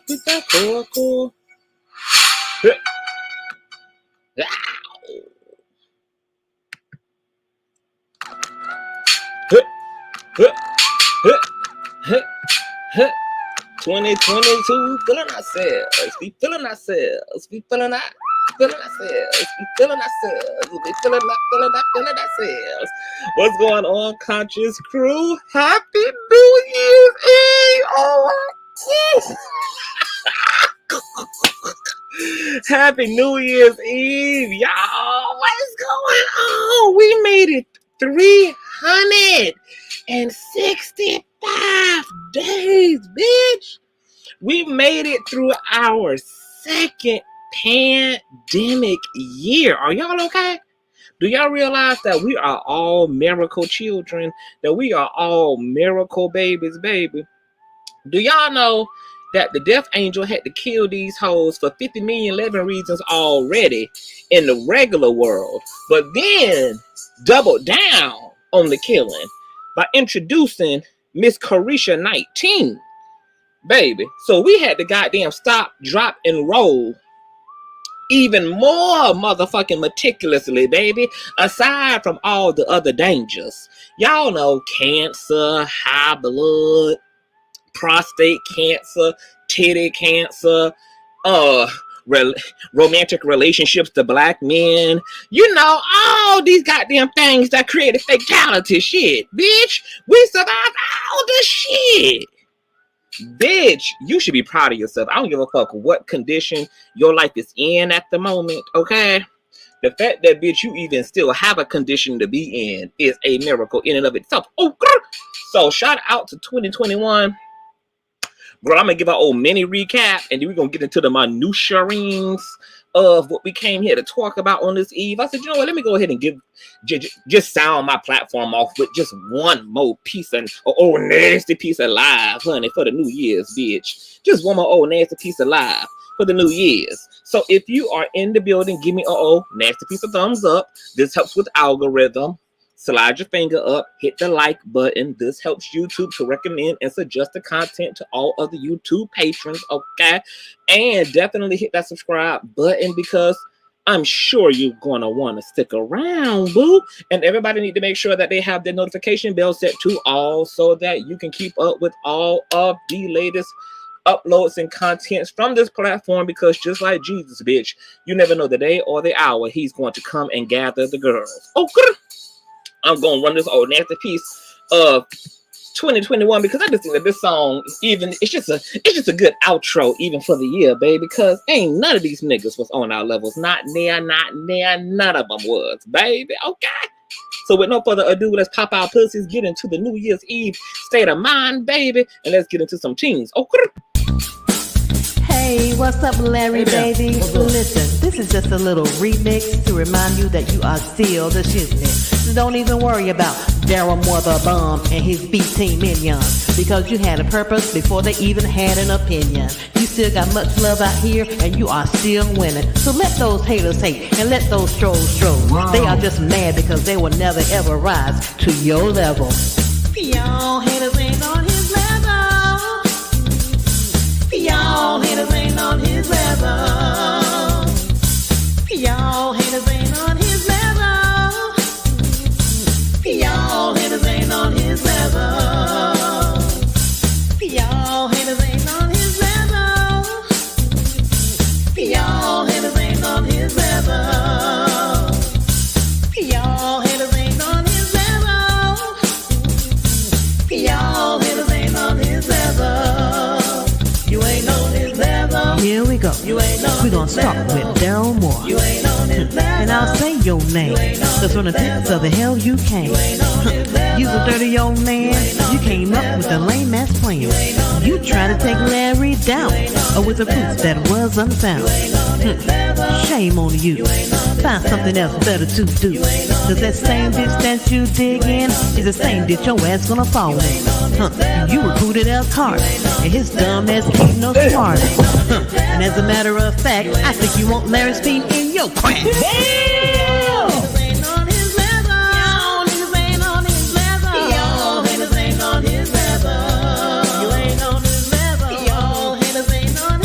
with that cool. Huh. 2022, feeling ourselves. We feeling ourselves. We feeling ourselves. We feeling ourselves. We feeling ourselves. What's going on, Conscious crew? Happy New Year's Eve! Oh, Happy New Year's Eve, y'all. What is going on? We made it 365 days, bitch. We made it through our second pandemic year. Are y'all okay? Do y'all realize that we are all miracle children? That we are all miracle babies, baby? Do y'all know that the death angel had to kill these hoes for 50,011 reasons already in the regular world, but then doubled down on the killing by introducing Miss Carisha 19, baby? So we had to goddamn stop, drop, and roll even more motherfucking meticulously, baby, aside from all the other dangers. Y'all know cancer, high blood, prostate cancer, titty cancer, romantic relationships to black men, you know, all these goddamn things that created fatality shit, bitch. We survived all the shit. Bitch, you should be proud of yourself. I don't give a fuck what condition your life is in at the moment, okay? The fact that, bitch, you even still have a condition to be in is a miracle in and of itself. Oh, girl. So shout out to 2021. Bro, I'm gonna give our old mini recap, and then we're gonna get into the minutiae of what we came here to talk about on this eve. I said, you know what? Let me go ahead and just sound my platform off with just one more piece of old nasty piece of live, honey, for the New Year's, bitch. Just one more old nasty piece of live for the New Year's. So if you are in the building, give me a nasty piece of thumbs up. This helps with algorithm. Slide your finger up, hit the like button. This helps YouTube to recommend and suggest the content to all other YouTube patrons, okay? And definitely hit that subscribe button because I'm sure you're going to want to stick around, boo. And everybody need to make sure that they have their notification bell set to all so that you can keep up with all of the latest uploads and contents from this platform, because just like Jesus, bitch, you never know the day or the hour he's going to come and gather the girls. Okay. I'm gonna run this old nasty piece of 2021 because I just think that this song, even it's just a good outro even for the year, baby. Because ain't none of these niggas was on our levels, not near, none of them was, baby. Okay. So with no further ado, let's pop our pussies, get into the New Year's Eve state of mind, baby, and let's get into some tunes. Okay. Hey, what's up, Larry, baby? Listen, this is just a little remix to remind you that you are still the shiznit. So don't even worry about Darryl Mother Bomb and his B-Team minions, because you had a purpose before they even had an opinion. You still got much love out here, and you are still winning. So let those haters hate, and let those trolls troll. Wow. They are just mad because they will never ever rise to your level. Y'all haters ain't on his level. Y'all haters ain't on his level. Y'all haters ain't on his level. Y'all haters ain't on his level. Y'all haters ain't on his level. Y'all haters ain't on his level. Y'all haters ain't on his level. Y'all haters ain't on his level. You ain't on his level. Here we go. We're gonna start with Darryl Moore. You ain't on his level. And I'll say your name, cause from the depths of the hell you came. You's a dirty old man. You came up with a lame ass plan. You tried to take Larry down, with a proof that was unfound. Shame on you. Find something else better to do. Cause that same ditch that you dig in is the same ditch your ass gonna fall in. You recruited El Carter, and his dumb ass ain't no smarter. And as a matter of fact, I think you want Larry's feet in your crack. Damn! Ain't on his level. Y'all niggas ain't on his level. Y'all haters ain't on his level. You ain't on his level. Y'all haters ain't on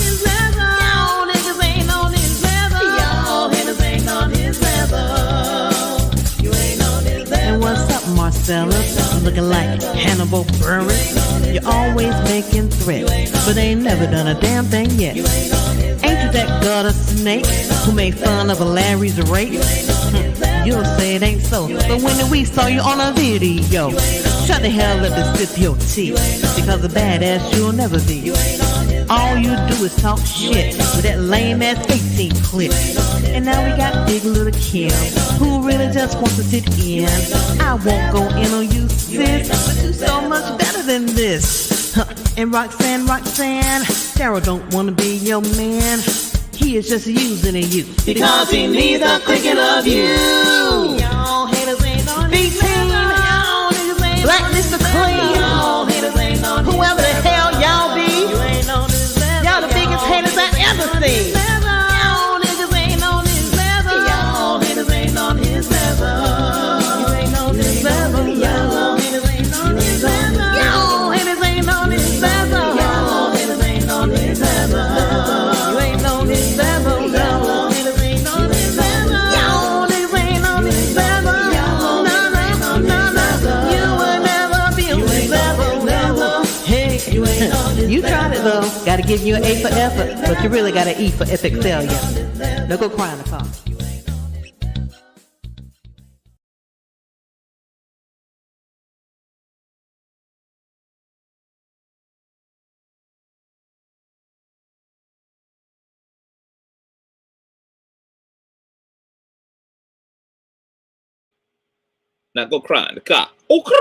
Marcellus, looking like Hannibal Burris. You're always making threats, but ain't never done a damn thing yet. Ain't you that gutter snake who made fun of Larry's rape? You'll say it ain't so, but when we saw you on a video, shut the hell up and sip your tea, because a badass you'll never be. All you do is talk shit with that lame ass 18 clip. And now we got big little Kim, who really just wants to sit in. I won't go in on you, sis, but you're so much better than this. And Roxanne, Darryl don't want to be your man. He is just using you because he needs a thinking of you. Y'all haters ain't on his level. Black Mr. Clean. Y'all haters ain't on his level. Whoever the hell y'all be, you ain't on his level. Y'all the biggest haters I ever seen. Y'all niggas ain't on his level. Y'all haters ain't on his level. You ain't on his level. Y'all haters ain't on his level. Y'all haters ain't on his level. Y'all haters ain't on his level. You tried it though. Gotta give you an A for effort, but you really got an E for epic failure. Now go cry in the car. Now go cry in the car. Okay.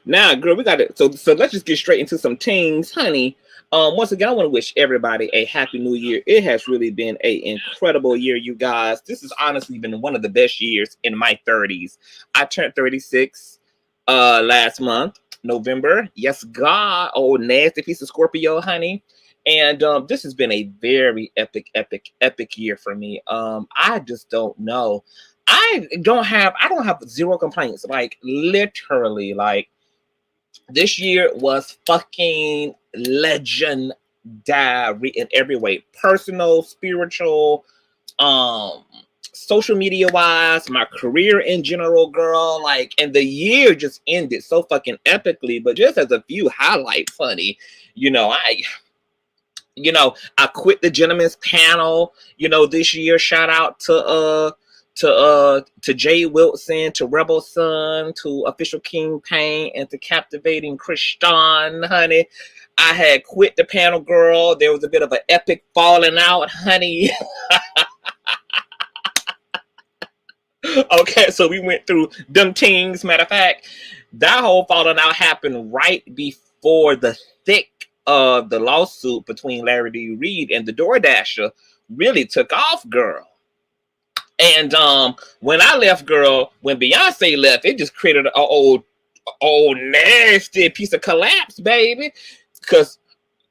Now, girl, we got it. So let's just get straight into some things, honey. Once again, I want to wish everybody a happy new year. It has really been an incredible year, you guys. This has honestly been one of the best years in my 30s. I turned 36 last month, November. Yes, God, oh nasty piece of Scorpio, honey. And this has been a very epic year for me. I just don't know. I don't have zero complaints. Like literally, like. This year was fucking legendary in every way. Personal, spiritual, social media wise, my career in general, girl. Like, and the year just ended so fucking epically. But just as a few highlights, honey, I quit the gentleman's panel, this year. Shout out to Jay Wilson, to Rebel Sun, to Official King Payne, and to Captivating Christian, honey. I had quit the panel, girl. There was a bit of an epic falling out, honey. Okay, so we went through them things. Matter of fact, that whole falling out happened right before the thick of the lawsuit between Larry D. Reid and the DoorDasher really took off, girl. And when I left, girl, when Beyonce left, it just created an old nasty piece of collapse, baby. Because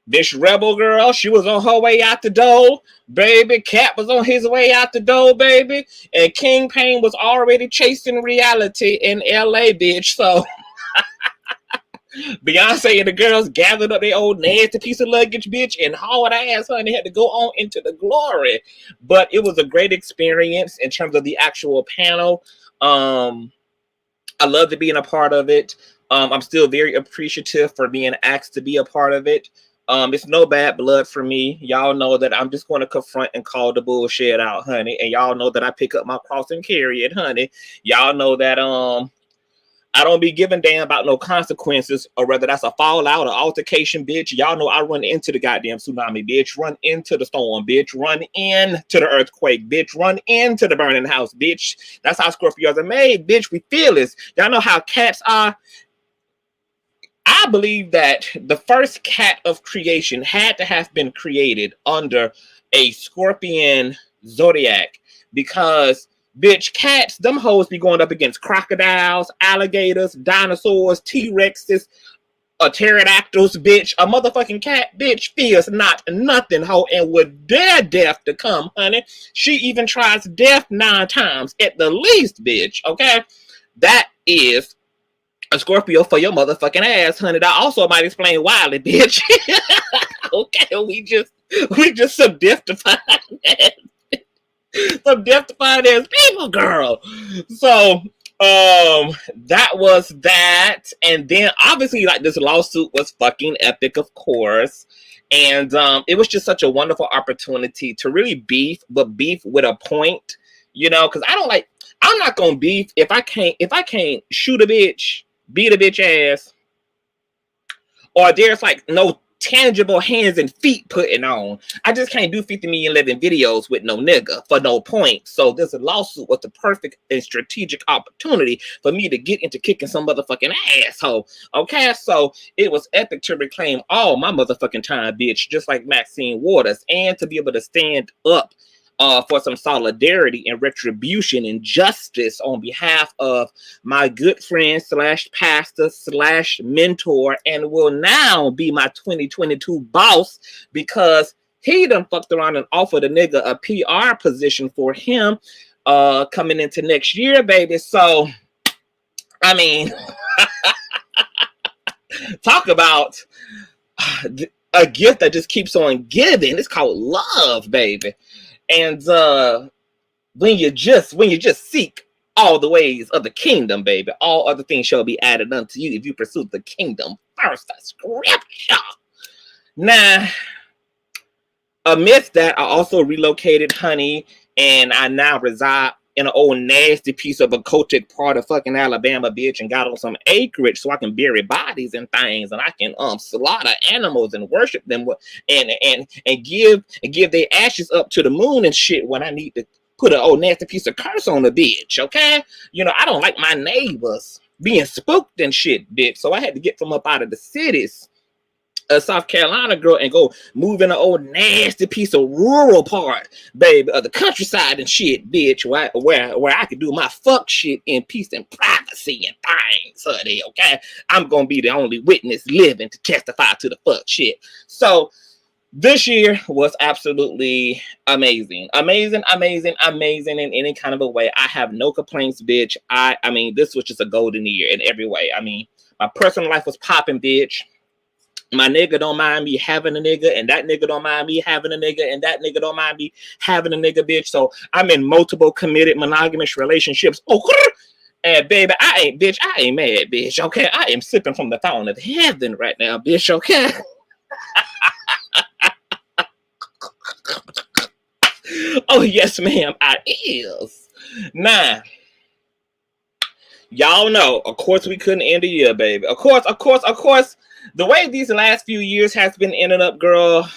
this Rebel girl, she was on her way out the door, baby. Cap was on his way out the door, baby. And King Payne was already chasing reality in LA, bitch. So Beyonce and the girls gathered up their old nasty piece of luggage, bitch, and hauled ass, honey, had to go on into the glory. But it was a great experience in terms of the actual panel. I loved being a part of it. I'm still very appreciative for being asked to be a part of it. It's no bad blood for me. Y'all know that I'm just going to confront and call the bullshit out, honey. And y'all know that I pick up my cross and carry it, honey. Y'all know that I don't be giving damn about no consequences, or whether that's a fallout or altercation, bitch. Y'all know I run into the goddamn tsunami, bitch. Run into the storm, bitch. Run into the earthquake, bitch. Run into the burning house, bitch. That's how Scorpios are made, bitch. We fearless. Y'all know how cats are. I believe that the first cat of creation had to have been created under a Scorpion zodiac, because bitch, cats, them hoes be going up against crocodiles, alligators, dinosaurs, T-Rexes, pterodactyls, bitch. A motherfucking cat, bitch, fears not nothing, hoe, and would dare death to come, honey. She even tries death 9 times at the least, bitch, okay? That is a Scorpio for your motherfucking ass, honey. That also might explain why, bitch. Okay, we just subjectified some death-defying ass people, girl. So, That was that. And then obviously like this lawsuit was fucking epic, of course. And it was just such a wonderful opportunity to really beef, but beef with a point, you know, because I'm not gonna beef if I can't shoot a bitch, beat a bitch ass, or there's like no tangible hands and feet putting on. I just can't do 50 million living videos with no nigga for no point. So this lawsuit was the perfect and strategic opportunity for me to get into kicking some motherfucking asshole. Okay, so it was epic to reclaim all my motherfucking time, bitch, just like Maxine Waters, and to be able to stand up for some solidarity and retribution and justice on behalf of my good friend slash pastor slash mentor, and will now be my 2022 boss, because he done fucked around and offered a nigga a PR position for him coming into next year, baby. So, I mean, talk about a gift that just keeps on giving. It's called love, baby. And when you just seek all the ways of the kingdom, baby, all other things shall be added unto you if you pursue the kingdom first. That's scripture. Now, amidst that, I also relocated, honey, and I now reside in an old nasty piece of a cultic part of fucking Alabama, bitch, and got on some acreage so I can bury bodies and things, and I can slaughter animals and worship them and give their ashes up to the moon and shit when I need to put an old nasty piece of curse on the bitch. Okay, you know, I don't like my neighbors being spooked and shit, bitch, so I had to get from up out of the cities, South Carolina, girl, and go move in an old nasty piece of rural part, baby, of the countryside and shit, bitch, where I could do my fuck shit in peace and privacy and things, honey. Okay, I'm gonna be the only witness living to testify to the fuck shit. So this year was absolutely amazing in any kind of a way. I have no complaints, bitch. I mean, this was just a golden year in every way. I mean, my personal life was popping, bitch. My nigga don't mind me having a nigga, and that nigga don't mind me having a nigga, and that nigga don't mind me having a nigga, bitch. So I'm in multiple committed monogamous relationships. Oh, and baby, I ain't mad, bitch. Okay, I am sipping from the fountain of heaven right now, bitch. Okay. Oh yes, ma'am, I is. Now, y'all know, of course, we couldn't end the year, baby. Of course. The way these last few years has been ending up, girl,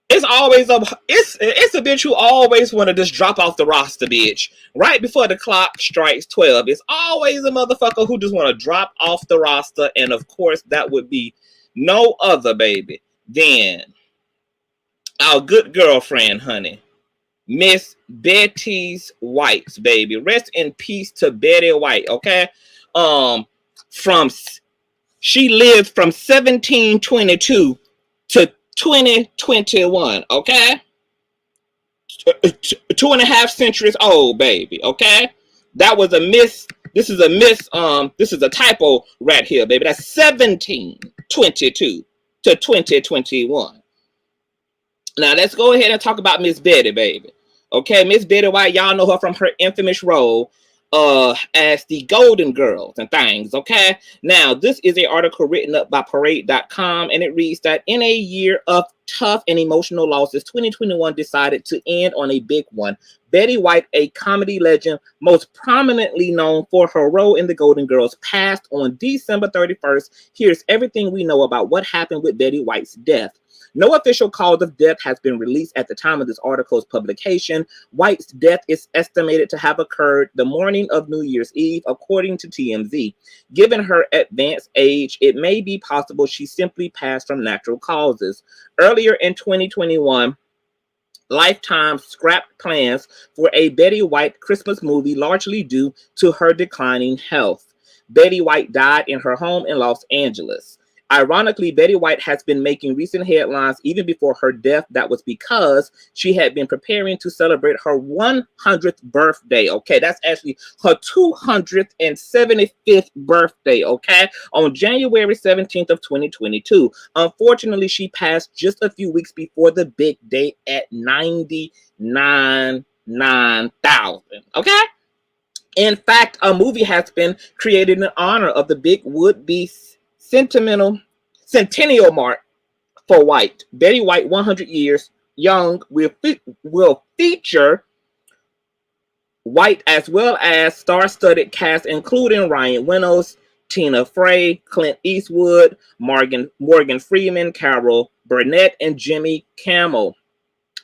it's always it's a bitch who always want to just drop off the roster, bitch. Right before the clock strikes 12, it's always a motherfucker who just want to drop off the roster, and of course, that would be no other, baby, than our good girlfriend, honey, Miss Betty's Whites, baby. Rest in peace to Betty White, okay? She lived from 1722 to 2021, okay? 2.5 centuries old, baby, okay? That was a miss. This is a typo right here, baby. That's 1722 to 2021. Now, let's go ahead and talk about Miss Betty, baby. Okay, Miss Betty White, y'all know her from her infamous role as the Golden Girls and things, okay? Now, this is an article written up by Parade.com, and it reads that in a year of tough and emotional losses, 2021 decided to end on a big one. Betty White, a comedy legend, most prominently known for her role in the Golden Girls, passed on December 31st. Here's everything we know about what happened with Betty White's death. No official cause of death has been released at the time of this article's publication. White's death is estimated to have occurred the morning of New Year's Eve, according to TMZ. Given her advanced age, it may be possible she simply passed from natural causes. Earlier in 2021, Lifetime scrapped plans for a Betty White Christmas movie, largely due to her declining health. Betty White died in her home in Los Angeles. Ironically, Betty White has been making recent headlines even before her death. That was because she had been preparing to celebrate her 100th birthday. Okay, that's actually her 275th birthday, okay, on January 17th of 2022. Unfortunately, she passed just a few weeks before the big day at 99,000, okay? In fact, a movie has been created in honor of the big would-be centennial mark for White. Betty White, 100 years young, will feature White as well as star-studded cast including Ryan Reynolds, Tina Fey, Clint Eastwood, Morgan Freeman, Carol Burnett, and Jimmy Kimmel.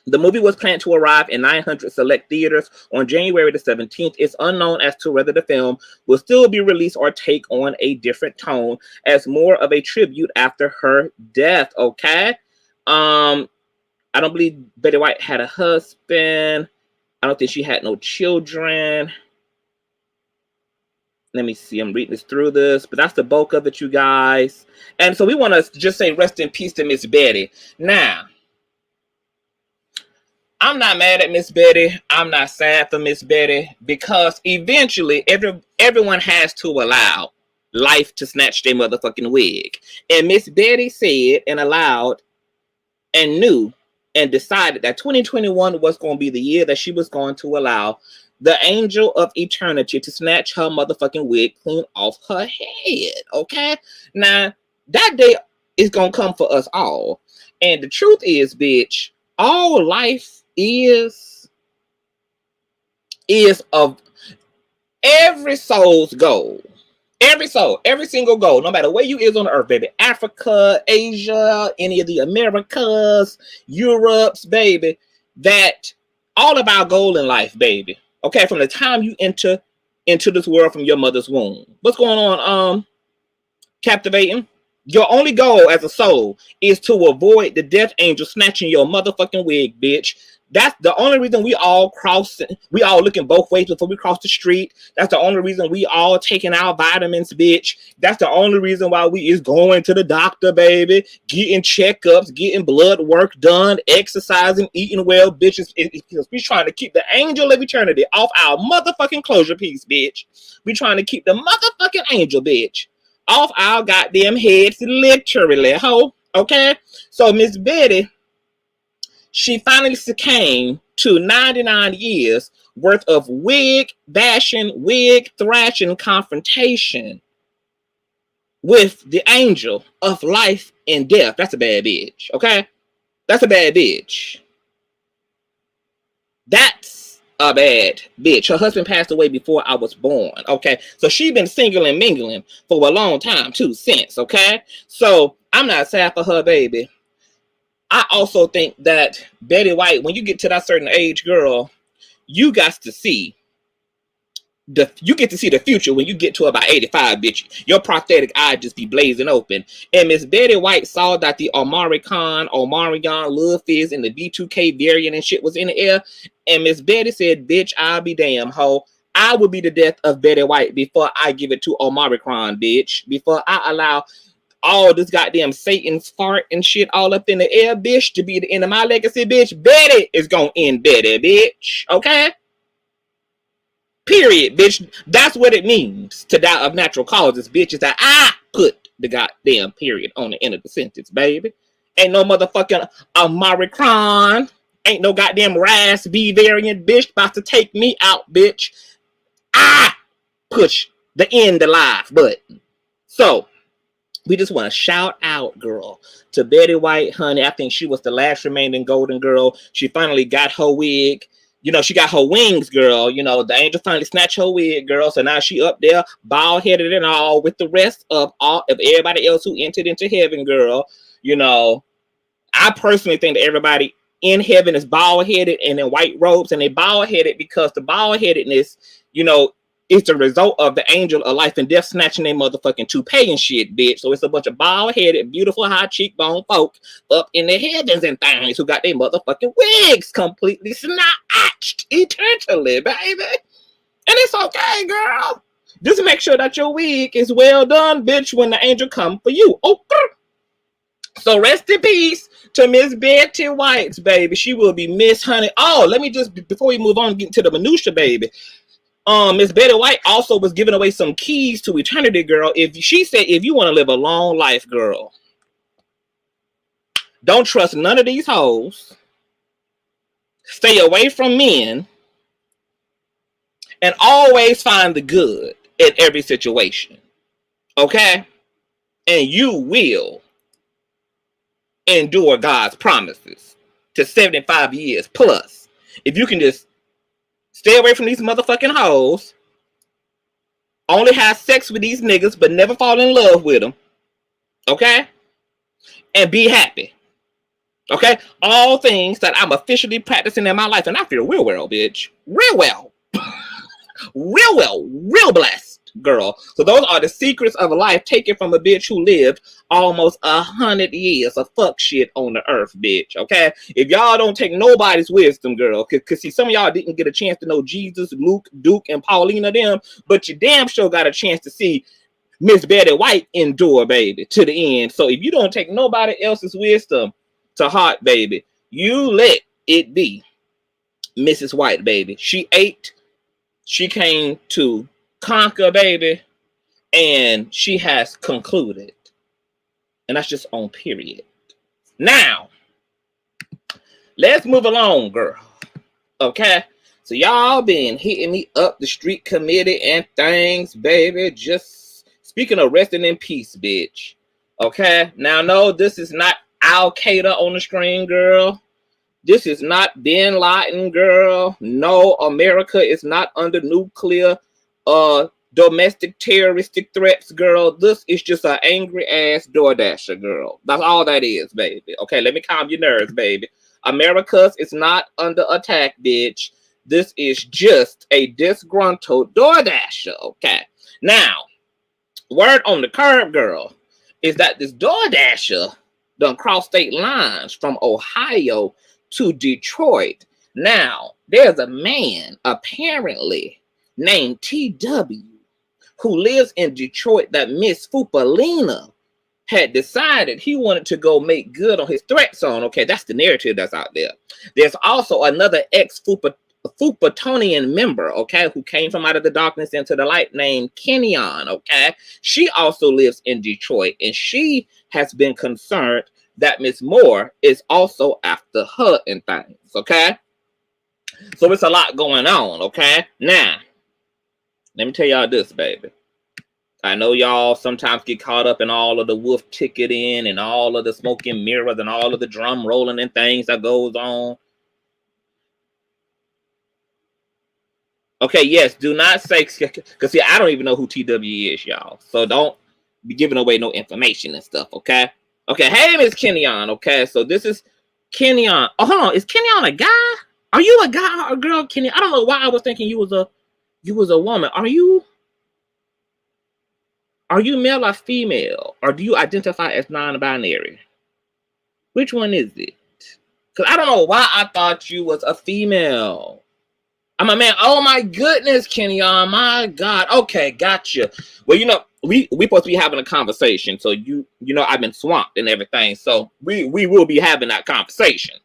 The movie was planned to arrive in 900 select theaters on January the 17th. It's unknown as to whether the film will still be released or take on a different tone as more of a tribute after her death, okay? I don't believe Betty White had a husband. I don't think she had no children. Let me see. I'm reading through this, but that's the bulk of it, you guys. And so we want to just say rest in peace to Miss Betty. Now, I'm not mad at Miss Betty. I'm not sad for Miss Betty because eventually everyone has to allow life to snatch their motherfucking wig. And Miss Betty said and allowed and knew and decided that 2021 was going to be the year that she was going to allow the angel of eternity to snatch her motherfucking wig clean off her head, okay? Now, that day is going to come for us all. And the truth is, bitch, all life is of every soul's goal. Every soul, every single goal, no matter where you is on the earth, baby. Africa, Asia, any of the Americas, Europes, baby. That all of our goal in life, baby. Okay, from the time you enter into this world from your mother's womb. What's going on, Captivating? Your only goal as a soul is to avoid the death angel snatching your motherfucking wig, bitch. That's the only reason we all looking both ways before we cross the street. That's the only reason we all taking our vitamins, bitch. That's the only reason why we is going to the doctor, baby. Getting checkups, getting blood work done, exercising, eating well, bitches. Because we trying to keep the angel of eternity off our motherfucking closure piece, bitch. We trying to keep the motherfucking angel, bitch, off our goddamn heads, literally, ho. Okay? So Miss Betty, she finally succumbed to 99 years worth of wig bashing, wig thrashing confrontation with the angel of life and death. That's a bad bitch, okay? That's a bad bitch. That's a bad bitch. Her husband passed away before I was born, okay? So she been single and mingling for a long time, too, since, okay? So I'm not sad for her, baby. I also think that Betty White, when you get to that certain age, girl, you get to see the future when you get to about 85, bitch. Your prosthetic eye just be blazing open. And Miss Betty White saw that the Omarion, Love Fizz, and the B2K variant and shit was in the air. And Miss Betty said, bitch, I'll be damn, ho. I will be the death of Betty White before I give it to Omarion, bitch. Before I allow all this goddamn Satan's fart and shit all up in the air, bitch, to be the end of my legacy, bitch. Betty is gonna end Betty, bitch. Okay? Period, bitch. That's what it means to die of natural causes, bitch. Is that I put the goddamn period on the end of the sentence, baby. Ain't no motherfucking Omicron. Ain't no goddamn Ras B variant, bitch, about to take me out, bitch. I push the end alive button. So, we just want to shout out, girl, to Betty White, honey. I think she was the last remaining golden girl. She finally got her wig. You know, she got her wings, girl. You know, the angel finally snatched her wig, girl. So now she up there, bald-headed and all, with the rest of everybody else who entered into heaven, girl. You know, I personally think that everybody in heaven is bald-headed and in white robes, and they bald-headed because the bald-headedness, you know, it's the result of the angel of life and death snatching their motherfucking toupee and shit, bitch. So it's a bunch of bald-headed, beautiful, high cheekbone folk up in the heavens and things who got their motherfucking wigs completely snatched eternally, baby. And it's okay, girl. Just make sure that your wig is well done, bitch, when the angel come for you. Okay. So rest in peace to Miss Betty White's, baby. She will be missed, honey. Oh, let me just, before we move on, get into the minutia, baby. Miss Betty White also was giving away some keys to eternity, girl. She said, if you want to live a long life, girl, don't trust none of these hoes. Stay away from men. and always find the good in every situation. Okay? And you will endure God's promises to 75 years plus. If you can just stay away from these motherfucking hoes, only have sex with these niggas, but never fall in love with them. Okay? And be happy. Okay? All things that I'm officially practicing in my life. And I feel real well, bitch. Real well. Real well. Real blessed, girl. So those are the secrets of life taken from a bitch who lived almost 100 years of fuck shit on the earth, bitch. Okay? If y'all don't take nobody's wisdom, girl, because see, some of y'all didn't get a chance to know Jesus, Luke, Duke, and Paulina them, but you damn sure got a chance to see Miss Betty White endure, baby, to the end. So if you don't take nobody else's wisdom to heart, baby, you let it be Mrs. White, baby. She ate, she came to conquer, baby, and she has concluded. And that's just on period. Now, let's move along, girl. Okay? So y'all been hitting me up the street committee and things, baby. Just speaking of resting in peace, bitch. Okay? Now, no, this is not Al-Qaeda on the screen, girl. This is not Bin Laden, girl. No, America is not under nuclear domestic terroristic threats, girl. This is just an angry ass DoorDasher, girl. That's all that is, baby. Okay, let me calm your nerves, baby. America is not under attack, bitch. This is just a disgruntled DoorDasher, okay? Now, word on the curb, girl, is that this DoorDasher done cross state lines from Ohio to Detroit. Now, there's a man apparently named TW who lives in Detroit that Miss Fupa had decided he wanted to go make good on his threats on. Okay, that's the narrative that's out there. There's also another ex-Fupatonian member, okay, who came from out of the darkness into the light named Kenyon, okay? She also lives in Detroit, and she has been concerned that Miss Moore is also after her and things, okay? So it's a lot going on, okay? Now, let me tell y'all this, baby. I know y'all sometimes get caught up in all of the wolf ticketing and all of the smoke and mirrors and all of the drum rolling and things that goes on. Okay, yes, do not say, because see, I don't even know who TW is, y'all. So don't be giving away no information and stuff, okay? Okay, hey, Miss Kenyon, okay? So this is Kenyon. Oh, hold on, is Kenyon a guy? Are you a guy or a girl, Kenyon? I don't know why I was thinking you was a woman. Are you male or female? Or do you identify as non-binary? Which one is it? Because I don't know why I thought you was a female. I'm a man. Oh my goodness, Kenyon. My God. Okay, gotcha. Well, you know, we supposed to be having a conversation. So you know, I've been swamped and everything. So we will be having that conversation.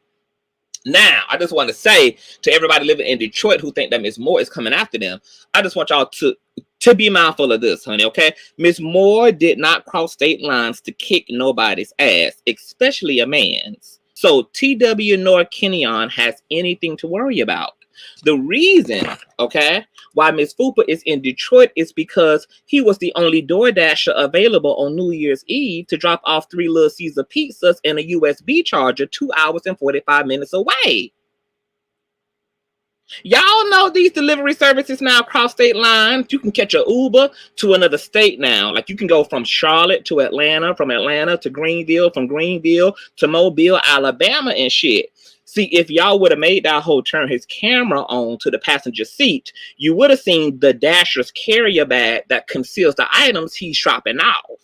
Now, I just want to say to everybody living in Detroit who think that Miss Moore is coming after them, I just want y'all to be mindful of this, honey, okay? Miss Moore did not cross state lines to kick nobody's ass, especially a man's. So TW nor Kenyon has anything to worry about. The reason, okay, why Miss Fupa is in Detroit is because he was the only DoorDasher available on New Year's Eve to drop off 3 Little Caesar pizzas and a USB charger 2 hours and 45 minutes away. Y'all know these delivery services now cross state lines. You can catch an Uber to another state now. Like you can go from Charlotte to Atlanta, from Atlanta to Greenville, from Greenville to Mobile, Alabama and shit. See, if y'all would have made that whole turn his camera on to the passenger seat, you would have seen the Dasher's carrier bag that conceals the items he's shopping off.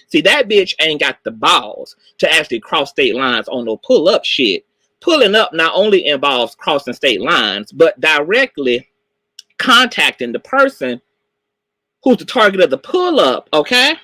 See, that bitch ain't got the balls to actually cross state lines on no pull-up shit. Pulling up not only involves crossing state lines, but directly contacting the person who's the target of the pull-up, okay?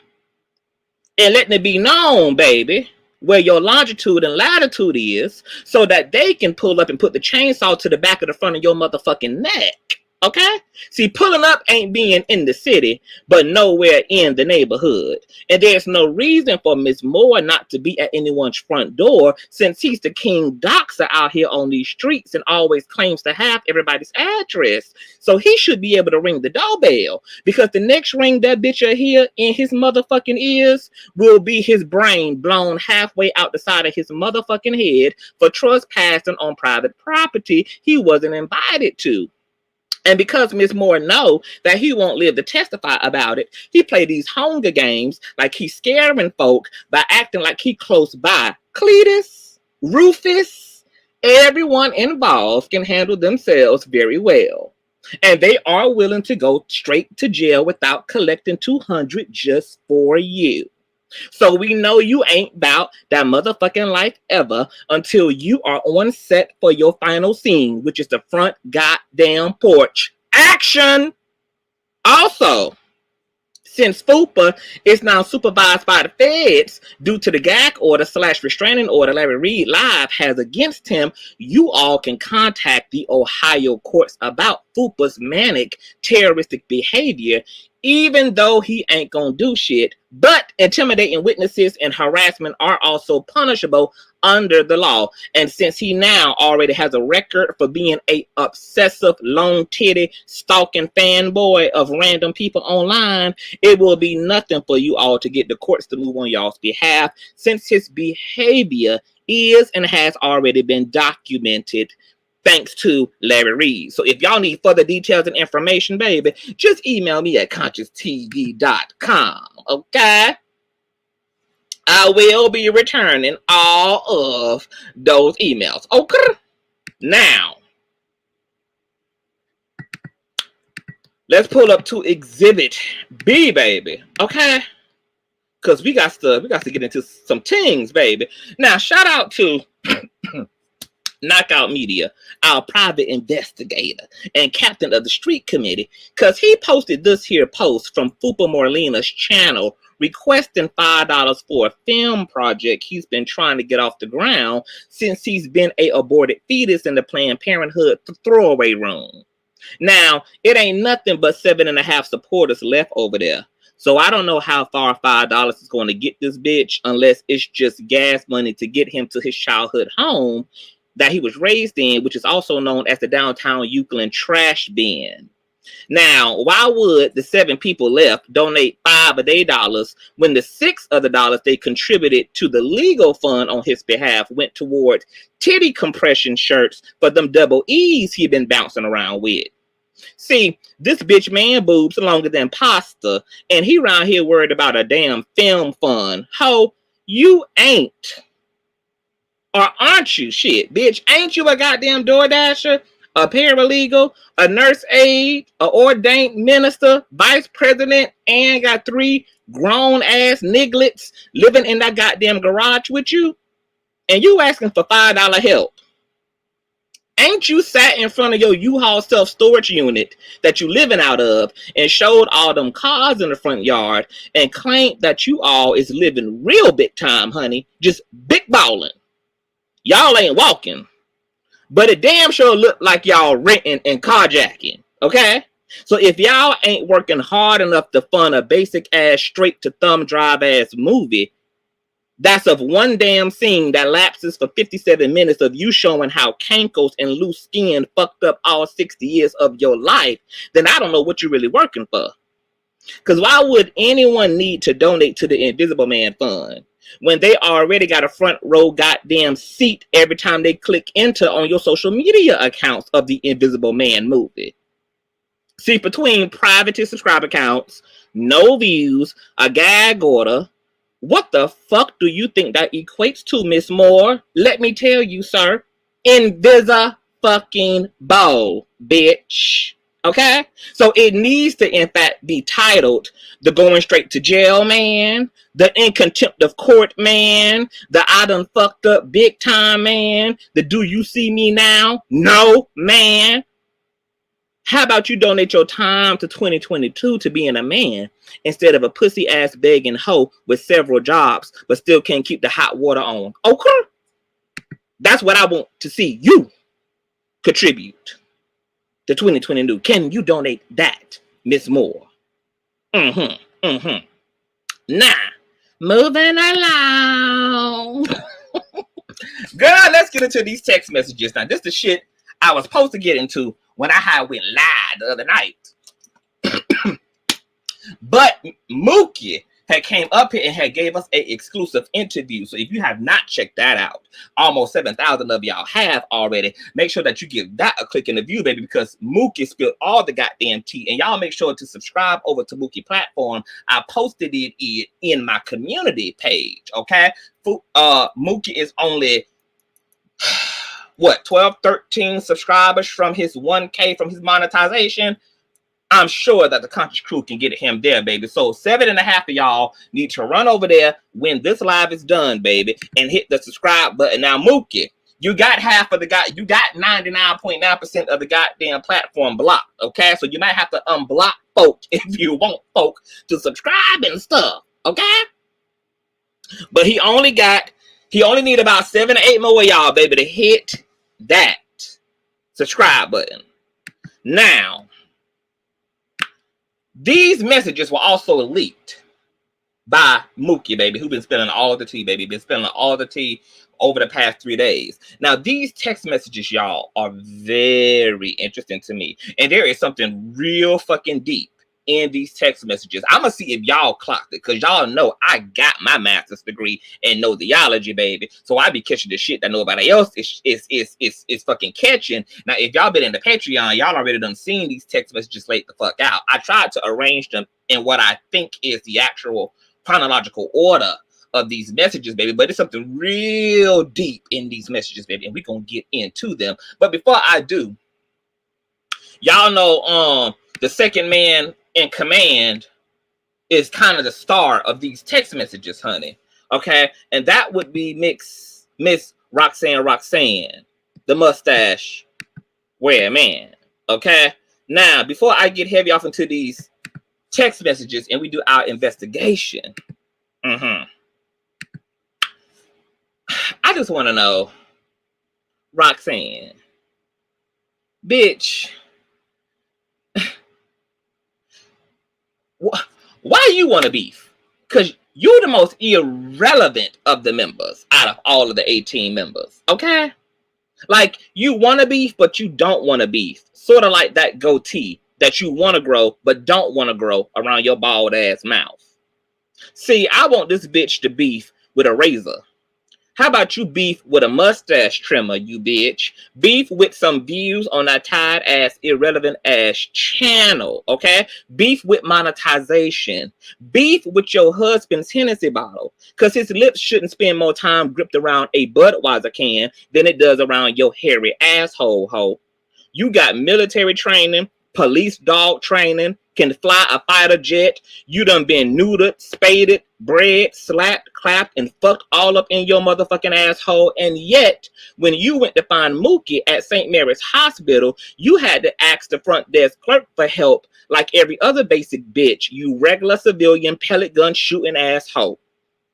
And letting it be known, baby, where your longitude and latitude is so that they can pull up and put the chainsaw to the back of the front of your motherfucking neck. Okay? See, pulling up ain't being in the city, but nowhere in the neighborhood. And there's no reason for Miss Moore not to be at anyone's front door, since he's the king doxer out here on these streets and always claims to have everybody's address. So he should be able to ring the doorbell, because the next ring that bitch will hear in his motherfucking ears will be his brain blown halfway out the side of his motherfucking head for trespassing on private property he wasn't invited to. And because Miss Moore know that he won't live to testify about it, he play these hunger games like he's scaring folk by acting like he close by. Cletus, Rufus, everyone involved can handle themselves very well. And they are willing to go straight to jail without collecting $200 just for you. So we know you ain't about that motherfucking life ever until you are on set for your final scene, which is the front goddamn porch. Action! Also, since Fupa is now supervised by the feds due to the gag order / restraining order Larry Reid Live has against him, you all can contact the Ohio courts about Fupa's manic terroristic behavior, even though he ain't gonna do shit. But intimidating witnesses and harassment are also punishable under the law. And since he now already has a record for being a obsessive, long titty, stalking fanboy of random people online, it will be nothing for you all to get the courts to move on y'all's behalf, since his behavior is and has already been documented thanks to Larry Reid. So if y'all need further details and information, baby, just email me at Consciouztv.com, okay? I will be returning all of those emails, okay? Now, let's pull up to Exhibit B, baby, okay? Because we got to get into some things, baby. Now, shout out to Knockout Media, our private investigator and captain of the street committee, because he posted this here post from Fupa Morlena's channel requesting $5 for a film project he's been trying to get off the ground since he's been a aborted fetus in the Planned Parenthood throwaway room. Now, it ain't nothing but 7.5 supporters left over there. So I don't know how far $5 is going to get this bitch, unless it's just gas money to get him to his childhood home that he was raised in, which is also known as the downtown Euclid trash bin. Now, why would the 7 people left donate 5 of their dollars when the 6 of the dollars they contributed to the legal fund on his behalf went towards titty compression shirts for them double E's he been bouncing around with? See, this bitch man boobs longer than pasta, and he around here worried about a damn film fund. Ho, you ain't. Or aren't you? Shit, bitch, ain't you a goddamn DoorDasher, a paralegal, a nurse aide, a ordained minister, vice president, and got 3 grown-ass nigglets living in that goddamn garage with you? And you asking for $5 help? Ain't you sat in front of your U-Haul self-storage unit that you living out of and showed all them cars in the front yard and claimed that you all is living real big time, honey, just big ballin'? Y'all ain't walking, but it damn sure look like y'all renting and carjacking, okay? So if y'all ain't working hard enough to fund a basic ass straight to thumb drive ass movie that's of one damn scene that lapses for 57 minutes of you showing how cankles and loose skin fucked up all 60 years of your life, then I don't know what you're really working for. Because why would anyone need to donate to the Invisible Man Fund when they already got a front row goddamn seat every time they click enter on your social media accounts of the Invisible Man movie? See, between private to subscribe accounts, no views, a gag order, what the fuck do you think that equates to, Miss Moore? Let me tell you, sir. Invisible, bitch. Okay? So it needs to, in fact, be titled the Going Straight to Jail Man, the In Contempt of Court Man, the I Done Fucked Up Big Time Man, the Do You See Me Now? No, man. How about you donate your time to 2022 to being a man instead of a pussy ass begging hoe with several jobs but still can't keep the hot water on? Okay? That's what I want to see you contribute. to 2020 new. Can you donate that, Miss Moore? Now, moving along. Girl, let's get into these text messages. Now, this is the shit I was supposed to get into when I had went live the other night. But Mookie had came up here and had gave us an exclusive interview. So if you have not checked that out, almost 7,000 of y'all have already. Make sure that you give that a click in the view, baby, because Mookie spilled all the goddamn tea. And y'all make sure to subscribe over to Mookie platform. I posted it in my community page, okay? Mookie is only, what, 12, 13 subscribers from his 1K, from his monetization. I'm sure that the Conscious crew can get him there, baby. So 7.5 of y'all need to run over there when this live is done, baby, and hit the subscribe button. Now, Mookie, you got half of the you got 99.9% of the goddamn platform blocked, okay? So you might have to unblock folk if you want folk to subscribe and stuff, okay? But he only need about 7 or 8 more of y'all, baby, to hit that subscribe button. Now, these messages were also leaked by Mookie, baby, who been spilling all of the tea, baby. Been spilling all the tea over the past 3 days. Now, these text messages, y'all, are very interesting to me. And there is something real fucking deep in these text messages. I'm going to see if y'all clocked it, because y'all know I got my master's degree in no theology, baby. So I be catching the shit that nobody else is fucking catching. Now, if y'all been in the Patreon, y'all already done seen these text messages laid the fuck out. I tried to arrange them in what I think is the actual chronological order of these messages, baby, but it's something real deep in these messages, baby, and we're gonna get into them. But before I do, y'all know the second man in command is kind of the star of these text messages, honey. Okay, and that would be Miss Roxanne, the mustache wearing man. Okay, now before I get heavy off into these text messages and we do our investigation, I just want to know, Roxanne, bitch, why you want to beef? Because you're the most irrelevant of the members out of all of the 18 members, okay? Like, you want to beef, but you don't want to beef. Sort of like that goatee that you want to grow, but don't want to grow around your bald ass mouth. See, I want this bitch to beef with a razor. How about you beef with a mustache trimmer, you bitch? Beef with some views on that tired ass, irrelevant ass channel, okay? Beef with monetization. Beef with your husband's Hennessy bottle, because his lips shouldn't spend more time gripped around a Budweiser can than it does around your hairy asshole, ho. You got military training, police dog training, can fly a fighter jet. You done been neutered, spaded, bred, slapped, clapped, and fucked all up in your motherfucking asshole. And yet, when you went to find Mookie at St. Mary's Hospital, you had to ask the front desk clerk for help like every other basic bitch, you regular civilian pellet gun shooting asshole.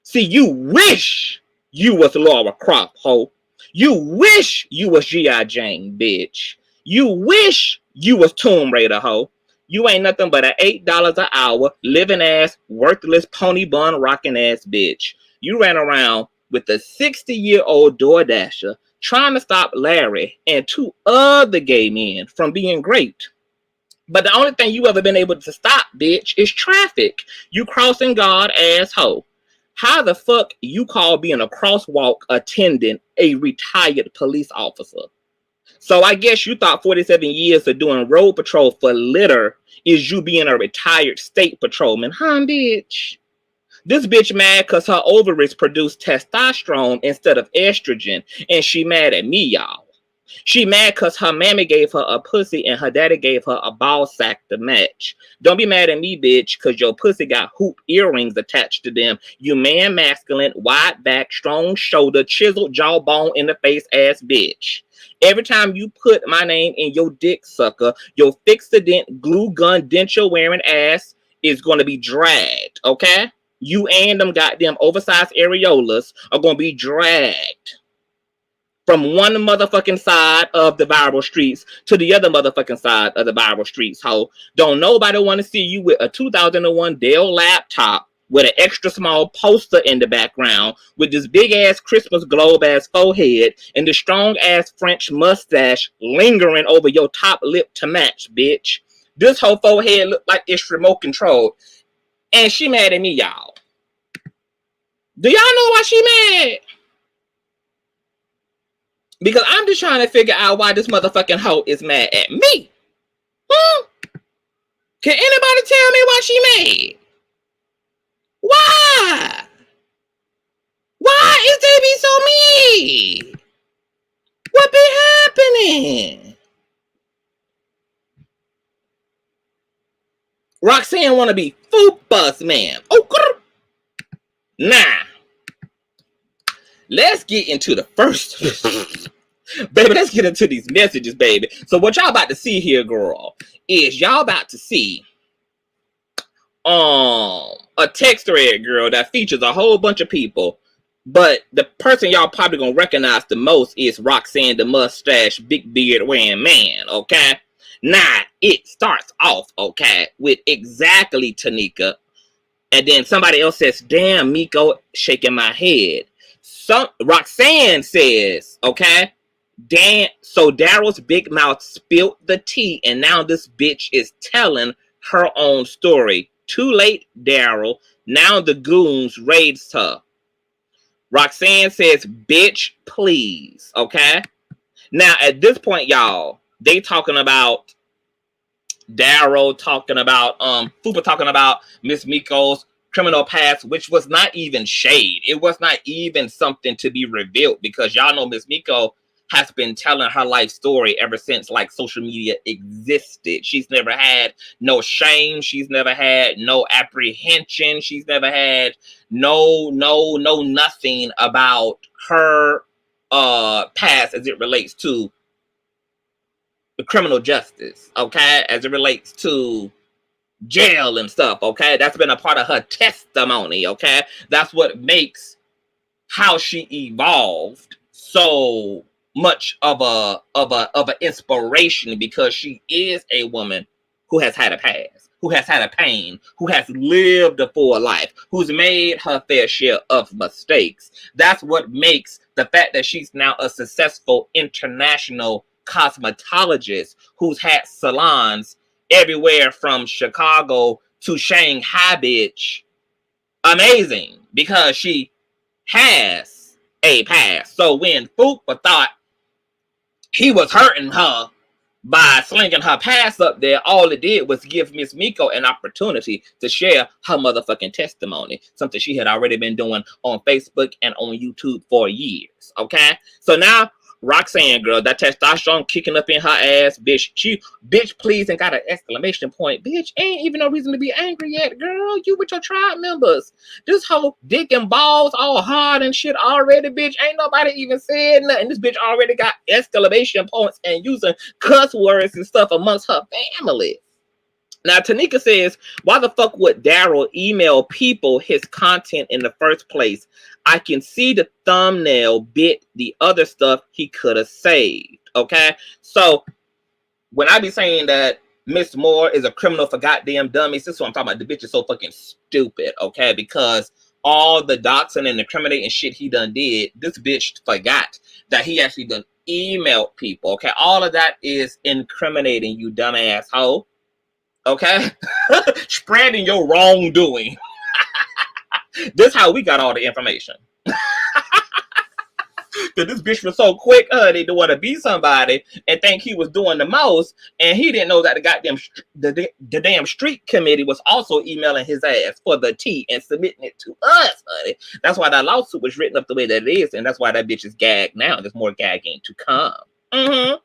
See, you wish you was Laura Croft, ho. You wish you was G.I. Jane, bitch. You wish you was Tomb Raider, ho. You ain't nothing but an $8 an hour, living ass, worthless pony bun rocking ass bitch. You ran around with a 60-year-old DoorDasher trying to stop Larry and 2 other gay men from being great. But the only thing you ever been able to stop, bitch, is traffic. You crossing guard asshole. How the fuck you call being a crosswalk attendant a retired police officer? So I guess you thought 47 years of doing road patrol for litter is you being a retired state patrolman, huh, bitch? This bitch mad because her ovaries produce testosterone instead of estrogen, and she mad at me, y'all. She mad because her mammy gave her a pussy and her daddy gave her a ball sack to match. Don't be mad at me, bitch, because your pussy got hoop earrings attached to them. You man masculine, wide back, strong shoulder, chiseled jawbone in the face ass bitch. Every time you put my name in your dick sucker, your fix-a-dent glue gun denture wearing ass is going to be dragged, okay? You and them goddamn oversized areolas are going to be dragged. from one motherfucking side of the viral streets to the other motherfucking side of the viral streets, ho. Don't nobody want to see you with a 2001 Dell laptop with an extra small poster in the background with this big ass Christmas globe ass forehead and the strong ass French mustache lingering over your top lip to match, bitch. This whole forehead look like it's remote controlled. And she mad at me, y'all. Do y'all know why she mad? Because I'm just trying to figure out why this motherfucking hoe is mad at me. Can anybody tell me why she mad? Why? Why is they be so mean? What be happening? Roxanne want to be Fupa's man. Oh, nah. Let's get into the first. Baby, let's get into these messages, baby. So what y'all about to see here, girl, is y'all about to see a text thread, girl, that features a whole bunch of people. But the person y'all probably gonna recognize the most is Roxanne, the mustache, big beard wearing man, okay? Now, it starts off, okay, with exactly Tanika. And then somebody else says, damn, Miko, shaking my head. Roxanne says, okay, damn, so Darryl's big mouth spilled the tea, and now this bitch is telling her own story. Too late, Darryl. Now the goons raised her. Roxanne says, bitch, please, okay? Now, at this point, y'all, they talking about Darryl, talking about Fupa, talking about Miss Miko's criminal past, which was not even shade. It was not even something to be revealed, because y'all know Miss Miko has been telling her life story ever since like social media existed. She's never had no shame. She's never had no apprehension. She's never had no nothing about her past as it relates to the criminal justice, okay? As it relates to jail and stuff, okay? That's been a part of her testimony, okay? That's what makes how she evolved so much of an inspiration, because she is a woman who has had a past, who has had a pain, who has lived a full life, who's made her fair share of mistakes. That's what makes the fact that she's now a successful international cosmetologist who's had salons everywhere from Chicago to Shanghai, bitch, amazing, because she has a past. So when Fupa thought he was hurting her by slinging her past up there, all it did was give Miss Miko an opportunity to share her motherfucking testimony, something she had already been doing on Facebook and on YouTube for years, okay? So now Roxanne, girl, that testosterone kicking up in her ass, bitch. She, bitch, please, and got an exclamation point. Bitch, ain't even no reason to be angry yet, girl. You with your tribe members. This whole dick and balls all hard and shit already, bitch. Ain't nobody even said nothing. This bitch already got exclamation points and using cuss words and stuff amongst her family. Now, Tanika says, why the fuck would Darryl email people his content in the first place? I can see the thumbnail bit the other stuff he could have saved, okay? So, when I be saying that Miss Moore is a criminal for goddamn dummies, this is what I'm talking about. The bitch is so fucking stupid, okay? Because all the doxing and incriminating shit he done did, this bitch forgot that he actually done emailed people, okay? All of that is incriminating, you dumbass hoe. Okay? Spreading your wrongdoing. This how we got all the information. Because this bitch was so quick, honey, to want to be somebody and think he was doing the most, and he didn't know that the damn street committee was also emailing his ass for the tea and submitting it to us, honey. That's why that lawsuit was written up the way that it is, and that's why that bitch is gagged now. There's more gagging to come.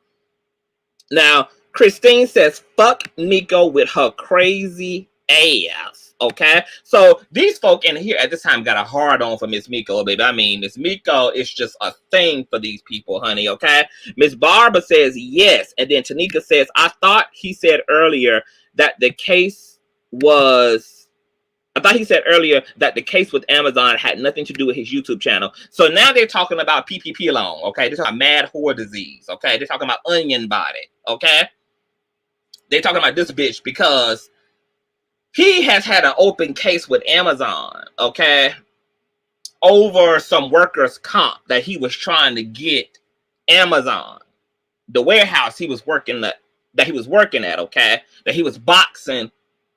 Now, Christine says, fuck Miko with her crazy ass, okay? So these folk in here at this time got a hard on for Miss Miko, baby. I mean, Miss Miko is just a thing for these people, honey, okay? Miss Barbara says, yes. And then Tanika says, I thought he said earlier that the case was I thought he said earlier that the case with Amazon had nothing to do with his YouTube channel. So now they're talking about PPP loan, okay? They're talking about mad whore disease, okay? They're talking about onion body, okay? They're talking about this bitch because he has had an open case with Amazon, okay? Over some workers' comp that he was trying to get Amazon, the warehouse he was working at, okay? That he was boxing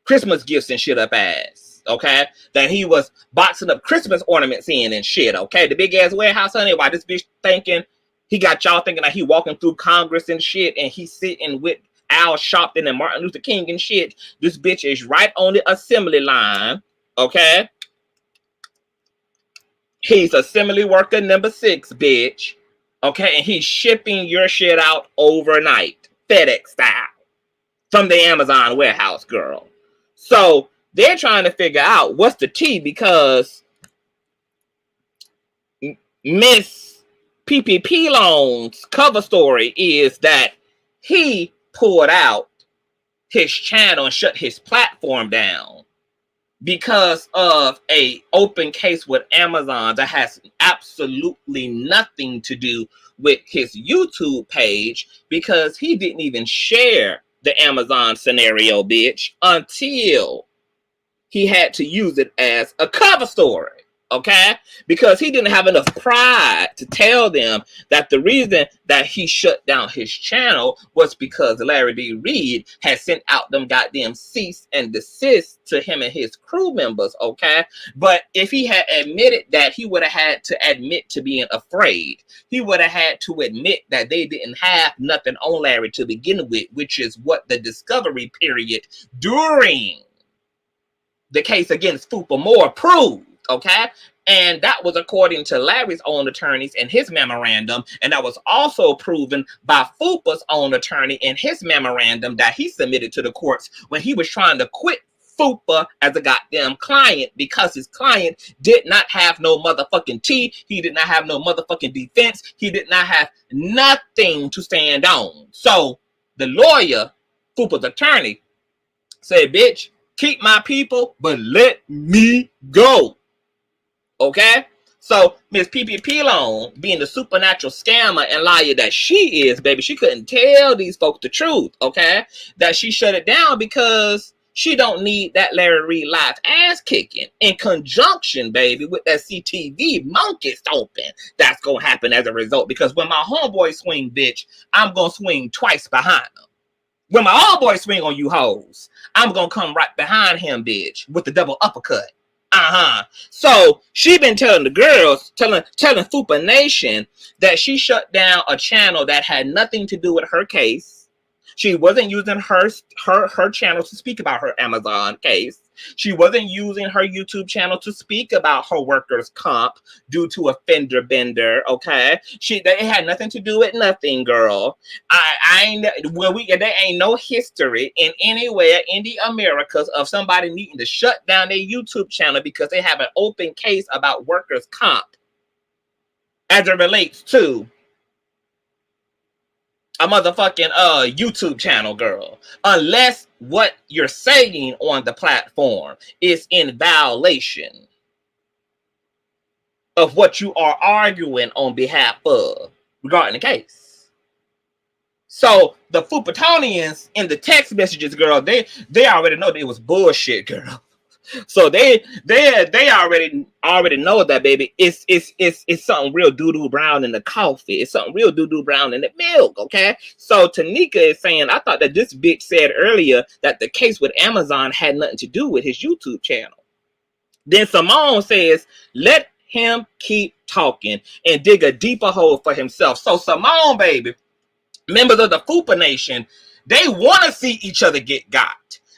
Christmas gifts and shit up ass, okay? That he was boxing up Christmas ornaments in and shit, okay? The big ass warehouse, honey. Why this bitch thinking he got y'all thinking that he walking through Congress and shit, and he sitting with Al Sharpton and Martin Luther King and shit. This bitch is right on the assembly line, okay? He's assembly worker number 6, bitch. Okay, and he's shipping your shit out overnight, FedEx style, from the Amazon warehouse, girl. So they're trying to figure out what's the tea, because Miss PPP Loan's cover story is that he pulled out his channel and shut his platform down because of a open case with Amazon that has absolutely nothing to do with his YouTube page, because he didn't even share the Amazon scenario, bitch, until he had to use it as a cover story, okay? Because he didn't have enough pride to tell them that the reason that he shut down his channel was because Larry B. Reid had sent out them goddamn cease and desist to him and his crew members, okay? But if he had admitted that, he would have had to admit to being afraid. He would have had to admit that they didn't have nothing on Larry to begin with, which is what the discovery period during the case against Fupa Moore proved, okay? And that was according to Larry's own attorneys in his memorandum, and that was also proven by Fupa's own attorney in his memorandum that he submitted to the courts when he was trying to quit Fupa as a goddamn client, because his client did not have no motherfucking tea. He did not have no motherfucking defense. He did not have nothing to stand on. So the lawyer, Fupa's attorney, said, bitch, keep my people, but let me go. Okay? So Miss PPP Loan, being the supernatural scammer and liar that she is, baby, she couldn't tell these folks the truth, okay? That she shut it down because she don't need that Larry Reid live ass kicking in conjunction, baby, with that CTV monkey stomping that's going to happen as a result. Because when my homeboy swing, bitch, I'm going to swing twice behind him. When my homeboy swing on you hoes, I'm going to come right behind him, bitch, with the double uppercut. So she been telling the girls, telling Fupa Nation that she shut down a channel that had nothing to do with her case. She wasn't using her channel to speak about her Amazon case. She wasn't using her YouTube channel to speak about her workers' comp due to a fender bender, okay? They had nothing to do with nothing, girl. There ain't no history in anywhere in the Americas of somebody needing to shut down their YouTube channel because they have an open case about workers' comp as it relates to a motherfucking YouTube channel, girl. Unless what you're saying on the platform is in violation of what you are arguing on behalf of regarding the case. So the Fupatonians in the text messages, girl, they already know that it was bullshit, girl. So they already know that, baby. It's something real doo-doo brown in the coffee. It's something real doo-doo brown in the milk, okay? So Tanika is saying, I thought that this bitch said earlier that the case with Amazon had nothing to do with his YouTube channel. Then Simone says, let him keep talking and dig a deeper hole for himself. So Simone, baby, members of the Fupa Nation, they want to see each other get got.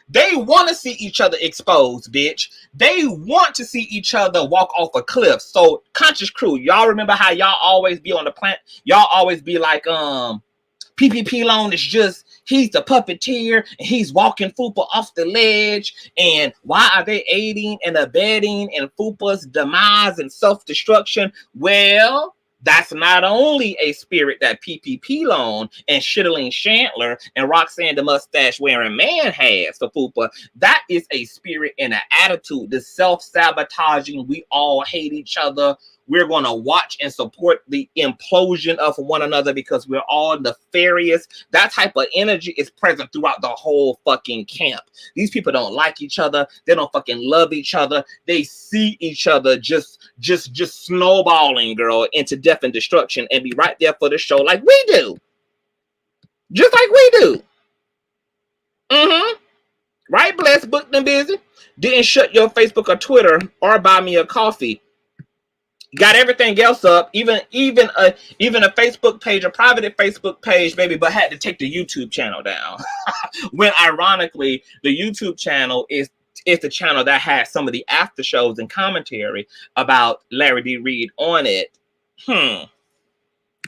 They want to see each other exposed, bitch. They want to see each other walk off a cliff. So, Conscious Crew, y'all remember how y'all always be on the plant? Y'all always be like, PPP Loan is just, he's the puppeteer, and he's walking Fupa off the ledge. And why are they aiding and abetting in Fupa's demise and self-destruction? Well, That's not only a spirit that PPP Loan and Shittling Chandler and Roxanne the mustache wearing man has for Fupa. That is a spirit and an attitude, the self-sabotaging, we all hate each other. We're going to watch and support the implosion of one another because we're all nefarious. That type of energy is present throughout the whole fucking camp. These people don't like each other. They don't fucking love each other. They see each other just snowballing, girl, into death and destruction and be right there for the show like we do. Just like we do. Right, Blessed, booked and busy. Didn't shut your Facebook or Twitter or buy me a coffee. Got everything else up, even a Facebook page, a private Facebook page, baby, but had to take the YouTube channel down. When ironically, the YouTube channel is the channel that has some of the after shows and commentary about Larry D. Reid on it.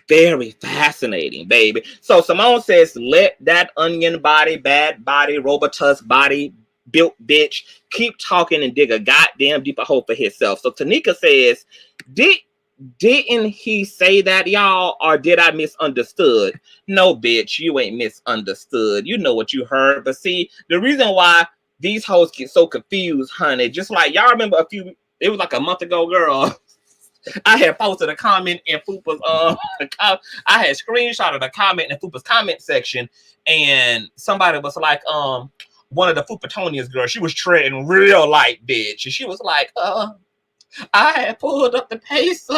Very fascinating, baby. So Simone says, let that onion body, bad body, robotus body, built bitch keep talking and dig a goddamn deeper hole for himself. So Tanika says, didn't he say that, y'all, or did I misunderstood? No, bitch, you ain't misunderstood. You know what you heard. But see, the reason why these hoes get so confused, honey, just like y'all remember it was like a month ago, girl. I had posted a comment in Fupa's I had screenshotted a comment in Fupa's comment section, and somebody was like, one of the Fupatonians girls, she was treading real light, bitch. And she was like, I had pulled up the pacer,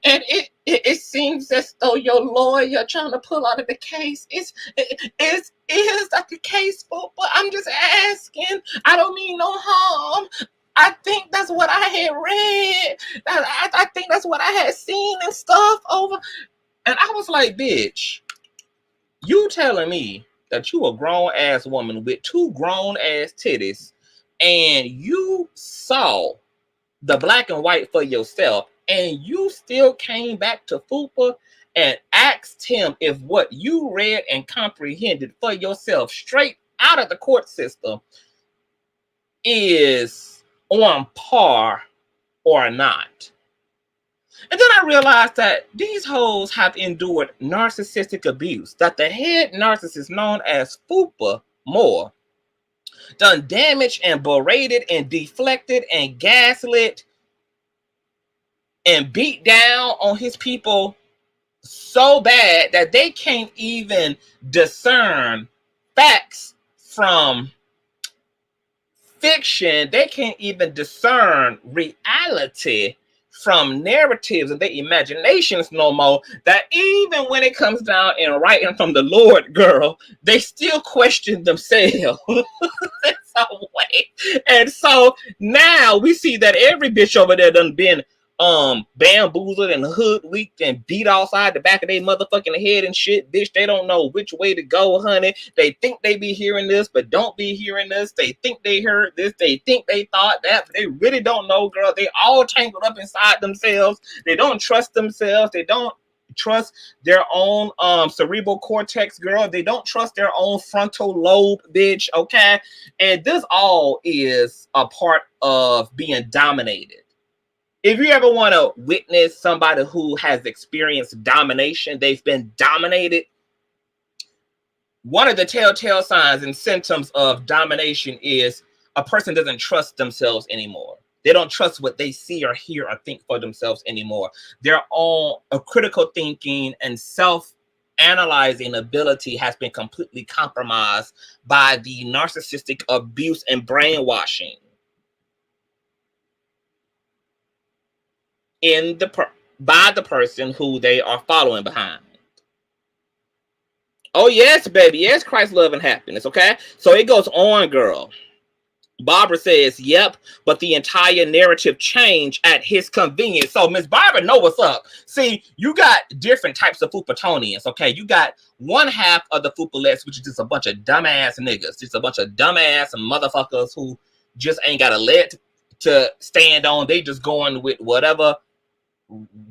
and it seems as though your lawyer trying to pull out of the case. Is that the case, but I'm just asking. I don't mean no harm. I think that's what I had read. I think that's what I had seen and stuff over. And I was like, bitch, you telling me that you a grown-ass woman with two grown-ass titties, and you saw the black and white for yourself, and you still came back to Fupa and asked him if what you read and comprehended for yourself straight out of the court system is on par or not. And then I realized that these hoes have endured narcissistic abuse, that the head narcissist known as Fupa Moore done damaged and berated and deflected and gaslit and beat down on his people so bad that they can't even discern facts from fiction. They can't even discern reality from narratives and their imaginations no more. That even when it comes down and writing from the Lord, girl, they still question themselves. And so now we see that every bitch over there done been bamboozled and hoodwinked and beat outside the back of their motherfucking head and shit. Bitch, they don't know which way to go, honey. They think they be hearing this, but don't be hearing this. They think they heard this. They think they thought that, but they really don't know, girl. They all tangled up inside themselves. They don't trust themselves. They don't trust their own cerebral cortex, girl. They don't trust their own frontal lobe, bitch, okay? And this all is a part of being dominated. If you ever want to witness somebody who has experienced domination, they've been dominated, one of the telltale signs and symptoms of domination is a person doesn't trust themselves anymore. They don't trust what they see or hear or think for themselves anymore. Their own critical thinking and self-analyzing ability has been completely compromised by the narcissistic abuse and brainwashing by the person who they are following behind. Oh yes, baby. Yes, Christ, love, and happiness. Okay. So it goes on, girl. Barbara says, yep, but the entire narrative changed at his convenience. So Miss Barbara know what's up. See, you got different types of Fupatonians, okay? You got one half of the Fupalettes, which is just a bunch of dumbass niggas. Just a bunch of dumbass motherfuckers who just ain't got a leg to stand on. They just going with whatever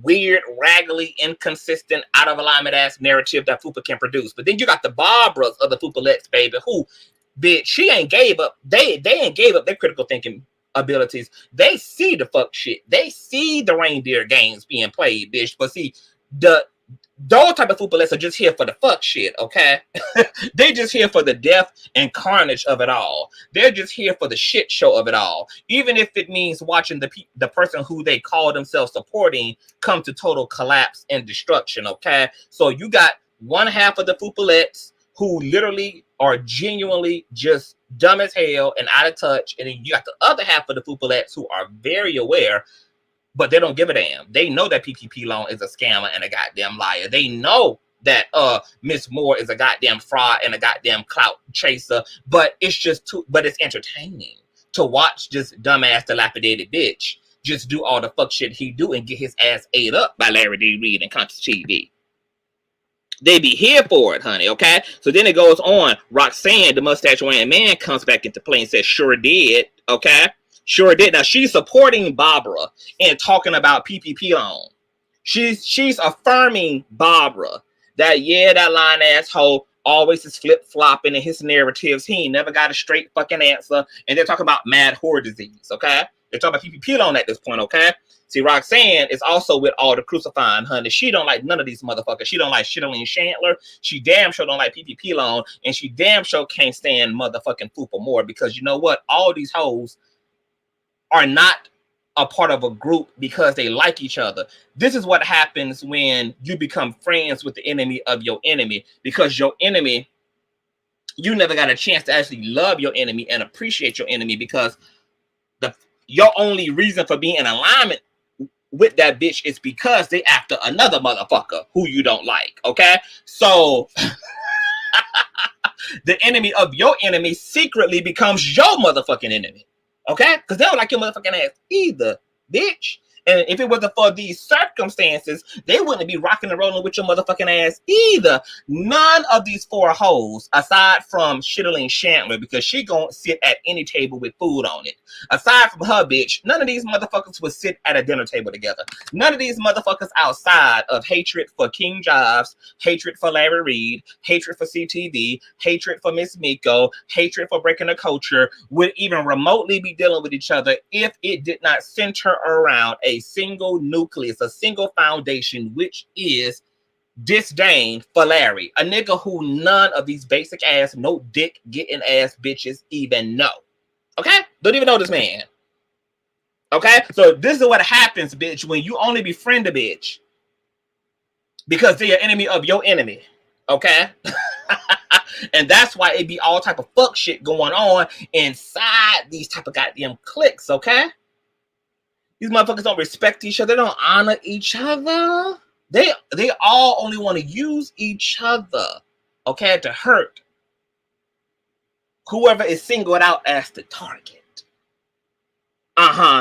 weird, raggedy, inconsistent, out of alignment ass narrative that Fupa can produce. But then you got the Barbaras of the Fupalettes, baby, who, bitch, she ain't gave up. They ain't gave up their critical thinking abilities, they see the fuck shit. They see the reindeer games being played, bitch. But see, those type of Fupalets are just here for the fuck shit, okay? They just here for the death and carnage of it all. They're just here for the shit show of it all. Even if it means watching the person who they call themselves supporting come to total collapse and destruction, okay? So you got one half of the Fupalets who literally are genuinely just dumb as hell and out of touch. And then you got the other half of the Fupalets who are very aware, but they don't give a damn. They know that PPP loan is a scammer and a goddamn liar. They know that Miss Moore is a goddamn fraud and a goddamn clout chaser. But it's just but it's entertaining to watch this dumbass dilapidated bitch just do all the fuck shit he do and get his ass ate up by Larry D. Reid and Consciouztv. They be here for it, honey, okay? So then it goes on. Roxanne, the mustache-wearing man, comes back into play and says, sure did, okay? Sure did. Now, she's supporting Barbara and talking about PPP loan. She's affirming Barbara that, yeah, that lying asshole always is flip-flopping in his narratives. He ain't never got a straight fucking answer. And they're talking about mad whore disease, okay? They're talking about PPP loan at this point, okay? See, Roxanne is also with all the crucifying, honey. She don't like none of these motherfuckers. She don't like Chandler. She damn sure don't like PPP loan. And she damn sure can't stand motherfucking Fupa more, because you know what? All these hoes are not a part of a group because they like each other. This is what happens when you become friends with the enemy of your enemy, because your enemy, you never got a chance to actually love your enemy and appreciate your enemy, because your only reason for being in alignment with that bitch is because they after another motherfucker who you don't like, okay? So the enemy of your enemy secretly becomes your motherfucking enemy, okay? Because they don't like your motherfucking ass either, bitch. And if it wasn't for these circumstances, they wouldn't be rocking and rolling with your motherfucking ass either. None of these four hoes, aside from Chandler, because she gonna sit at any table with food on it. Aside from her bitch, none of these motherfuckers would sit at a dinner table together. None of these motherfuckers outside of hatred for King Jobs, hatred for Larry Reid, hatred for CTV, hatred for Miss Miko, hatred for breaking the culture, would even remotely be dealing with each other if it did not center around a single nucleus, a single foundation, which is disdain for Larry, a nigga who none of these basic ass, no dick getting ass bitches even know. Okay? Don't even know this man. Okay? So this is what happens, bitch, when you only befriend a bitch because they're an enemy of your enemy. Okay? And that's why it be all type of fuck shit going on inside these type of goddamn cliques, okay? These motherfuckers don't respect each other. They don't honor each other. They all only want to use each other, okay, to hurt whoever is singled out as the target.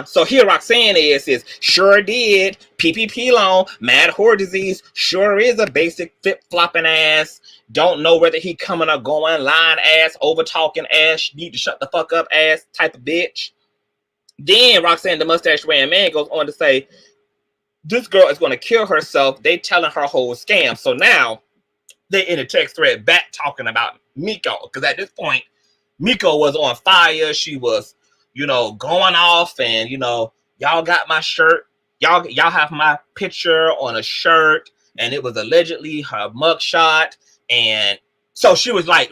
So here Roxanne is sure did, PPP loan, mad whore disease, sure is a basic flip-flopping ass, don't know whether he coming or going, lying ass, over-talking ass, need to shut the fuck up ass type of bitch. Then Roxanne, the mustache-wearing man, goes on to say, this girl is going to kill herself. They telling her whole scam. So now they in a text thread back talking about Miko, because at this point, Miko was on fire. She was, going off, and, y'all got my shirt. Y'all have my picture on a shirt, and it was allegedly her mugshot. And so she was like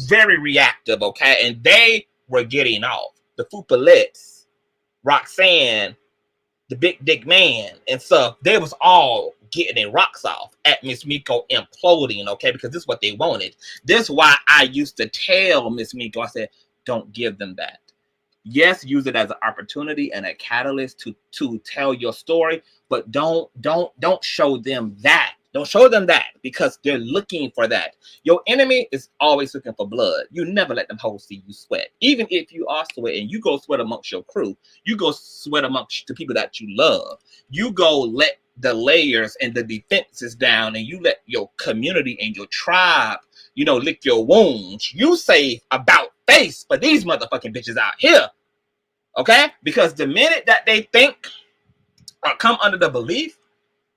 very reactive, okay? And they were getting off. The Fupalets, Roxanne, the big dick man, and stuff, they was all getting their rocks off at Miss Miko imploding, okay? Because this is what they wanted. This is why I used to tell Miss Miko, I said, don't give them that. Yes, use it as an opportunity and a catalyst to tell your story, but don't show them that. Don't show them that, because they're looking for that. Your enemy is always looking for blood. You never let them hoes see you sweat. Even if you are sweating, you go sweat amongst your crew. You go sweat amongst the people that you love. You go let the layers and the defenses down, and you let your community and your tribe, lick your wounds. You say about face for these motherfucking bitches out here. Okay? Because the minute that they think or come under the belief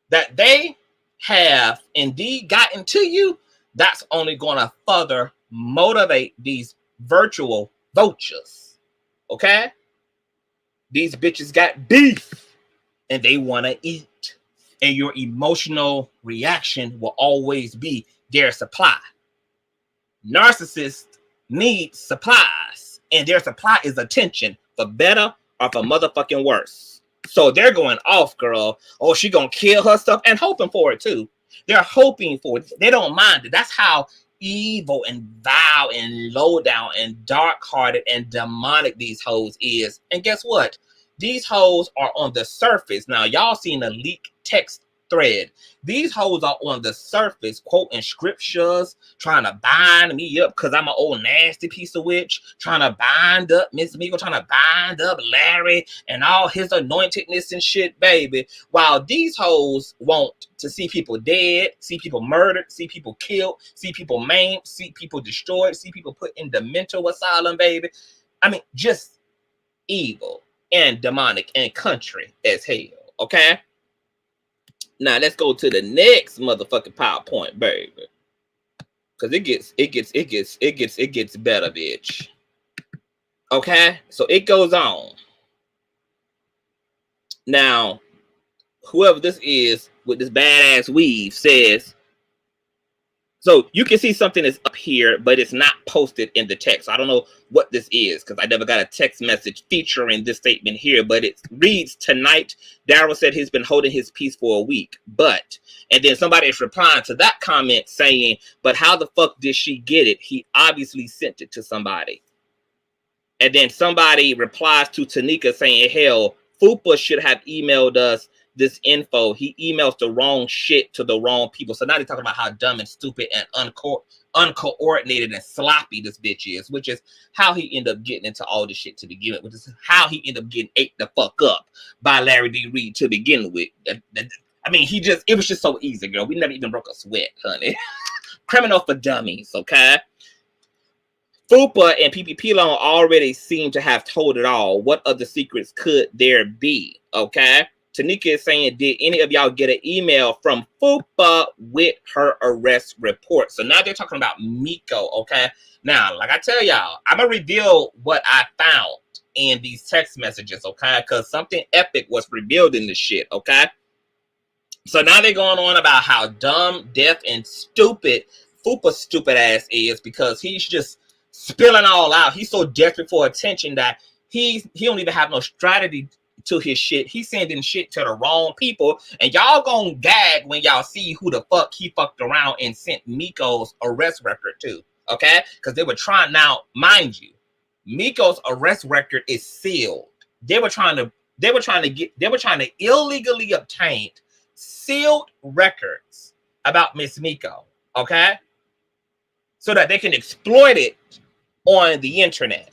that they have indeed gotten to you, that's only going to further motivate these virtual vultures. Okay? These bitches got beef and they want to eat. And your emotional reaction will always be their supply. Narcissists need supplies, and their supply is attention, for better or for motherfucking worse. So they're going off, girl. Oh, she gonna kill herself, and hoping for it too. They're hoping for it. They don't mind it. That's how evil and vile and low down and dark-hearted and demonic these hoes is. And guess what? These hoes are on the surface. Now, y'all seen a leaked text thread. These hoes are on the surface quoting scriptures, trying to bind me up because I'm an old nasty piece of witch, trying to bind up Miss Meagle, trying to bind up Larry and all his anointedness and shit, baby. While these hoes want to see people dead, see people murdered, see people killed, see people maimed, see people destroyed, see people put in the mental asylum, baby. I mean, just evil and demonic and country as hell, okay? Now let's go to the next motherfucking PowerPoint, baby. Cause it gets better, bitch. Okay, so it goes on. Now, whoever this is with this badass weave says, so you can see something is up here, but it's not posted in the text. I don't know what this is because I never got a text message featuring this statement here, but it reads, tonight, Darryl said he's been holding his peace for a week, but, and then somebody is replying to that comment saying, but how the fuck did she get it? He obviously sent it to somebody. And then somebody replies to Tanika saying, hell, Fupa should have emailed us this info. He emails the wrong shit to the wrong people. So now they're talking about how dumb and stupid and uncoordinated and sloppy this bitch is, which is how he ended up getting into all this shit to begin with, which is how he ended up getting ate the fuck up by Larry D. Reid to begin with. I mean, it was just so easy, girl. We never even broke a sweat, honey. Criminal for dummies, okay? Fupa and PPP Loan already seem to have told it all. What other secrets could there be, okay? Tanika is saying, did any of y'all get an email from Fupa with her arrest report? So now they're talking about Miko, okay? Now, like I tell y'all, I'm going to reveal what I found in these text messages, okay? Because something epic was revealed in this shit, okay? So now they're going on about how dumb, deaf, and stupid Fupa's stupid ass is because he's just spilling all out. He's so desperate for attention that he don't even have no strategy to his shit. He's sending shit to the wrong people, and y'all gonna gag when y'all see who the fuck he fucked around and sent Miko's arrest record to, okay? Because they were trying, now mind you, Miko's arrest record is sealed. They were trying to illegally obtain sealed records about Miss Miko, okay? So that they can exploit it on the internet.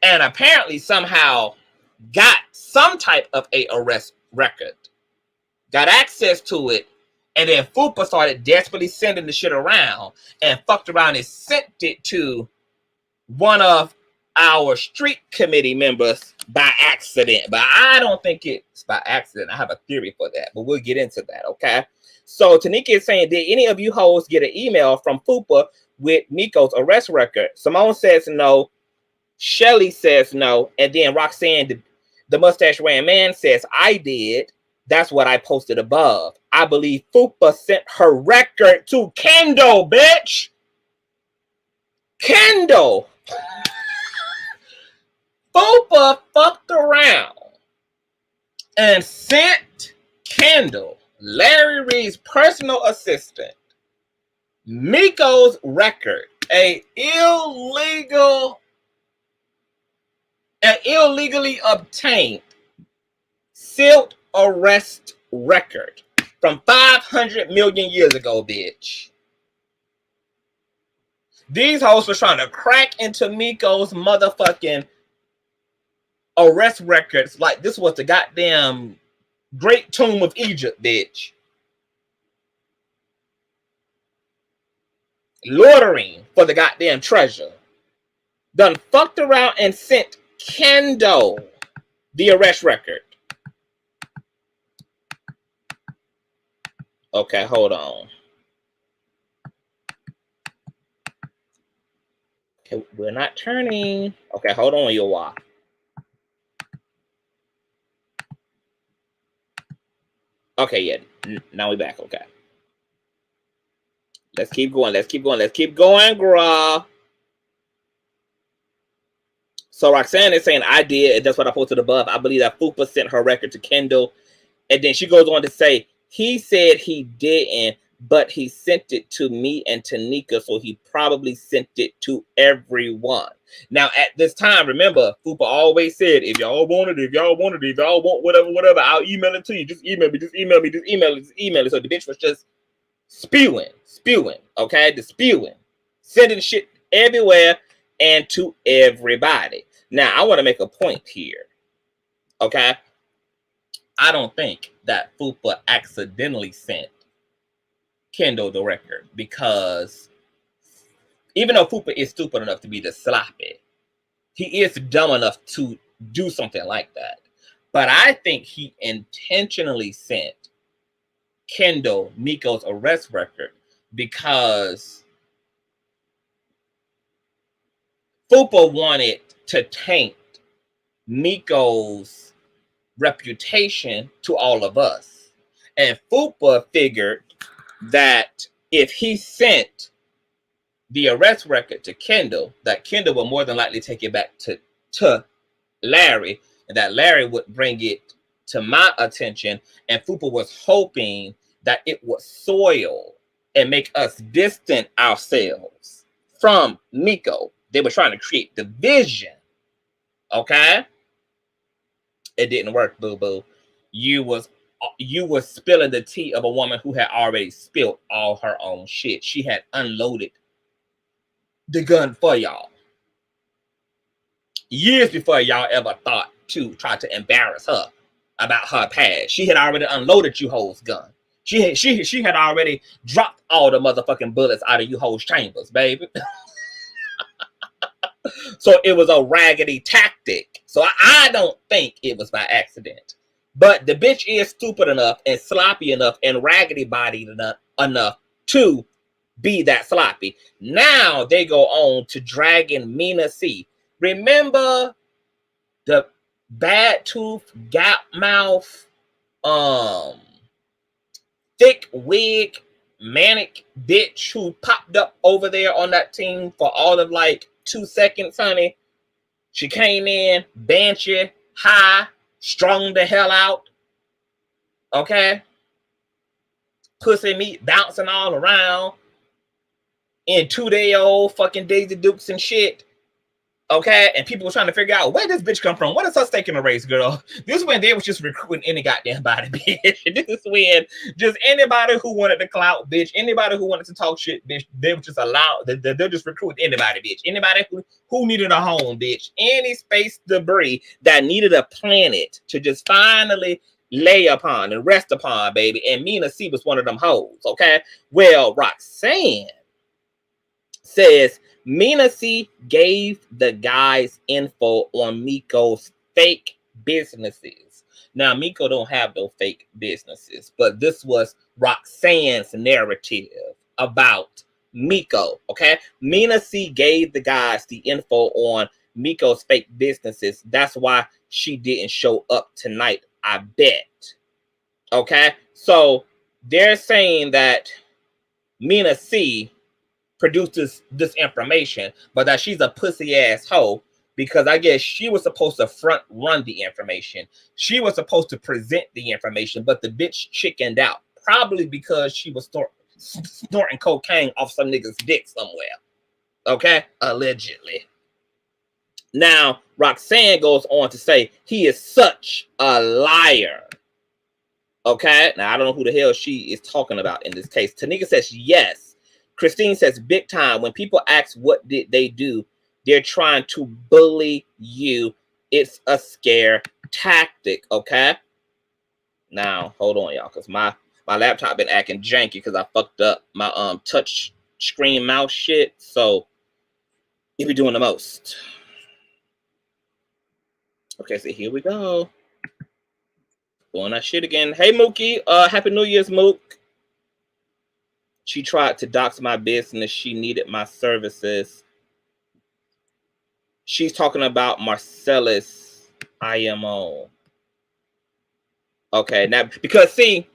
And apparently somehow got some type of a arrest record, got access to it, and then Fupa started desperately sending the shit around and fucked around and sent it to one of our street committee members by accident. But I don't think it's by accident. I have a theory for that, but we'll get into that, okay? So Tanika is saying, did any of you hoes get an email from Fupa with Miko's arrest record? Simone says no. Shelly says no. And then Roxanne, the mustache wearing man, says, I did. That's what I posted above. I believe Fupa sent her record to Kendall, bitch. Kendall. Fupa fucked around and sent Kendall, Larry Reid's personal assistant, Miko's record, an illegally obtained sealed arrest record from 500 million years ago, bitch. These hoes were trying to crack into Miko's motherfucking arrest records like this was the goddamn Great Tomb of Egypt, bitch. Loitering for the goddamn treasure. Done fucked around and sent Kendall the arrest record. Okay, hold on. Okay, we're not turning. Okay, hold on, you all. Okay, yeah. Now we back. Okay. Let's keep going. Let's keep going. Let's keep going, girl. So Roxanne is saying, I did, and that's what I posted above. I believe that Fupa sent her record to Kendall. And then she goes on to say, he said he didn't, but he sent it to me and Tanika, so he probably sent it to everyone. Now, at this time, remember, Fupa always said, if y'all want it, if y'all want whatever, I'll email it to you. Just email me, just email me, just email it, just email it. So the bitch was just spewing, okay? The spewing, sending shit everywhere and to everybody. Now, I want to make a point here, okay? I don't think that Fupa accidentally sent Kendall the record, because even though Fupa is stupid enough to be this sloppy, he is dumb enough to do something like that. But I think he intentionally sent Kendall Miko's arrest record because Fupa wanted to taint Miko's reputation to all of us. And Fupa figured that if he sent the arrest record to Kendall, that Kendall would more than likely take it back to Larry, and that Larry would bring it to my attention. And Fupa was hoping that it would soil and make us distant ourselves from Miko. They were trying to create division. Okay? It didn't work, boo-boo. You was spilling the tea of a woman who had already spilled all her own shit. She had unloaded the gun for y'all years before y'all ever thought to try to embarrass her about her past. She had already unloaded you hoes' gun. She had already dropped all the motherfucking bullets out of you hoes' chambers, baby. So it was a raggedy tactic. So I don't think it was by accident. But the bitch is stupid enough and sloppy enough and raggedy bodied enough to be that sloppy. Now they go on to dragging Mina C. Remember the bad tooth, gap mouth, thick wig, manic bitch who popped up over there on that team for all of like 2 seconds, honey. She came in, banshee, high, strung the hell out. Okay? Pussy meat bouncing all around. In 2-day-old fucking Daisy Dukes and shit. Okay? And people were trying to figure out where this bitch come from. What is her stake in the race, girl? This is when they was just recruiting any goddamn body, bitch. This is when just anybody who wanted the clout, bitch. Anybody who wanted to talk shit, bitch. They were just allowed. They're just recruiting anybody, bitch. Anybody who needed a home, bitch. Any space debris that needed a planet to just finally lay upon and rest upon, baby. And Mina C was one of them hoes, okay? Well, Roxanne says Mina C gave the guys info on Miko's fake businesses. Now, Miko don't have no fake businesses, but this was Roxanne's narrative about Miko, okay? Mina C gave the guys the info on Miko's fake businesses. That's why she didn't show up tonight, I bet. Okay? So, they're saying that Mina C produces this information, but that she's a pussy ass hoe because I guess she was supposed to front run the information. She was supposed to present the information, but the bitch chickened out, probably because she was snorting cocaine off some nigga's dick somewhere. Okay? Allegedly. Now, Roxanne goes on to say, he is such a liar. Okay? Now, I don't know who the hell she is talking about in this case. Tanika says, yes. Christine says, big time. When people ask what did they do, they're trying to bully you. It's a scare tactic, okay? Now, hold on, y'all, because my laptop been acting janky because I fucked up my touch screen mouse shit. So, it be doing the most. Okay, so here we go. Doing that shit again. Hey, Mookie. Happy New Year's, Mook. She tried to dox my business. She needed my services. She's talking about Marcellus IMO. Okay, now, because see,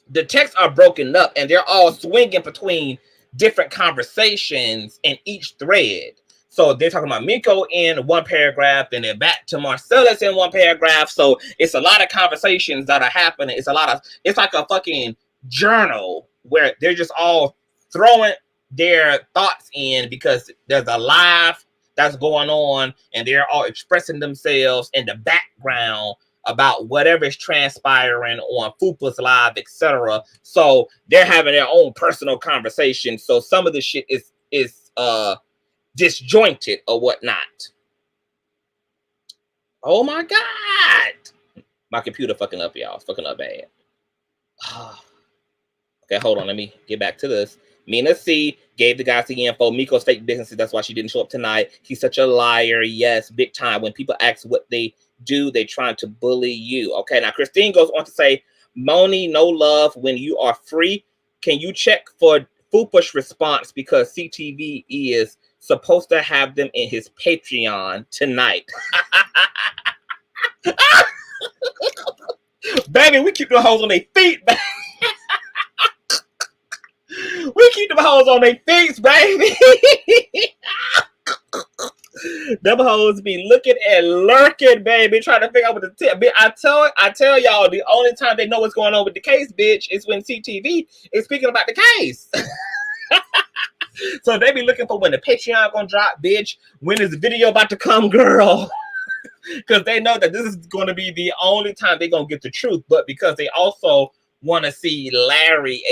the texts are broken up and they're all swinging between different conversations in each thread. So they're talking about Miko in one paragraph, then they're back to Marcellus in one paragraph. So it's a lot of conversations that are happening. It's like a fucking journal where they're just all throwing their thoughts in because there's a live that's going on and they're all expressing themselves in the background about whatever is transpiring on Fupa's live, etc. So they're having their own personal conversation. So some of the shit is disjointed or whatnot. Oh my God. My computer fucking up, y'all. It's fucking up bad. Okay, hold on. Let me get back to this. Mina C gave the guys the info. Miko's fake businesses. That's why she didn't show up tonight. He's such a liar. Yes, big time. When people ask what they do, they trying to bully you. Okay, now Christine goes on to say, Moni, no love. When you are free, can you check for Fupa's response because CTV is supposed to have them in his Patreon tonight. Baby, we keep the hoes on their feet, baby. We keep them hoes on their feet, baby. Them hoes be looking and lurking, baby, trying to figure out what to tell. I tell y'all, the only time they know what's going on with the case, bitch, is when CTV is speaking about the case. So they be looking for when the Patreon gonna drop, bitch. When is the video about to come, girl? Because they know that this is going to be the only time they're gonna get the truth. But because they also want to see Larry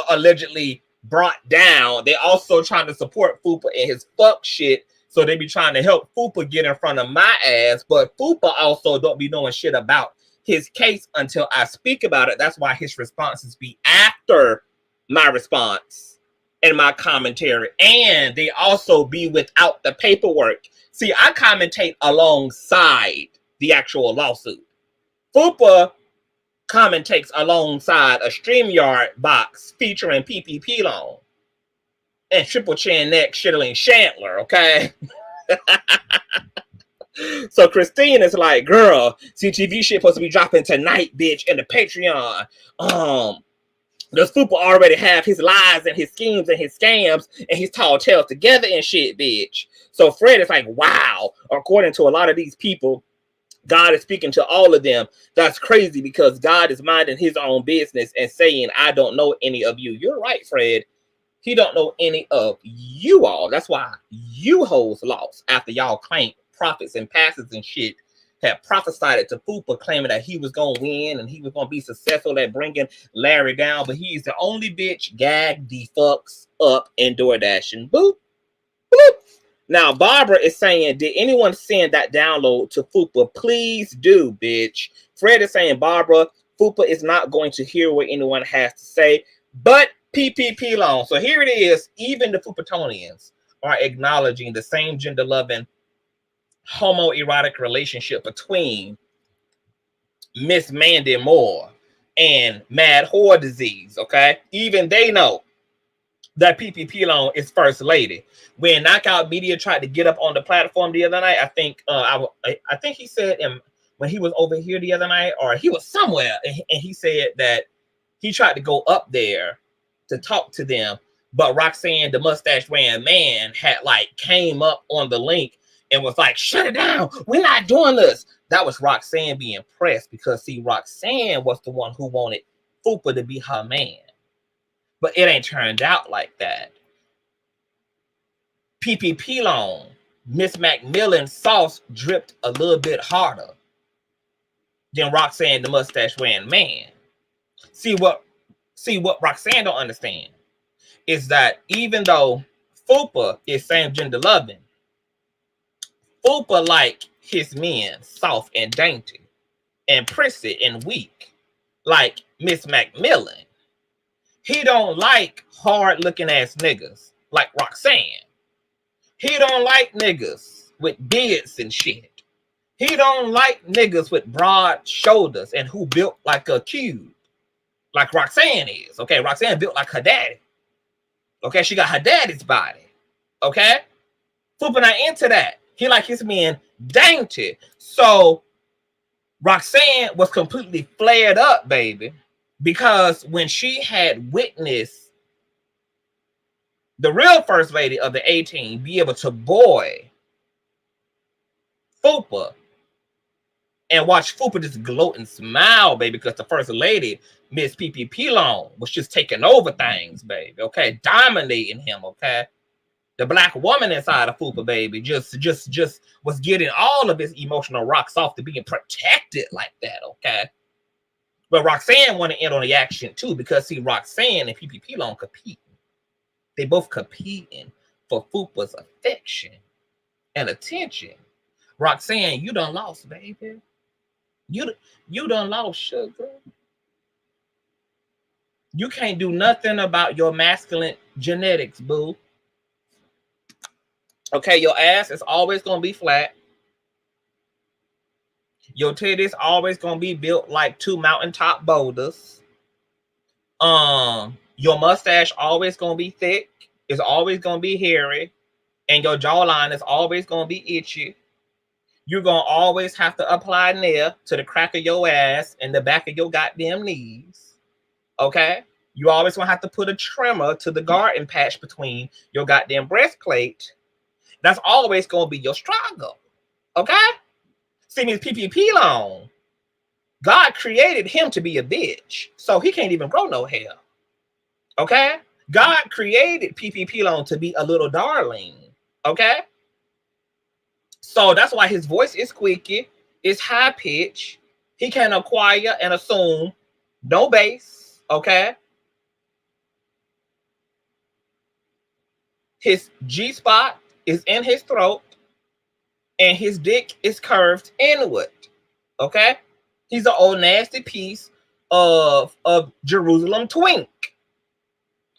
allegedly brought down, they also trying to support Fupa in his fuck shit. So they be trying to help Fupa get in front of my ass. But Fupa also don't be knowing shit about his case until I speak about it. That's why his responses be after my response and my commentary. And they also be without the paperwork. See, I commentate alongside the actual lawsuit. Fupa commentates alongside a StreamYard box featuring PPP loan and Triple Chin Neck Shittling Chandler, okay? So Christine is like, girl, CTV shit supposed to be dropping tonight, bitch, in the Patreon. Does Fupa already have his lies and his schemes and his scams and his tall tales together and shit, bitch? So Fred is like, wow, according to a lot of these people, God is speaking to all of them. That's crazy because God is minding his own business and saying, I don't know any of you. You're right, Fred. He don't know any of you all. That's why you hoes lost after y'all claimed prophets and pastors and shit had prophesied it to Fupa, claiming that he was going to win and he was going to be successful at bringing Larry down. But he's the only bitch gagged the fucks up in DoorDash and boop, boop. Now, Barbara is saying, did anyone send that download to Fupa? Please do, bitch. Fred is saying, Barbara, Fupa is not going to hear what anyone has to say, but PPP loan. So here it is. Even the Fupatonians are acknowledging the same gender-loving homoerotic relationship between Miss Mandy Moore and Mad Whore Disease, okay? Even they know that PPP loan is first lady. When Knockout Media tried to get up on the platform the other night, I think he said when he was over here the other night, or he was somewhere, and he said that he tried to go up there to talk to them, but Roxanne, the mustache wearing man, had like came up on the link and was like, shut it down. We're not doing this. That was Roxanne being pressed because, see, Roxanne was the one who wanted Fupa to be her man. But it ain't turned out like that. PPP loan, Miss Macmillan sauce dripped a little bit harder than Roxanne, the mustache wearing man. See what Roxanne don't understand is that even though Fupa is same gender loving, Fupa like his men soft and dainty and prissy and weak, like Miss Macmillan. He don't like hard looking ass niggas like Roxanne. He don't like niggas with beards and shit. He don't like niggas with broad shoulders and who built like a cube, like Roxanne is. Okay, Roxanne built like her daddy. Okay, she got her daddy's body. Okay, Fupa not into that. He like his men dainty. So Roxanne was completely flared up, baby, Because when she had witnessed the real first lady of the 18 be able to boy Fupa and watch Fupa just gloat and smile, baby, because the first lady, Miss PPP Long, was just taking over things, baby, okay? Dominating him, okay? The black woman inside of Fupa, baby, just was getting all of his emotional rocks off to being protected like that, okay? But Roxanne wanted to end on the action too, because see, Roxanne and PPP Long competing. They both competing for Fupa's affection and attention. Roxanne, you done lost, baby. You done lost, sugar. You can't do nothing about your masculine genetics, boo. Okay, your ass is always gonna be flat. Your titties always gonna be built like two mountaintop boulders. Your mustache always gonna be thick. It's always gonna be hairy, and your jawline is always gonna be itchy. You're gonna always have to apply nail to the crack of your ass and the back of your goddamn knees. Okay? You always gonna have to put a trimmer to the garden patch between your goddamn breastplate. That's always gonna be your struggle. Okay? See, Miss PPP Long, God created him to be a bitch, so he can't even grow no hair. Okay? God created PPP Long to be a little darling. Okay? So that's why his voice is squeaky, it's high pitch. He can acquire and assume no bass. Okay? His G-spot is in his throat, and his dick is curved inward. Okay? He's an old nasty piece of Jerusalem twink.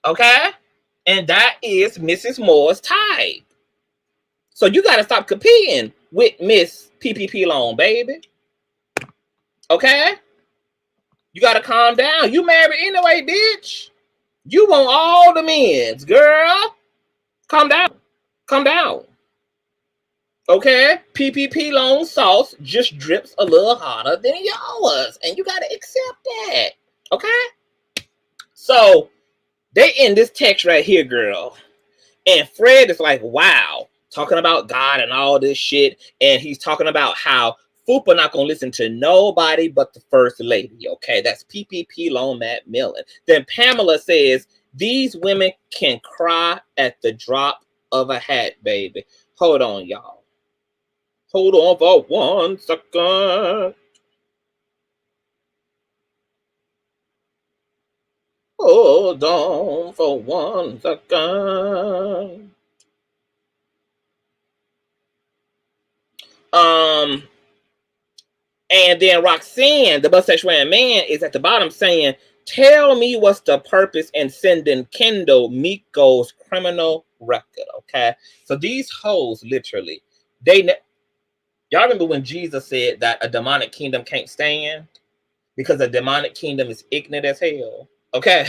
Okay? And that is Mrs. Moore's type. So you got to stop competing with Miss PPP Long, baby. Okay? You got to calm down. You married anyway, bitch. You want all the men's, girl. Calm down. Calm down. Okay? PPP Long sauce just drips a little hotter than yours. And you got to accept that. Okay? So they in this text right here, girl. And Fred is like, wow. Talking about God and all this shit. And he's talking about how Fupa not going to listen to nobody but the first lady. Okay? That's PPP Long Matt Millen. Then Pamela says, these women can cry at the drop of a hat, baby. Hold on, y'all. Hold on for 1 second. Hold on for 1 second. And then Roxanne, the mustache wearing man, is at the bottom saying, tell me what's the purpose in sending Kendall Miko's criminal record, okay? So these hoes, literally, y'all remember when Jesus said that a demonic kingdom can't stand? Because a demonic kingdom is ignorant as hell, okay?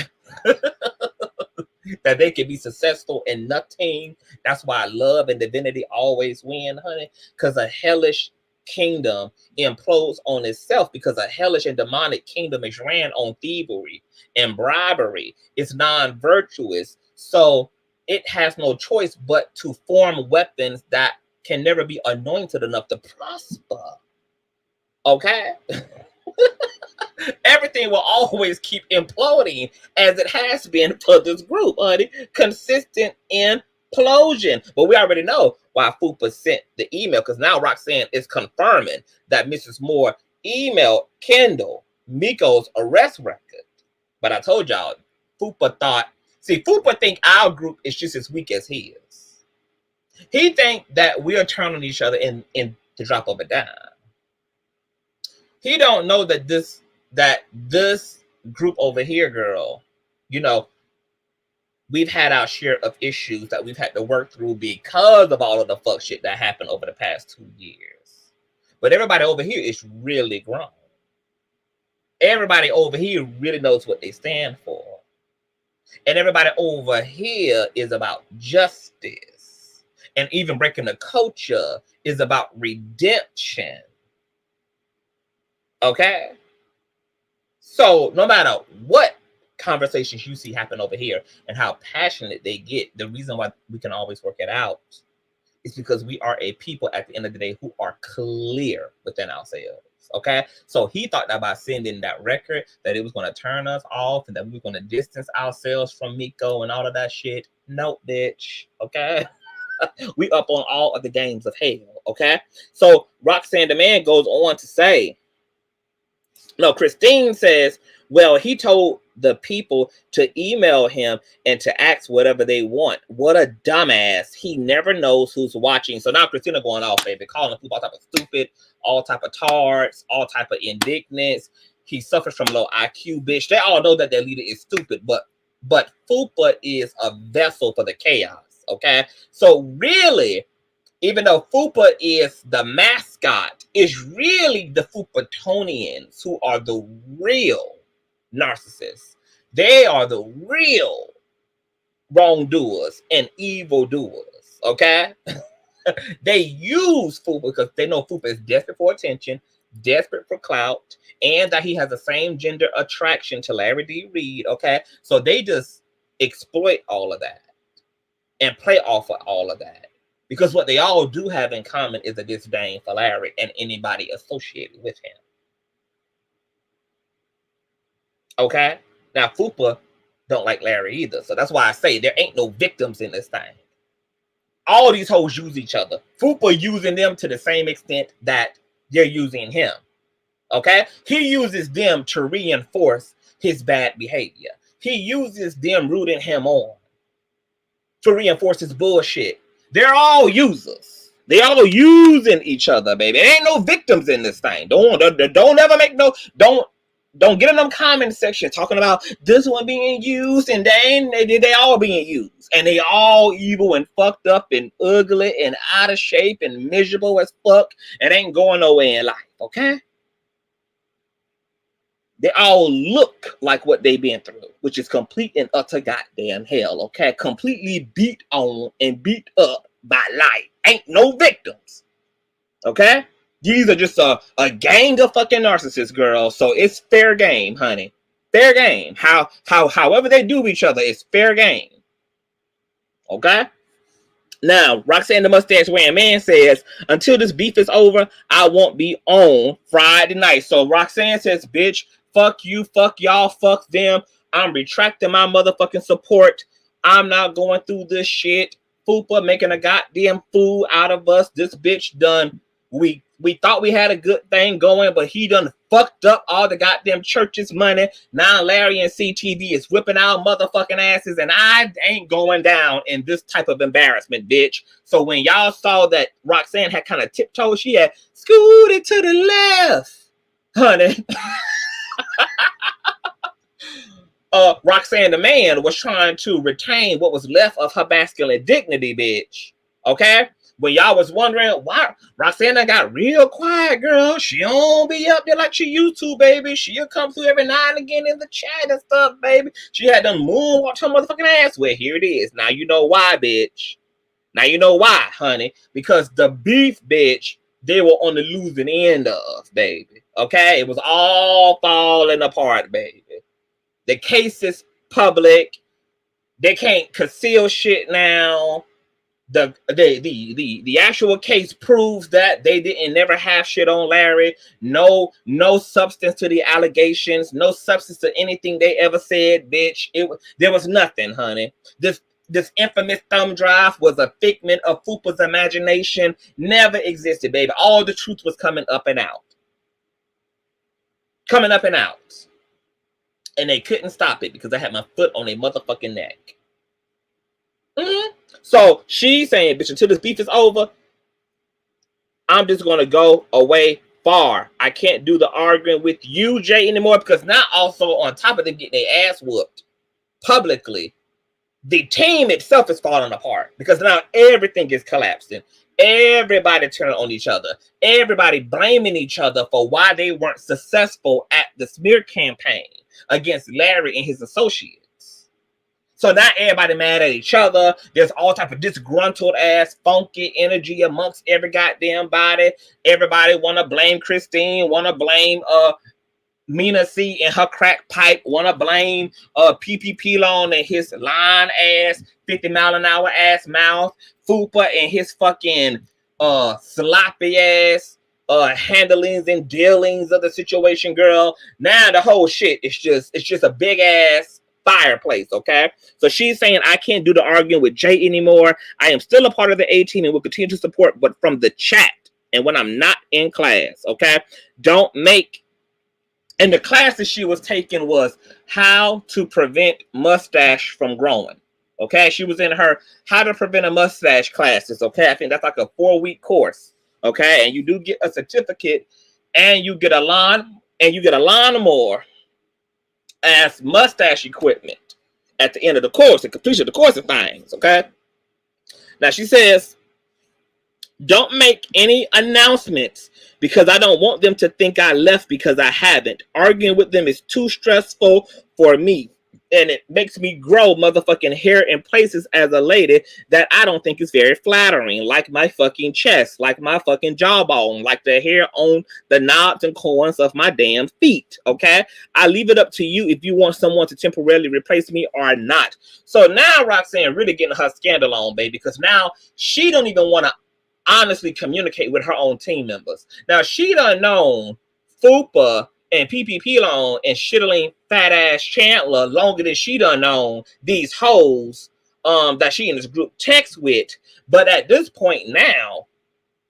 That they can be successful in nothing. That's why love and divinity always win, honey. Because a hellish kingdom implodes on itself, because a hellish and demonic kingdom is ran on thievery and bribery. It's non-virtuous. So it has no choice but to form weapons that can never be anointed enough to prosper. Okay? Everything will always keep imploding, as it has been for this group, honey. Consistent implosion. But we already know why Fupa sent the email, because now Roxanne is confirming that Mrs. Moore emailed Kendall Miko's arrest record. But I told y'all, Fupa thought, see, Fupa think our group is just as weak as his. He think that we are turning each other in the drop of a dime. He don't know that this group over here, girl, you know, we've had our share of issues that we've had to work through because of all of the fuck shit that happened over the past 2 years. But everybody over here is really grown. Everybody over here really knows what they stand for. And everybody over here is about justice. And even breaking the culture is about redemption. Okay? So no matter what conversations you see happen over here and how passionate they get, the reason why we can always work it out is because we are a people at the end of the day who are clear within ourselves. Okay, so he thought that by sending that record that it was going to turn us off and that we were going to distance ourselves from Miko and all of that shit. No, bitch. Okay. We up on all of the games of hell. Okay, so Roxanne the Man goes on to say, no, Christine says, well, he told the people to email him and to ask whatever they want. What a dumbass. He never knows who's watching. So now Christina going off, baby, calling people all type of stupid, all type of tards, all type of indignance. He suffers from low IQ, bitch. They all know that their leader is stupid, but Fupa is a vessel for the chaos, okay? So really, even though Fupa is the mascot, it's really the Fupatonians who are the real narcissists. They are the real wrongdoers and evildoers, okay? They use Fupa because they know Fupa is desperate for attention, desperate for clout, and that he has the same gender attraction to Larry D. Reid, okay? So they just exploit all of that and play off of all of that. Because what they all do have in common is a disdain for Larry and anybody associated with him. Okay? Now, Fupa don't like Larry either. So that's why I say there ain't no victims in this thing. All these hoes use each other. Fupa using them to the same extent that they're using him. Okay? He uses them to reinforce his bad behavior. He uses them rooting him on to reinforce his bullshit. They're all users. They all using each other, baby. There ain't no victims in this thing. Don't ever make no, don't get in them comment section talking about this one being used and they all being used. And they all evil and fucked up and ugly and out of shape and miserable as fuck and ain't going nowhere in life, okay? They all look like what they been through, which is complete and utter goddamn hell, okay? Completely beat on and beat up by life. Ain't no victims, okay? These are just a gang of fucking narcissists, girl. So it's fair game, honey. Fair game. However they do each other, it's fair game, okay? Now, Roxanne the mustache wearing man says, until this beef is over, I won't be on Friday night. So Roxanne says, bitch, fuck you, fuck y'all, fuck them. I'm retracting my motherfucking support. I'm not going through this shit. Fupa making a goddamn fool out of us. This bitch done. We thought we had a good thing going, but he done fucked up all the goddamn church's money. Now Larry and CTV is whipping our motherfucking asses, and I ain't going down in this type of embarrassment, bitch. So when y'all saw that Roxanne had kind of tiptoed, she had scooted to the left, honey. Roxanne the Man was trying to retain what was left of her masculine dignity, bitch. Okay? When y'all was wondering why Roxanne got real quiet, girl. She don't be up there like she used to, baby. She'll come through every now and again in the chat and stuff, baby. She had done moonwalked her motherfucking ass. Well, here it is. Now you know why, bitch. Now you know why, honey. Because the beef, bitch, they were on the losing end of, baby. Okay? It was all falling apart, baby. The case is public. They can't conceal shit now. The actual case proves that they didn't never have shit on Larry. No substance to the allegations. No substance to anything they ever said, bitch. There was nothing, honey. This infamous thumb drive was a figment of Fupa's imagination. Never existed, baby. All the truth was coming up and out. Coming up and out. And they couldn't stop it because I had my foot on their motherfucking neck. So she's saying, bitch, until this beef is over, I'm just going to go away far. I can't do the arguing with you, Jay, anymore, because now also on top of them getting their ass whooped publicly, the team itself is falling apart because now everything is collapsing. Everybody turning on each other. Everybody blaming each other for why they weren't successful at the smear campaign against Larry and his associates. So now everybody mad at each other. There's all type of disgruntled ass funky energy amongst every goddamn body. Everybody want to blame Christine, want to blame Mina C and her crack pipe want to blame PPP Loan and his line ass 50-mile-an-hour ass mouth, Fupa and his fucking sloppy ass handlings and dealings of the situation, girl. Now the whole shit is just a big ass fireplace. Okay, so she's saying I can't do the arguing with Jay anymore. I am still a part of the 18 and will continue to support, but from the chat and when I'm not in class. Okay, don't make. And the class that she was taking was how to prevent mustache from growing. Okay, she was in her how to prevent a mustache classes. Okay, I think that's like a 4-week course. Okay, and you do get a certificate, and you get a lawnmower as mustache equipment at the end of the course, the completion of the course of things. Okay, now she says, don't make any announcements because I don't want them to think I left because I haven't. Arguing with them is too stressful for me. And it makes me grow motherfucking hair in places as a lady that I don't think is very flattering. Like my fucking chest, like my fucking jawbone, like the hair on the knobs and corners of my damn feet. Okay? I leave it up to you if you want someone to temporarily replace me or not. So now Roxanne really getting her scandal on, baby, because now she don't even want to honestly communicate with her own team members. Now she done known Fupa and PPP Loan and shittling fat ass Chandler longer than she done known these hoes that she in this group text with. But at this point now,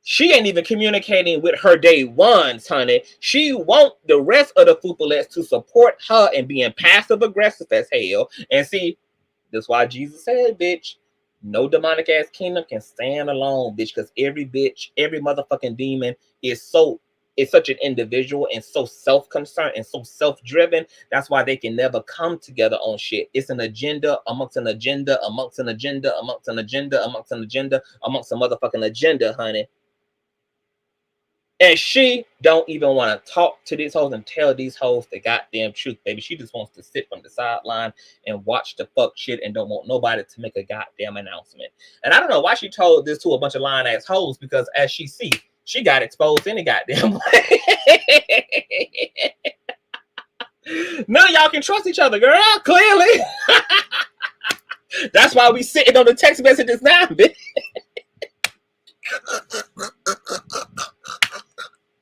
she ain't even communicating with her day ones, honey. She want the rest of the Fupalettes to support her and being passive aggressive as hell. And see, that's why Jesus said, bitch, no demonic ass kingdom can stand alone, bitch, because every bitch, every motherfucking demon is such an individual and so self-concerned and so self-driven. That's why they can never come together on shit. It's an agenda amongst an agenda amongst an agenda amongst an agenda amongst an agenda amongst a motherfucking agenda, honey. And she don't even want to talk to these hoes and tell these hoes the goddamn truth, baby. She just wants to sit from the sideline and watch the fuck shit and don't want nobody to make a goddamn announcement. And I don't know why she told this to a bunch of lying ass hoes, because as she see, she got exposed any goddamn way. None of y'all can trust each other, girl, clearly. That's why we sitting on the text messages now, bitch.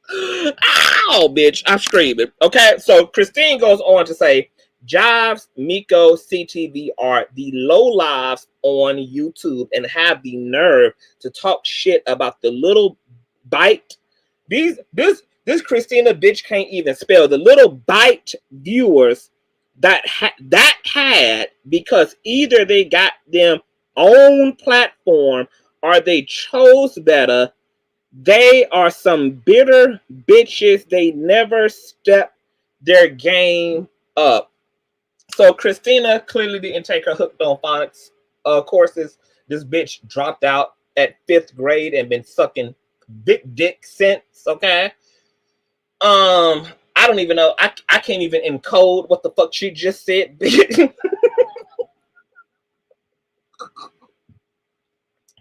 Ow, bitch, I'm screaming. Okay, so Christine goes on to say, Jives, Miko, CTV are the low lives on YouTube and have the nerve to talk shit about the little bite. This Christina bitch can't even spell. The little bite viewers that had because either they got them own platform or they chose better. They are some bitter bitches. They never step their game up. So Christina clearly didn't take her hooked on phonics courses. This bitch dropped out at 5th grade and been sucking big dick since. Okay. I don't even know. I can't even encode what the fuck she just said.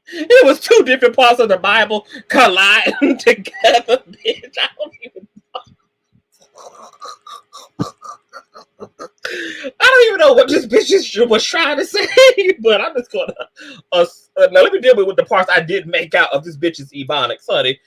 It was 2 different parts of the Bible colliding together, bitch. I don't even know what this bitch was trying to say, but I'm just gonna now let me deal with the parts I did make out of this bitch's ebonics, honey.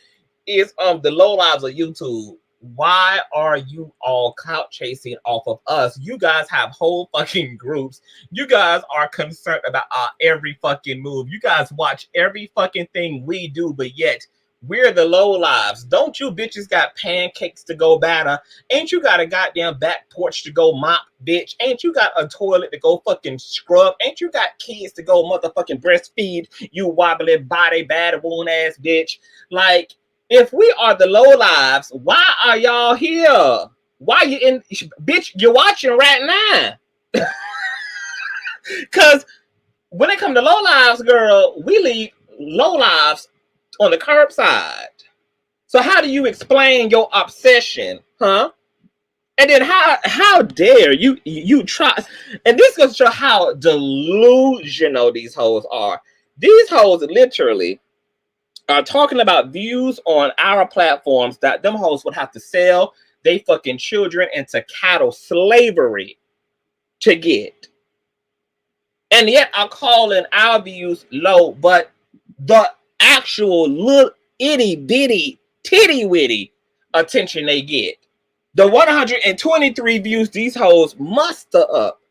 Is the low lives of YouTube. Why are you all clout chasing off of us? You guys have whole fucking groups. You guys are concerned about our every fucking move. You guys watch every fucking thing we do, but yet we're the low lives. Don't you bitches got pancakes to go batter? Ain't you got a goddamn back porch to go mop, bitch? Ain't you got a toilet to go fucking scrub? Ain't you got kids to go motherfucking breastfeed, you wobbly body bad wound ass bitch? Like, if we are the low lives, why are y'all here? Why you in, bitch? You're watching right now. Because when it comes to low lives, girl, we leave low lives on the curbside. So how do you explain your obsession, huh? And then how dare you try? And this goes to show how delusional these hoes are. These hoes literally are talking about views on our platforms that them hoes would have to sell they fucking children into chattel slavery to get. And yet I'm calling our views low, but the actual little itty bitty titty witty attention they get. The 123 views these hoes muster up,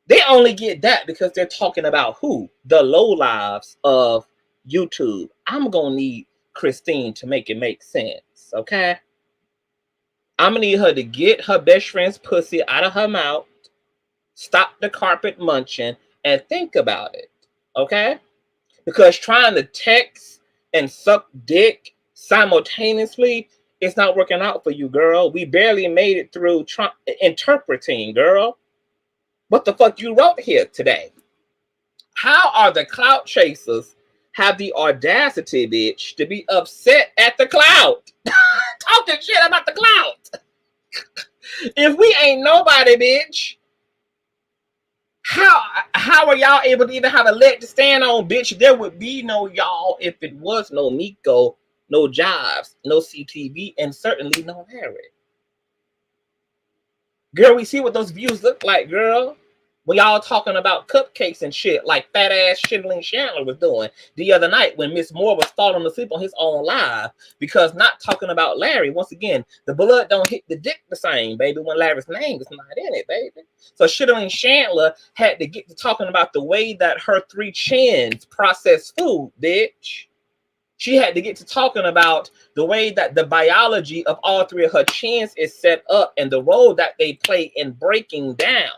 they only get that because they're talking about who? The lowlives of YouTube. I'm gonna need Christine to make it make sense, okay? I'm gonna need her to get her best friend's pussy out of her mouth, stop the carpet munching, and think about it, okay? Because trying to text and suck dick simultaneously, it's not working out for you, girl. We barely made it through interpreting, girl. What the fuck you wrote here today? How are the clout chasers have the audacity, bitch, to be upset at the clout? Talking shit about the clout. If we ain't nobody, bitch, how are y'all able to even have a leg to stand on, bitch? There would be no y'all if it was no Miko, no Jobs, no CTV, and certainly no Harry. Girl, we see what those views look like, girl. When y'all talking about cupcakes and shit like fat ass Chandler was doing the other night when Miss Moore was falling asleep on his own live because not talking about Larry. Once again, the blood don't hit the dick the same, baby, when Larry's name is not in it, baby. So Chandler had to get to talking about the way that her 3 chins process food, bitch. She had to get to talking about the way that the biology of all 3 of her chins is set up and the role that they play in breaking down.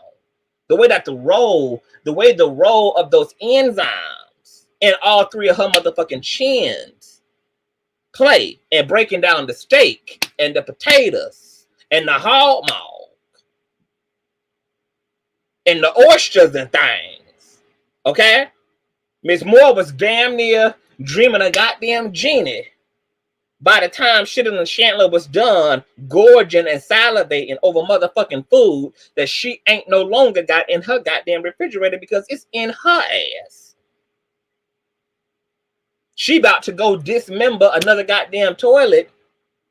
The way that the role of those enzymes in all 3 of her motherfucking chins play in breaking down the steak and the potatoes and the hog maw and the oysters and things. Okay? Miss Moore was damn near dreaming a goddamn genie by the time Chandler was done gorging and salivating over motherfucking food that she ain't no longer got in her goddamn refrigerator because it's in her ass. She about to go dismember another goddamn toilet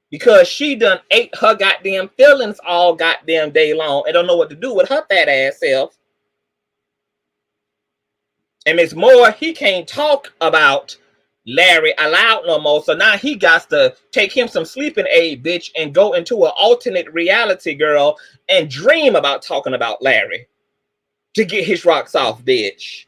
because she done ate her goddamn feelings all goddamn day long and don't know what to do with her fat ass self. And Miss Moore, he can't talk about Larry allowed no more, so now he got to take him some sleeping aid, bitch, and go into an alternate reality, girl, and dream about talking about Larry to get his rocks off, bitch.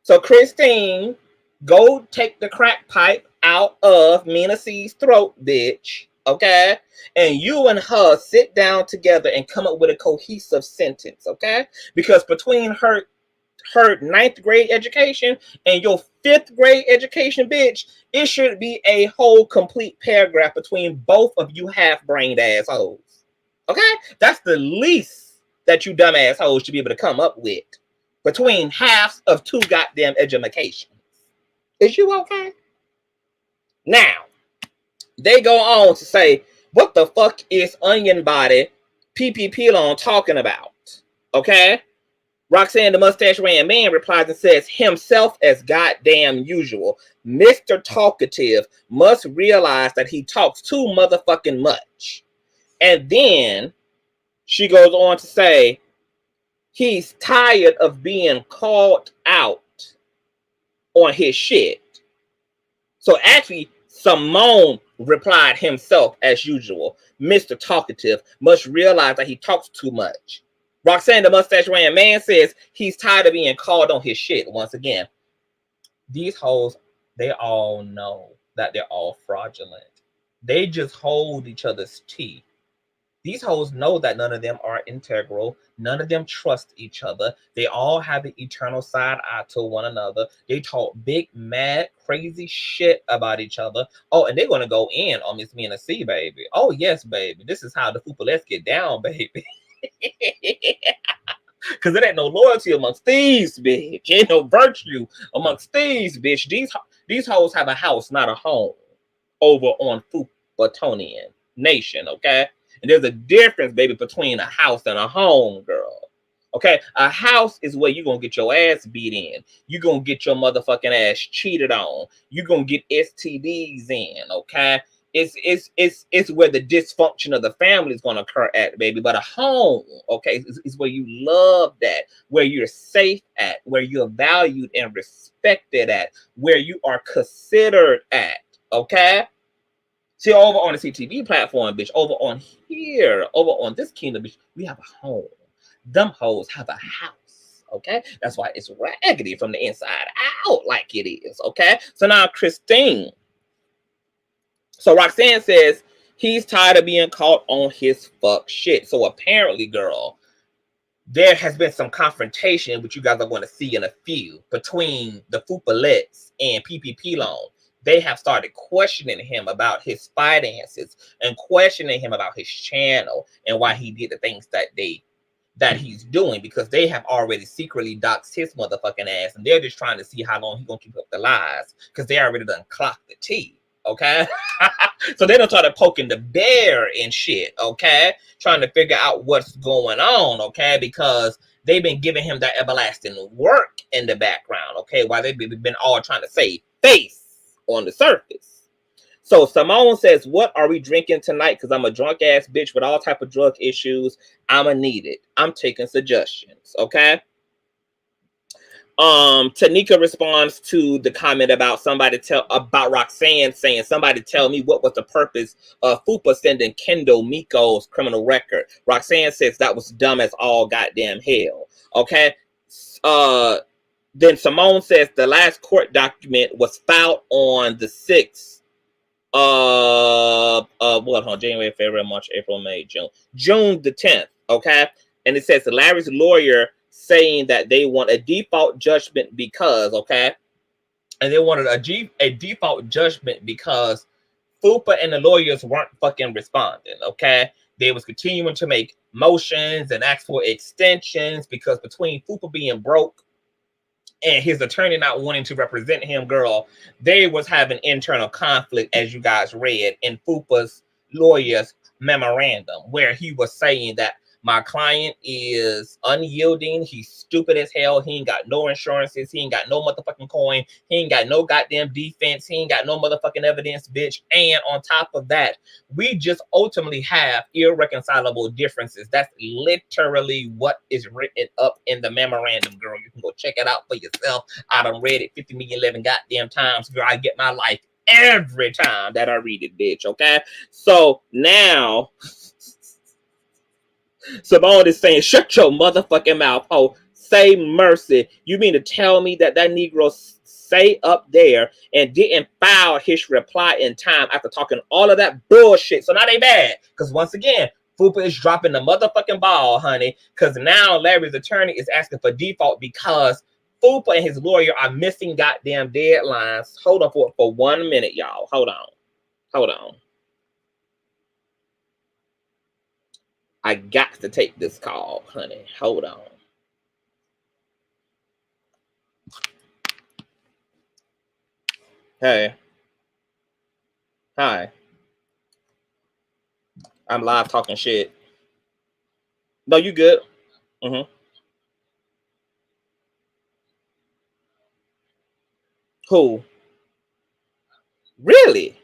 So Christine, go take the crack pipe out of Mina C's throat, bitch, okay? And you and her sit down together and come up with a cohesive sentence, okay? Because between her 9th grade education and your 5th grade education, bitch, it should be a whole complete paragraph between both of you half-brained assholes. Okay? That's the least that you dumb assholes should be able to come up with between halves of 2 goddamn educations. Is you okay? Now, they go on to say, what the fuck is onion body PPP on talking about? Okay? Roxanne, the mustache-wearing man, replies and says, himself as goddamn usual. Mr. Talkative must realize that he talks too motherfucking much. And then she goes on to say, he's tired of being called out on his shit. So actually, Simone replied himself as usual. Mr. Talkative must realize that he talks too much. Roxanne, the mustache-wearing man, says he's tired of being called on his shit. Once again, these hoes, they all know that they're all fraudulent. They just hold each other's tea. These hoes know that none of them are integral. None of them trust each other. They all have the eternal side eye to one another. They talk big, mad, crazy shit about each other. Oh, and they're going to go in on Miss Mina C, baby. Oh, yes, baby. This is how the Fupa let's get down, baby. Because there ain't no loyalty amongst thieves, bitch. Ain't no virtue amongst thieves, bitch. These hoes have a house, not a home, over on Fupatonian Nation, okay? And there's a difference, baby, between a house and a home, girl. Okay? A house is where you're going to get your ass beat in. You're going to get your motherfucking ass cheated on. You're going to get STDs in, okay? It's where the dysfunction of the family is going to occur at, baby. But a home, okay, is where you love that, where you're safe at, where you're valued and respected at, where you are considered at, okay? See, over on the CTV platform, bitch, over on here, over on this kingdom, bitch, we have a home. Them hoes have a house, okay? That's why it's raggedy from the inside out like it is, okay? So now Christine. So Roxanne says he's tired of being caught on his fuck shit. So apparently, girl, there has been some confrontation, which you guys are going to see in a few, between the Fupalettes and PPP Loan. They have started questioning him about his finances and questioning him about his channel and why he did the things that he's doing, because they have already secretly doxed his motherfucking ass, and they're just trying to see how long he's gonna keep up the lies, because they already done clocked the T. Okay, so they don't start poking the bear and shit. Okay, trying to figure out what's going on. Okay, because they've been giving him that everlasting work in the background. Okay, while they've been all trying to save face on the surface. So Simone says, "What are we drinking tonight? Because I'm a drunk ass bitch with all type of drug issues. I'ma need it. I'm taking suggestions." Okay. Tanika responds to the comment about about Roxanne saying, "Somebody tell me what was the purpose of Fupa sending Kendall Miko's criminal record." Roxanne says that was dumb as all goddamn hell. Okay. Then Simone says the last court document was filed on the 6th. January, February, March, April, May, June the 10th. Okay. And it says Larry's lawyer saying that they want a default judgment because, okay, and they wanted a default judgment because Fupa and the lawyers weren't fucking responding, okay? They was continuing to make motions and ask for extensions, because between Fupa being broke and his attorney not wanting to represent him, girl, they was having internal conflict, as you guys read in Fupa's lawyer's memorandum, where he was saying that my client is unyielding. He's stupid as hell. He ain't got no insurances. He ain't got no motherfucking coin. He ain't got no goddamn defense. He ain't got no motherfucking evidence, bitch. And on top of that, we just ultimately have irreconcilable differences. That's literally what is written up in the memorandum, girl. You can go check it out for yourself. I done read it 50 million 11 goddamn times, girl. I get my life every time that I read it, bitch. Okay? So now Simone is saying, shut your motherfucking mouth. Oh, say mercy. You mean to tell me that Negro say up there and didn't file his reply in time after talking all of that bullshit? So now they bad. Because once again, Fupa is dropping the motherfucking ball, honey. Because now Larry's attorney is asking for default because Fupa and his lawyer are missing goddamn deadlines. Hold on for 1 minute, y'all. Hold on. I got to take this call, honey. Hold on. Hey. Hi. I'm live talking shit. No, you good. Who? Really?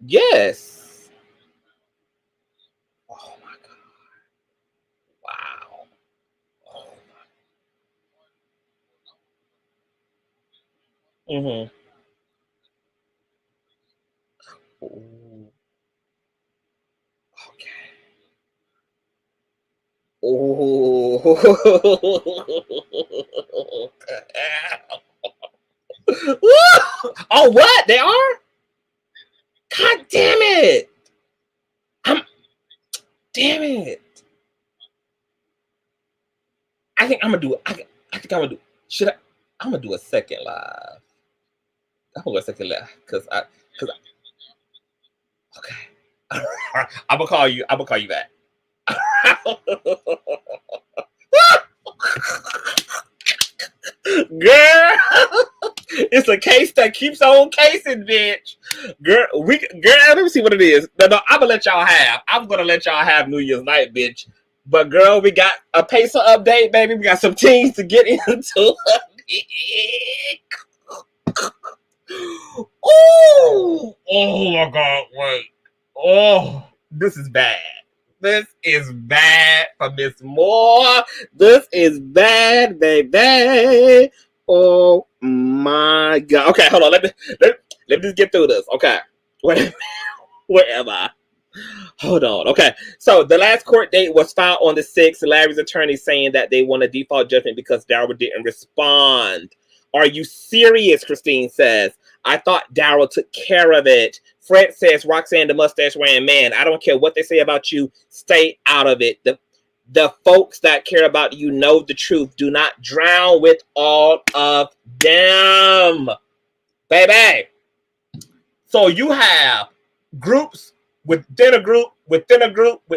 Yes. Oh my God. Wow. Oh. Ooh. Okay. Oh. Oh, what? They are? God damn it. Damn it. I think I'm gonna do I'm gonna do a second live. I'm gonna do a second live because okay. I'm gonna call you back. Girl, it's a case that keeps on casing, bitch. Girl, let me see what it is. No, I'm gonna let y'all have. I'm gonna let y'all have New Year's night, bitch. But girl, we got a pacer update, baby. We got some things to get into. Oh, oh my God, wait. Oh, this is bad. This is bad for Miss Moore. This is bad, baby. Oh my God. Okay, hold on. Let me just get through this. Okay. Where am I? Hold on. Okay. So the last court date was filed on the 6th. Larry's attorney saying that they want a default judgment because Darryl didn't respond. Are you serious? Christine says. I thought Darryl took care of it. Fred says, Roxanne, the mustache wearing man, I don't care what they say about you. Stay out of it. The folks that care about you know the truth. Do not drown with all of them. Baby. So you have groups within a group,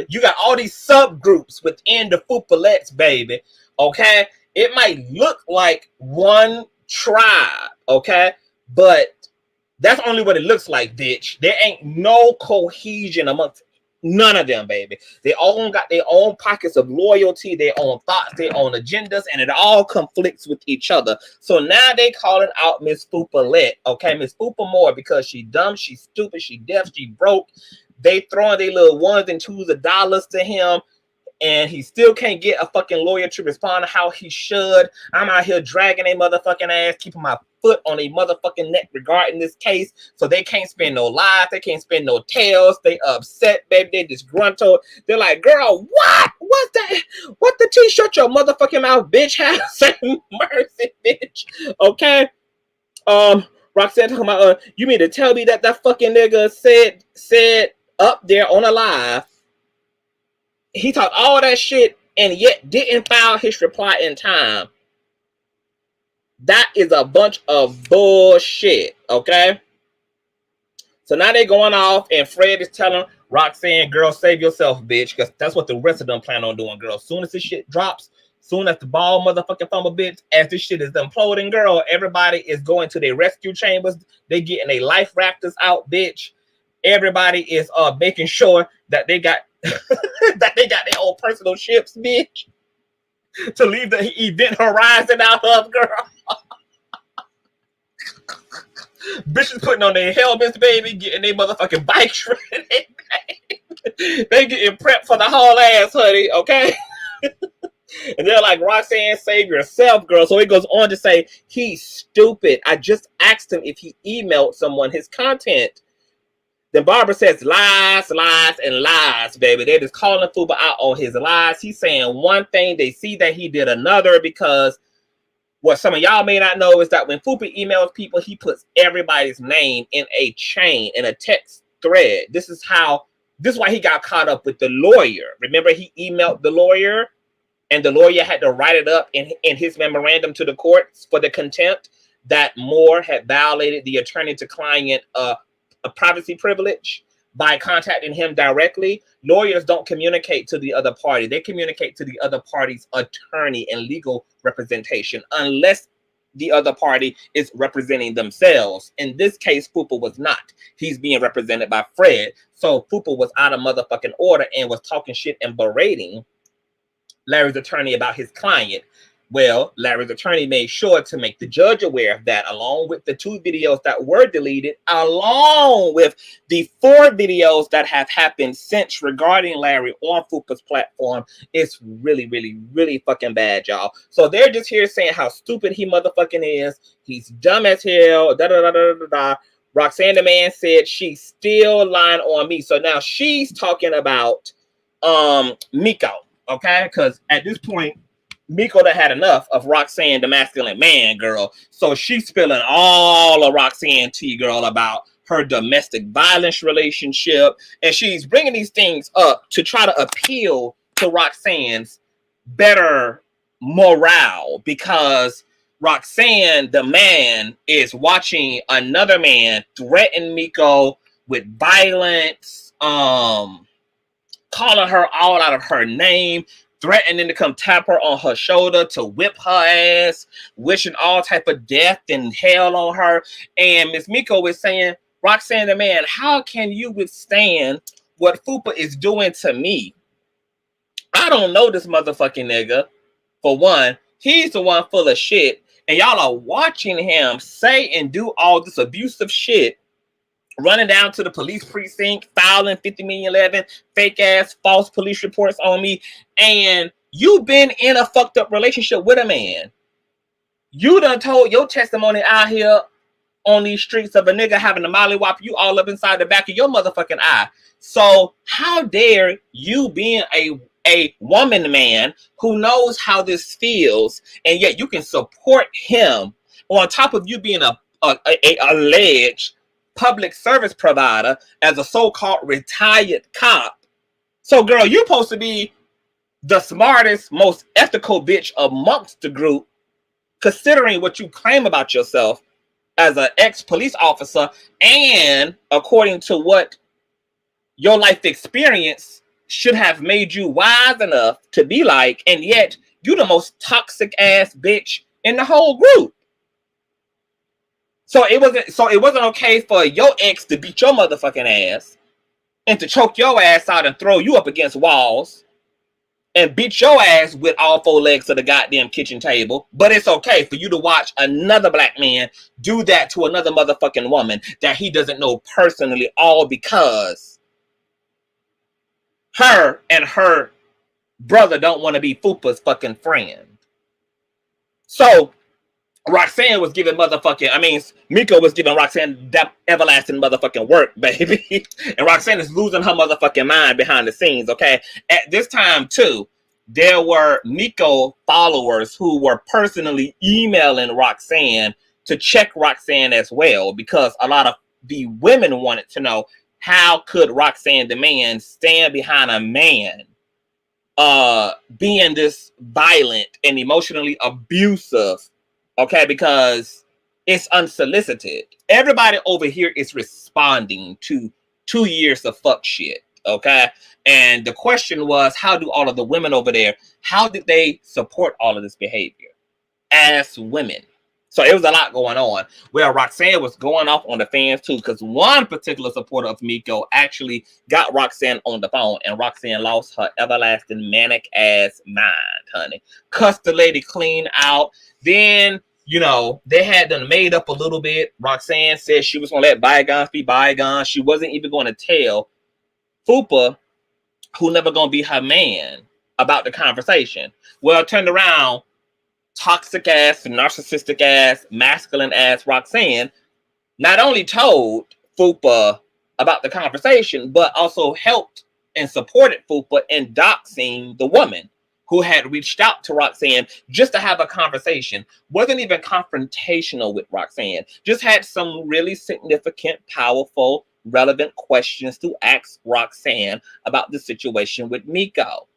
you got all these subgroups within the Fupalettes, baby. Okay? It might look like one tribe, okay? But that's only what it looks like, bitch. There ain't no cohesion amongst none of them, baby. They all got their own pockets of loyalty, their own thoughts, their own agendas, and it all conflicts with each other. So now they calling out Miss Fupalette, okay? Miss Fupa Moore, because she dumb, she stupid, she deaf, she broke. They throwing their little ones and twos of dollars to him, and he still can't get a fucking lawyer to respond to how he should. I'm out here dragging a motherfucking ass, keeping my foot on a motherfucking neck regarding this case, so they can't spend no lies, they can't spend no tails. They upset, baby. They disgruntled. They're like, girl, what? What's that? What the T? Shut your motherfucking mouth, bitch. Have some mercy, bitch. Okay. Roxanne talking about, you mean to tell me that fucking nigga said up there on a live, he talked all that shit and yet didn't file his reply in time. That is a bunch of bullshit, okay? So now they're going off, and Fred is telling Roxanne, girl, save yourself, bitch, because that's what the rest of them plan on doing, girl. Soon as this shit drops, soon as the ball motherfucking fumble, bitch, as this shit is imploding, girl, everybody is going to their rescue chambers. They getting their life raptors out, bitch. Everybody is making sure that they got that they got their own personal ships, bitch, to leave the event horizon out of, girl. Bitches putting on their helmets, baby, getting their motherfucking bikes ready. They getting prepped for the whole ass, honey, okay? And they're like, Roxanne, save yourself, girl. So he goes on to say, he's stupid. I just asked him if he emailed someone his content. Then Barbara says lies, lies, and lies, baby. They're just calling Fupa out on his lies. He's saying one thing, they see that he did another, because what some of y'all may not know is that when Fupa emails people, he puts everybody's name in a chain, in a text thread. This is why he got caught up with the lawyer. Remember, he emailed the lawyer, and the lawyer had to write it up in his memorandum to the courts for the contempt that Moore had violated the attorney to client a privacy privilege by contacting him directly. Lawyers don't communicate to the other party. They communicate to the other party's attorney and legal representation, unless the other party is representing themselves. In this case, Fupa was not. He's being represented by Fred. So Fupa was out of motherfucking order and was talking shit and berating Larry's attorney about his client. Well, Larry's attorney made sure to make the judge aware of that, along with the 2 videos that were deleted, along with the 4 videos that have happened since regarding Larry on Fupa's platform. It's really, really, really fucking bad, y'all. So they're just here saying how stupid he motherfucking is. He's dumb as hell. Da da da da da da. Roxanne the man said she's still lying on me. So now she's talking about Miko, okay? Because at this point, Miko that had enough of Roxanne, the masculine man, girl. So she's spilling all of Roxanne tea, girl, about her domestic violence relationship. And she's bringing these things up to try to appeal to Roxanne's better morale, because Roxanne, the man, is watching another man threaten Miko with violence, calling her all out of her name, threatening to come tap her on her shoulder to whip her ass, wishing all type of death and hell on her. And Miss Miko is saying, Roxanne the man, how can you withstand what Fupa is doing to me? y'all don't know this motherfucking nigga. For one, he's the one full of shit, and y'all are watching him say and do all this abusive shit, running down to the police precinct, filing 50-11 fake ass false police reports on me, and you've been in a fucked up relationship with a man. You done told your testimony out here on these streets of a nigga having a mollywop you all up inside the back of your motherfucking eye. So how dare you, being a woman man who knows how this feels, and yet you can support him on top of you being a alleged public service provider as a so-called retired cop. So girl, you're supposed to be the smartest, most ethical bitch amongst the group, considering what you claim about yourself as an ex-police officer, and according to what your life experience should have made you wise enough to be like, and yet you the most toxic ass bitch in the whole group. So it wasn't okay for your ex to beat your motherfucking ass and to choke your ass out and throw you up against walls and beat your ass with all four legs of the goddamn kitchen table. But it's okay for you to watch another black man do that to another motherfucking woman that he doesn't know personally, all because her and her brother don't want to be Fupa's fucking friend. So Roxanne was giving Miko was giving Roxanne that everlasting motherfucking work, baby. And Roxanne is losing her motherfucking mind behind the scenes, okay? At this time, too, there were Miko followers who were personally emailing Roxanne to check Roxanne as well, because a lot of the women wanted to know, how could Roxanne the man stand behind a man being this violent and emotionally abusive? Okay, because it's unsolicited. Everybody over here is responding to 2 years of fuck shit. Okay, and the question was, how do all of the women over there, how did they support all of this behavior as women? So it was a lot going on. Well, Roxanne was going off on the fans too, because one particular supporter of Miko actually got Roxanne on the phone, and Roxanne lost her everlasting manic ass mind, honey. Cussed the lady clean out. Then, you know, they had them made up a little bit. Roxanne said she was going to let bygones be bygones. She wasn't even going to tell Fupa, who never going to be her man, about the conversation. Well, turned around, toxic ass, narcissistic ass, masculine ass Roxanne not only told Fupa about the conversation, but also helped and supported Fupa in doxing the woman who had reached out to Roxanne just to have a conversation. Wasn't even confrontational with Roxanne. Just had some really significant, powerful, relevant questions to ask Roxanne about the situation with Miko.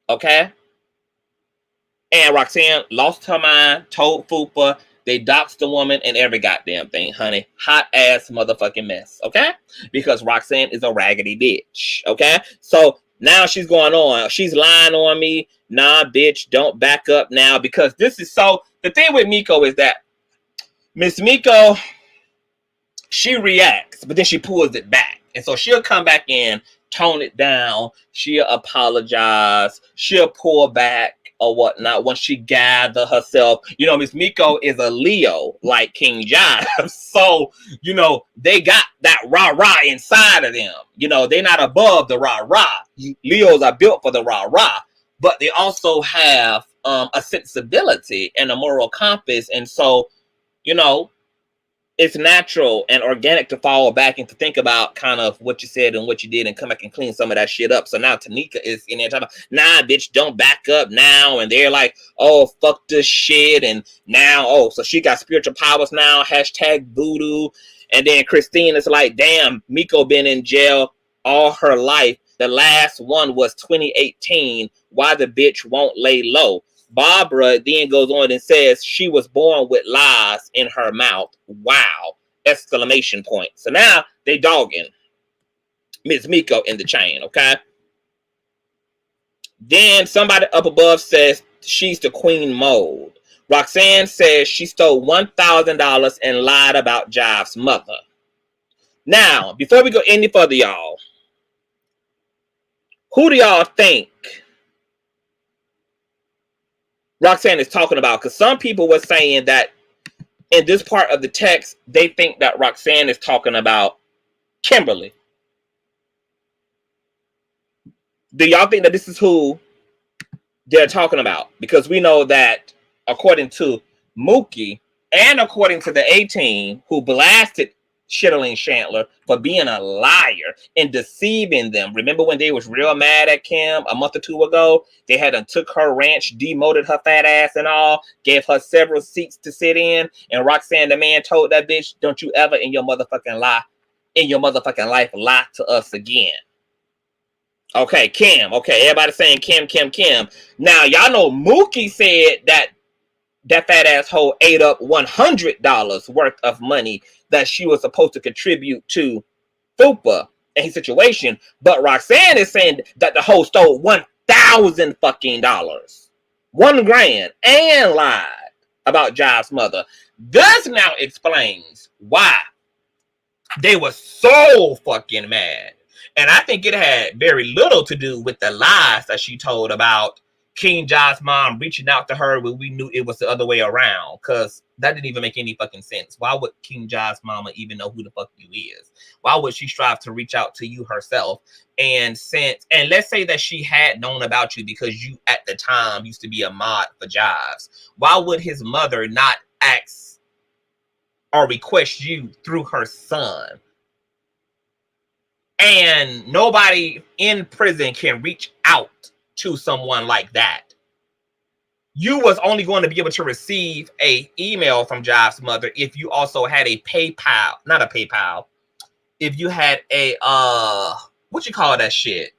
Okay? And Roxanne lost her mind, told Fupa, they doxed the woman and every goddamn thing, honey. Hot ass motherfucking mess, okay? Because Roxanne is a raggedy bitch, okay? So now she's going on. She's lying on me. Nah, bitch, don't back up now, because this is so... The thing with Miko is that Miss Miko, she reacts, but then she pulls it back. And so she'll come back in, tone it down. She'll apologize. She'll pull back or whatnot once she gather herself. You know, Miss Miko is a Leo, like King John. So, you know, they got that rah-rah inside of them. You know, they're not above the rah-rah. Leos are built for the rah-rah. But they also have a sensibility and a moral compass. And so, you know, it's natural and organic to fall back and to think about kind of what you said and what you did and come back and clean some of that shit up. So now Tanika is in there talking about, nah, bitch, don't back up now. And they're like, oh, fuck this shit. And now, oh, so she got spiritual powers now, hashtag voodoo. And then Christine is like, damn, Miko been in jail all her life. The last one was 2018. Why the bitch won't lay low? Barbara then goes on and says she was born with lies in her mouth. Wow! Exclamation point. So now they dogging Miss Miko in the chain, okay? Then somebody up above says she's the queen mode. Roxanne says she stole $1,000 and lied about Jive's mother. Now, before we go any further, y'all, who do y'all think Roxanne is talking about, because some people were saying that in this part of the text, they think that Roxanne is talking about Kimberly. Do y'all think that this is who they're talking about? Because we know that according to Mookie and according to the A-Team, who blasted Shitterling Chandler for being a liar and deceiving them. Remember when they was real mad at Kim a month or two ago? They had took her ranch, demoted her fat ass and all, gave her several seats to sit in, and Roxanne the man told that bitch, don't you ever in your motherfucking life lie to us again. Okay, Kim. Okay, everybody saying Kim, Kim, Kim. Now, y'all know Mookie said that that fat asshole ate up $100 worth of money that she was supposed to contribute to Fupa and his situation. But Roxanne is saying that the hoe stole $1,000 fucking dollars, $1,000, and lied about Jive's mother. This now explains why they were so fucking mad. And I think it had very little to do with the lies that she told about King Jive's mom reaching out to her when we knew it was the other way around. Because that didn't even make any fucking sense. Why would King Jive's mama even know who the fuck you is? Why would she strive to reach out to you herself? And let's say that she had known about you because you at the time used to be a mod for Jives. Why would his mother not ask or request you through her son? And nobody in prison can reach out to someone like that. You was only going to be able to receive a email from Jive's mother if you also had a PayPal, not a PayPal. If you had a what you call that shit?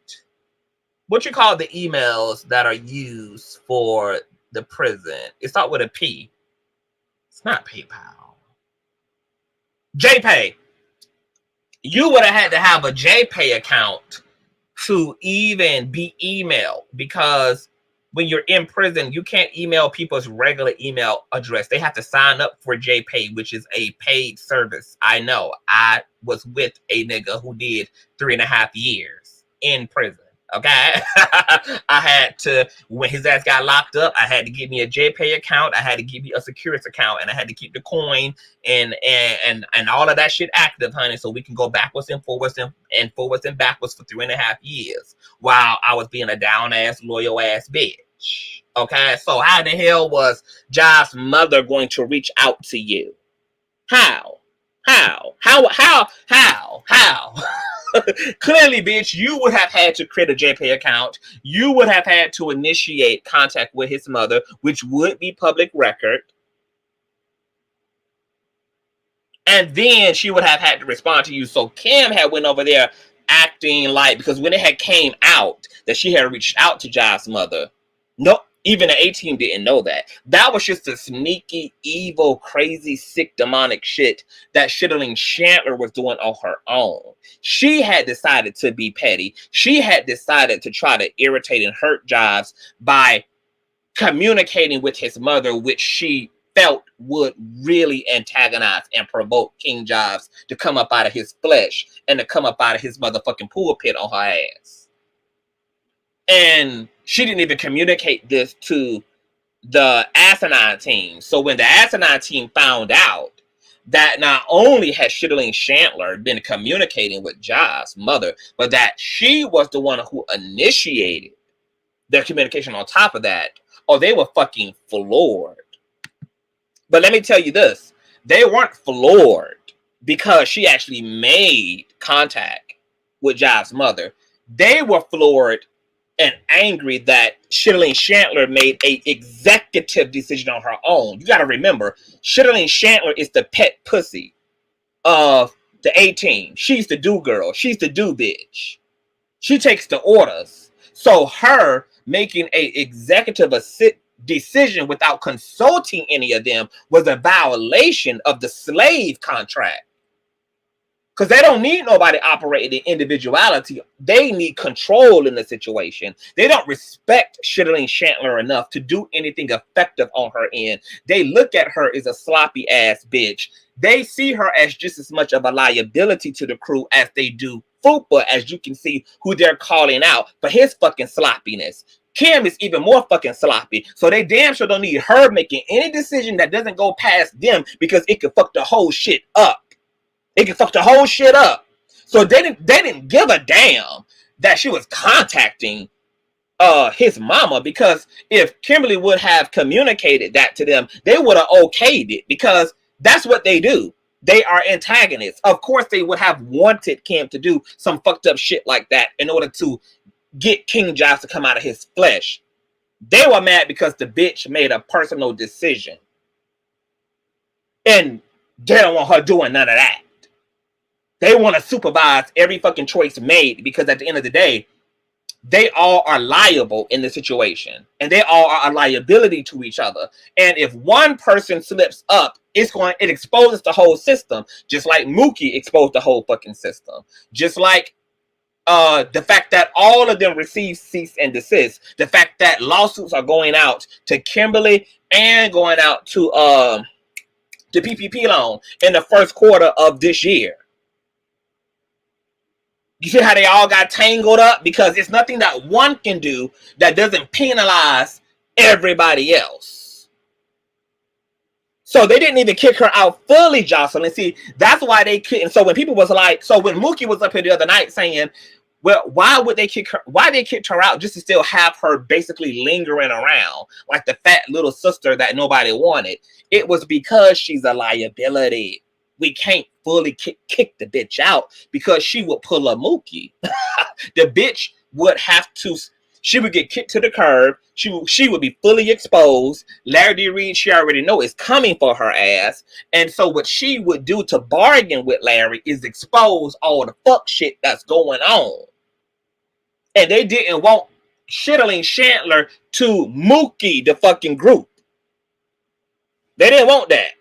What you call the emails that are used for the prison? It starts with a P. It's not PayPal. JPay. You would have had to have a JPay account to even be emailed, because when you're in prison, you can't email people's regular email address. They have to sign up for JPay, which is a paid service. I know. I was with a nigga who did 3.5 years in prison. Okay, I had to, when his ass got locked up, I had to give me a JPay account. I had to give me a Securus account, and I had to keep the coin and all of that shit active, honey, so we can go backwards and forwards and forwards and backwards for 3.5 years while I was being a down ass, loyal ass bitch. Okay, so how the hell was Jive's mother going to reach out to you? How? Clearly, bitch, you would have had to create a JPay account. You would have had to initiate contact with his mother, which would be public record. And then she would have had to respond to you. So Kim had went over there acting like, because when it had came out that she had reached out to Jive's mother, no, even the A-Team didn't know that. That was just a sneaky, evil, crazy, sick, demonic shit that Shitterling Chandler was doing on her own. She had decided to be petty. She had decided to try to irritate and hurt Jives by communicating with his mother, which she felt would really antagonize and provoke King Jives to come up out of his flesh and to come up out of his motherfucking pulpit on her ass. And she didn't even communicate this to the Asinine team. So when the Asinine team found out that not only had Shitterling Chandler been communicating with Jive's mother, but that she was the one who initiated their communication on top of that, oh, they were fucking floored. But let me tell you this. They weren't floored because she actually made contact with Jive's mother. They were floored and angry that Shitterling Chandler made a executive decision on her own. You got to remember, Shitterling Chandler is the pet pussy of the A-Team. She's the do girl. She's the do bitch. She takes the orders. So her making a executive decision without consulting any of them was a violation of the slave contract. Because they don't need nobody operating in individuality. They need control in the situation. They don't respect Shitterling Chandler enough to do anything effective on her end. They look at her as a sloppy ass bitch. They see her as just as much of a liability to the crew as they do Fupa, as you can see who they're calling out for his fucking sloppiness. Kim is even more fucking sloppy. So they damn sure don't need her making any decision that doesn't go past them, because it could fuck the whole shit up. It could fuck the whole shit up. So they didn't give a damn that she was contacting his mama, because if Kimberly would have communicated that to them, they would have okayed it, because that's what they do. They are antagonists. Of course they would have wanted Kim to do some fucked up shit like that in order to get King Josh to come out of his flesh. They were mad because the bitch made a personal decision, and they don't want her doing none of that. They want to supervise every fucking choice made, because at the end of the day, they all are liable in the situation, and they all are a liability to each other. And if one person slips up, it exposes the whole system, just like Mookie exposed the whole fucking system. Just like the fact that all of them receive cease and desist, the fact that lawsuits are going out to Kimberly and going out to the PPP loan in the first quarter of this year. You see how they all got tangled up? Because it's nothing that one can do that doesn't penalize everybody else. So they didn't even kick her out fully, Jocelyn. See, that's why they couldn't. So when people was like, so when Mookie was up here the other night saying, well, why would they kick her? Why they kicked her out just to still have her basically lingering around like the fat little sister that nobody wanted? It was because she's a liability. We can't fully kick the bitch out because she would pull a Mookie. The bitch would have to, she would get kicked to the curb. She would be fully exposed. Larry Reid, she already know, is coming for her ass. And so what she would do to bargain with Larry is expose all the fuck shit that's going on. And they didn't want Shittling Chandler to Mookie the fucking group. They didn't want that.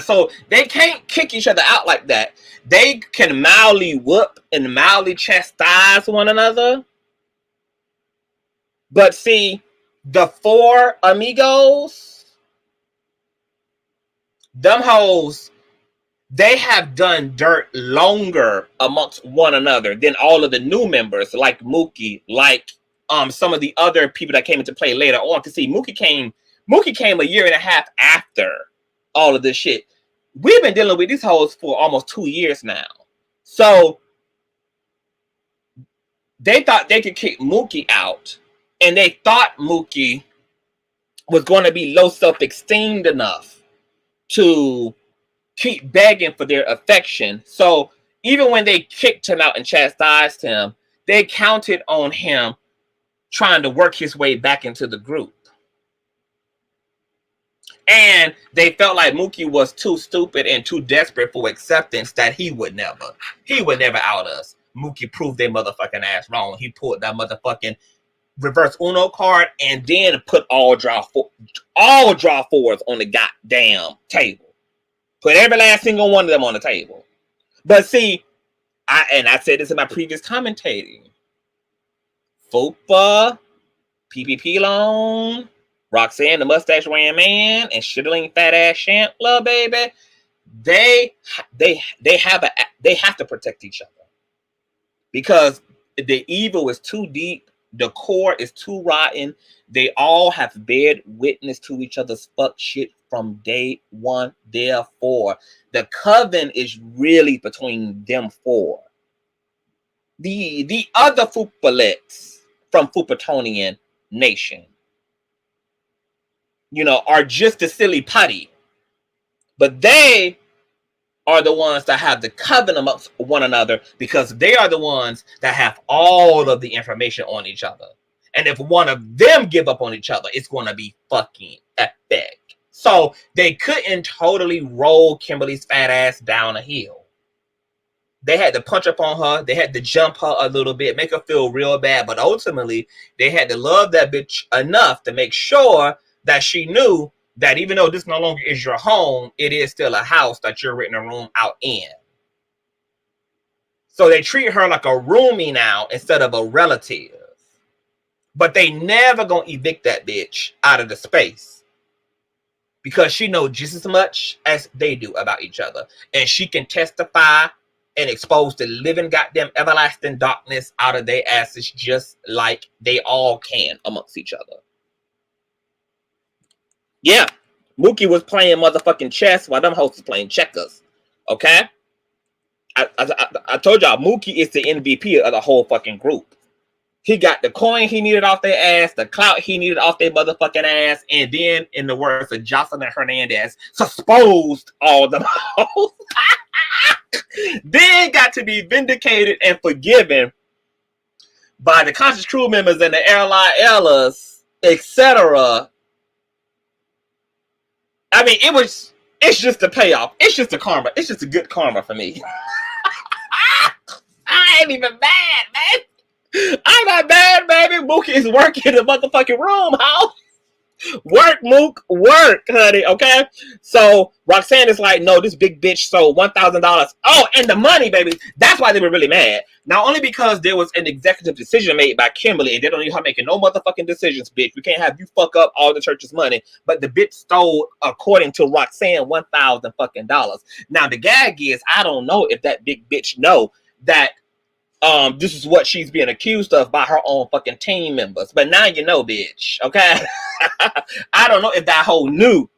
So they can't kick each other out like that. They can mildly whoop and mildly chastise one another. But see, the four amigos, them hoes, they have done dirt longer amongst one another than all of the new members, like Mookie, like some of the other people that came into play later on. To see, Mookie came a year and a half after all of this shit. We've been dealing with these hoes for almost 2 years now. So they thought they could kick Mookie out, and they thought Mookie was going to be low self-esteemed enough to keep begging for their affection. So even when they kicked him out and chastised him, they counted on him trying to work his way back into the group. And they felt like Mookie was too stupid and too desperate for acceptance that he would never out us. Mookie proved their motherfucking ass wrong. He pulled that motherfucking reverse Uno card and then put all draw fours on the goddamn table. Put every last single one of them on the table. But see, I said this in my previous commentating. Fupa, PPP loan, Roxanne, the mustache wearing man, and Shittling fat ass Chandler, baby, they have to protect each other, because the evil is too deep, the core is too rotten. They all have bared witness to each other's fuck shit from day one. Therefore, the coven is really between them four. The other Fupalettes from Fupatonian Nation, are just a silly putty. But they are the ones that have the coven amongst one another, because they are the ones that have all of the information on each other. And if one of them give up on each other, it's going to be fucking epic. So they couldn't totally roll Kimberly's fat ass down a hill. They had to punch up on her. They had to jump her a little bit, make her feel real bad. But ultimately, they had to love that bitch enough to make sure that she knew that even though this no longer is your home, it is still a house that you're renting a room out in. So they treat her like a roomie now instead of a relative. But they never gonna evict that bitch out of the space, because she knows just as much as they do about each other. And she can testify and expose the living goddamn everlasting darkness out of their asses just like they all can amongst each other. Yeah, Mookie was playing motherfucking chess while them hosts was playing checkers. Okay? I told y'all, Mookie is the MVP of the whole fucking group. He got the coin he needed off their ass, the clout he needed off their motherfucking ass, and then, in the words of Jocelyn Hernandez, exposed all the hoes. Then got to be vindicated and forgiven by the conscious crew members and the airline Ellas, etc. I mean, it's just a payoff. It's just a karma. It's just a good karma for me. I ain't even mad, man. I'm not mad, baby. Mookie is working the motherfucking room, how? Work, Mook, work, honey, okay? So Roxanne is like, no, this big bitch sold $1,000. Oh, and the money, baby. That's why they were really mad. Not only because there was an executive decision made by Kimberly, and they don't need her making no motherfucking decisions, bitch. We can't have you fuck up all the church's money. But the bitch stole, according to Roxanne, $1,000 fucking dollars. Now the gag is, I don't know if that big bitch know that this is what she's being accused of by her own fucking team members. But now you know, bitch, okay? I don't know if that hoe knew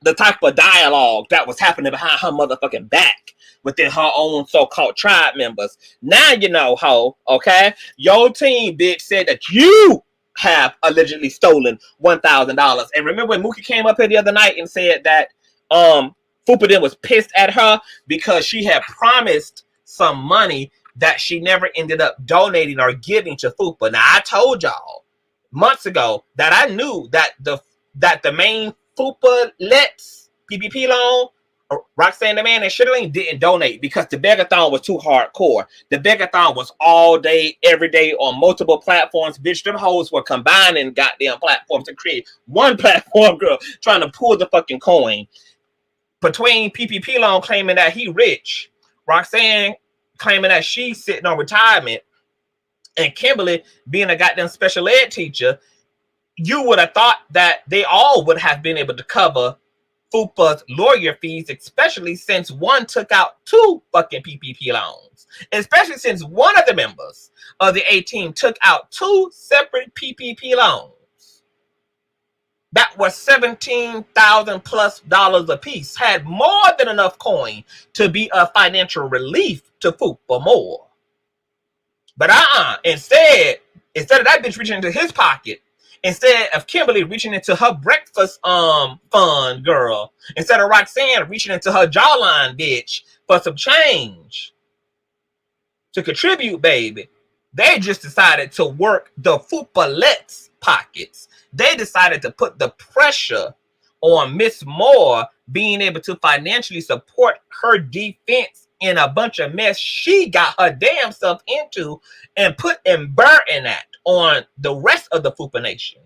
the type of dialogue that was happening behind her motherfucking back within her own so-called tribe members. Now you know, hoe, okay? Your team, bitch, said that you have allegedly stolen $1,000. And remember when Mookie came up here the other night and said that Fupa then was pissed at her because she had promised some money that she never ended up donating or giving to Fupa. Now, I told y'all months ago that I knew that the main Fupa Let's PPP loan, Roxanne the Man and Shitterling didn't donate because the begathon was too hardcore. The begathon was all day, every day on multiple platforms. Bitch, them hoes were combining goddamn platforms to create one platform, girl, trying to pull the fucking coin. Between PPP loan claiming that he rich, Roxanne claiming that she's sitting on retirement, and Kimberly being a goddamn special ed teacher, you would have thought that they all would have been able to cover Fupa's lawyer fees, especially since one took out 2 fucking PPP loans. Especially since one of the members of the A team took out 2 separate PPP loans. That was $17,000 plus a piece. Had more than enough coin to be a financial relief to Fupa more. But instead of that bitch reaching into his pocket, instead of Kimberly reaching into her breakfast fund, girl, instead of Roxanne reaching into her jawline, bitch, for some change to contribute, baby, they just decided to work the Fupa-lettes pockets. They decided to put the pressure on Miss Moore being able to financially support her defense in a bunch of mess she got her damn self into, and put and burden that on the rest of the Fupa Nation.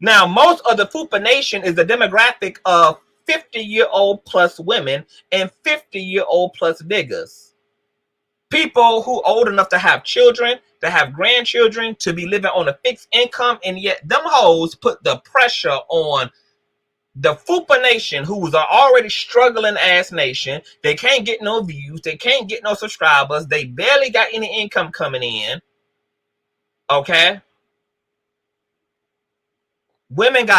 Now, most of the Fupa Nation is a demographic of 50-year-old plus women and 50-year-old plus niggas. People who old enough to have children, to have grandchildren, to be living on a fixed income, and yet them hoes put the pressure on the Fupa Nation, who was an already struggling ass nation. They can't get no views, they can't get no subscribers, they barely got any income coming in. Okay? Women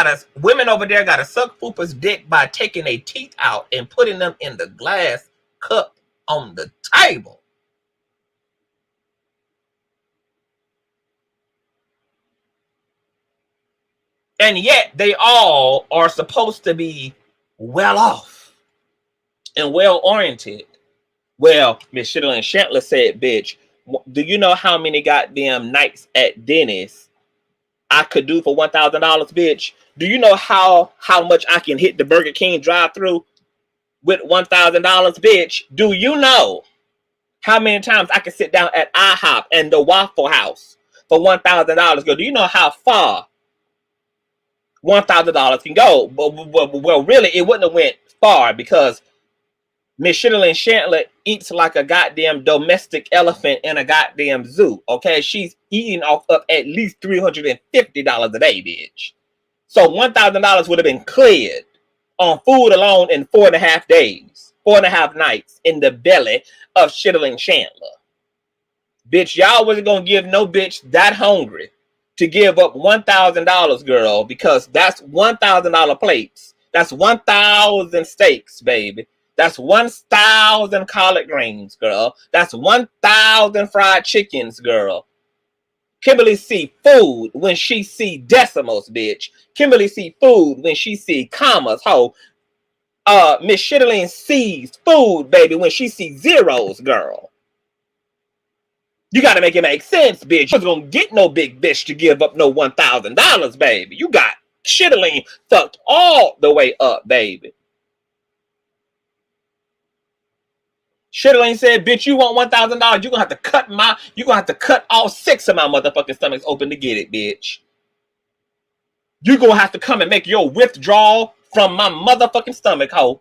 over there gotta suck Fupa's dick by taking their teeth out and putting them in the glass cup on the table. And yet they all are supposed to be well off and well oriented. Well, Miss Shittle and Chandler said, bitch, do you know how many goddamn nights at Dennis I could do for $1,000, bitch? Do you know how much I can hit the Burger King drive-thru with $1,000, bitch? Do you know how many times I can sit down at IHOP and the Waffle House for $1,000? Girl, do you know how far $1,000 can go? Well, really, it wouldn't have went far because Miss Shittle and Chandler eats like a goddamn domestic elephant in a goddamn zoo. Okay, she's eating off of at least $350 a day, bitch. So $1,000 would have been cleared on food alone in 4.5 days. 4.5 nights in the belly of Shittling Chandler. Bitch, y'all wasn't gonna give no bitch that hungry to give up $1,000, girl, because that's $1,000 plates. That's 1,000 steaks, baby. That's 1,000 collard greens, girl. That's 1,000 fried chickens, girl. Kimberly see food when she see decimals, bitch. Kimberly see food when she see commas, ho. Miss Shittling sees food, baby, when she sees zeros, girl. You gotta make it make sense, bitch. You wasn't gonna get no big bitch to give up no $1,000, baby. You got Shittling fucked all the way up, baby. Shittling said, bitch, you want $1,000, you're gonna have to cut all 6 of my motherfucking stomachs open to get it, bitch. You're gonna have to come and make your withdrawal from my motherfucking stomach, ho.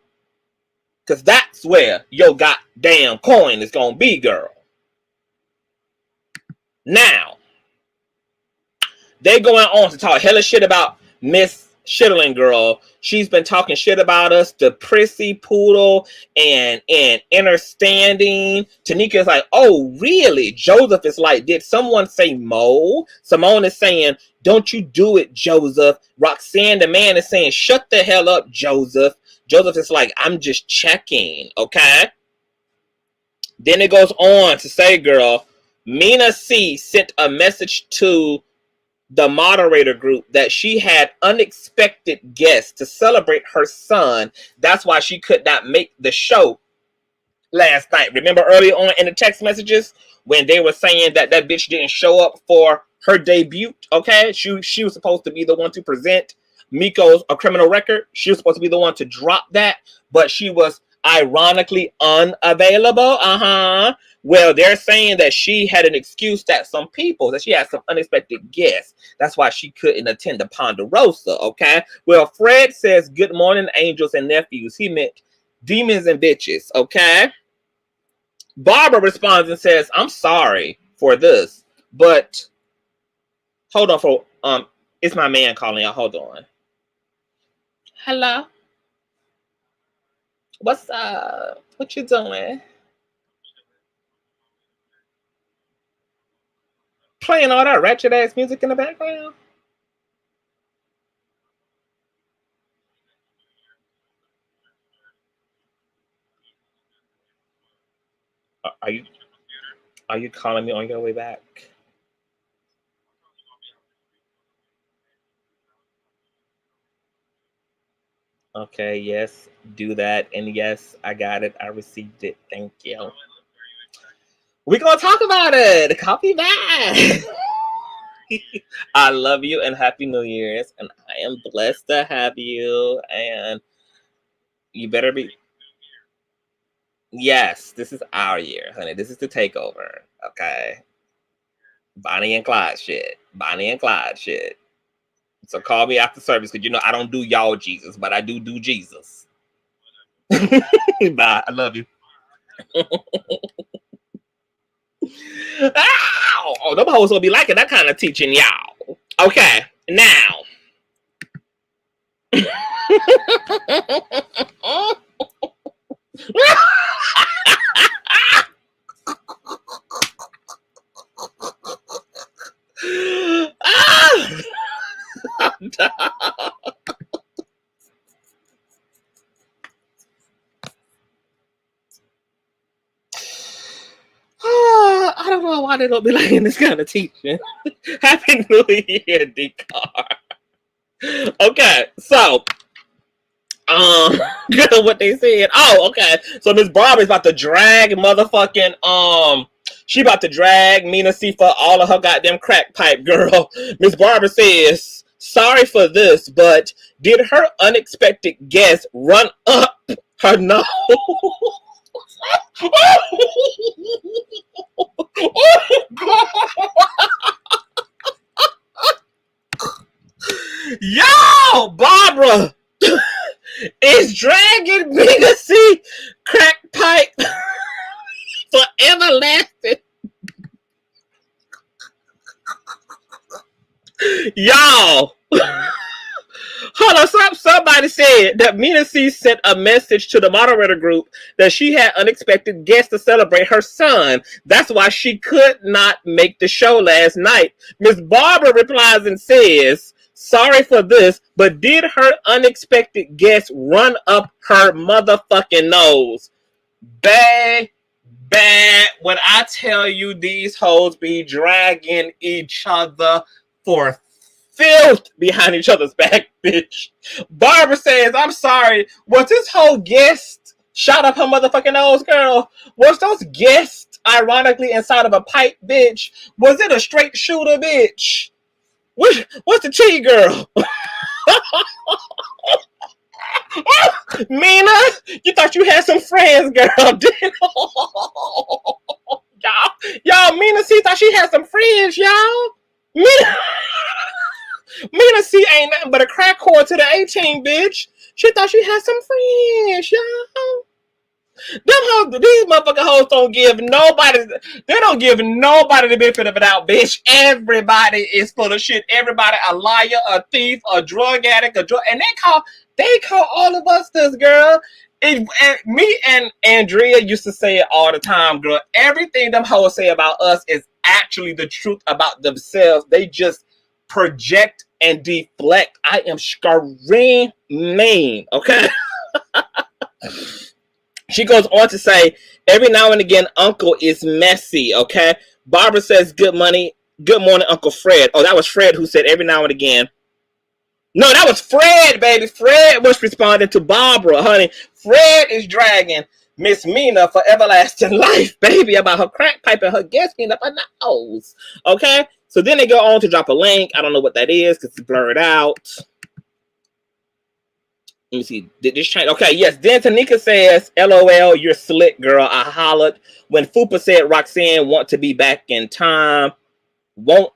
Cause that's where your goddamn coin is gonna be, girl. Now, they going on to talk hella shit about Miss Shittling, girl. She's been talking shit about us, the prissy poodle and understanding. Tanika's like, oh, really? Joseph is like, did someone say Mo? Simone is saying, don't you do it, Joseph. Roxanne, the man, is saying, shut the hell up, Joseph. Joseph is like, I'm just checking, okay? Then it goes on to say, girl, Mina C sent a message to the moderator group that she had unexpected guests to celebrate her son. That's why she could not make the show last night. Remember early on in the text messages when they were saying that that bitch didn't show up for her debut, okay? She was supposed to be the one to present Miko's A Criminal Record. She was supposed to be the one to drop that, but she was ironically unavailable. Well, they're saying that she had an excuse that she had some unexpected guests. That's why she couldn't attend the Ponderosa, okay? Well, Fred says, good morning, angels and nephews. He meant demons and bitches, okay? Barbara responds and says, I'm sorry for this, but hold on it's my man calling out. Hold on. Hello? What's up? What you doing? Playing all that ratchet ass music in the background? Are you calling me on your way back? Okay, yes, do that. And yes, I got it. I received it. Thank you. We're gonna talk about it. Copy that. I love you and Happy New Year's. And I am blessed to have you. And you better be. Yes, this is our year, honey. This is the takeover. Okay. Bonnie and Clyde shit. Bonnie and Clyde shit. So call me after service because you know I don't do y'all Jesus, but I do Jesus. Bye. I love you. Ow! Oh, them hoes will be liking that kind of teaching, y'all. Okay, now. I don't know why they don't be liking this kind of teaching. Happy New Year, D-Car. Okay, so what they said. Oh, okay. So Miss Barbara's about to drag motherfucking she about to drag Mina C for all of her goddamn crack pipe, girl. Miss Barbara says, sorry for this, but did her unexpected guest run up her nose? Yo, Barbara is dragging Mina C crack pipe for everlasting. Y'all, Hold on, somebody said that Mina C sent a message to the moderator group that she had unexpected guests to celebrate her son. That's why she could not make the show last night. Miss Barbara replies and says, sorry for this, but did her unexpected guest run up her motherfucking nose? Bad. When I tell you these hoes be dragging each other for filth behind each other's back, bitch. Barbara says, I'm sorry, was this whole guest shot up her motherfucking nose, girl? Was those guests ironically inside of a pipe, bitch? Was it a straight shooter, bitch? What's the tea, girl? Mina, you thought you had some friends, girl. Y'all, Mina C thought she had some friends, y'all. Mina C ain't nothing but a crack whore to the 18, bitch. She thought she had some friends, y'all. These motherfucking hoes don't give nobody the benefit of it out, bitch. Everybody is full of shit. Everybody a liar, a thief, a drug addict, and they call all of us this, girl. And me and Andrea used to say it all the time, girl. Everything them hoes say about us is actually the truth about themselves. They just project and deflect. I am screaming, okay? She goes on to say, every now and again, Uncle is messy, okay? Barbara says, good morning, Uncle Fred. Oh, that was Fred who said every now and again. No, that was Fred, baby. Fred was responding to Barbara, honey. Fred is dragging Miss Mina for everlasting life, baby, about her crack pipe and her guest being up her nose, okay? So then they go on to drop a link. I don't know what that is because it's blurred out. Let me see. Did this change? Okay, yes. Then Tanika says, LOL, you're slick, girl. I hollered. When Fupa said Roxanne want to be back in time. Want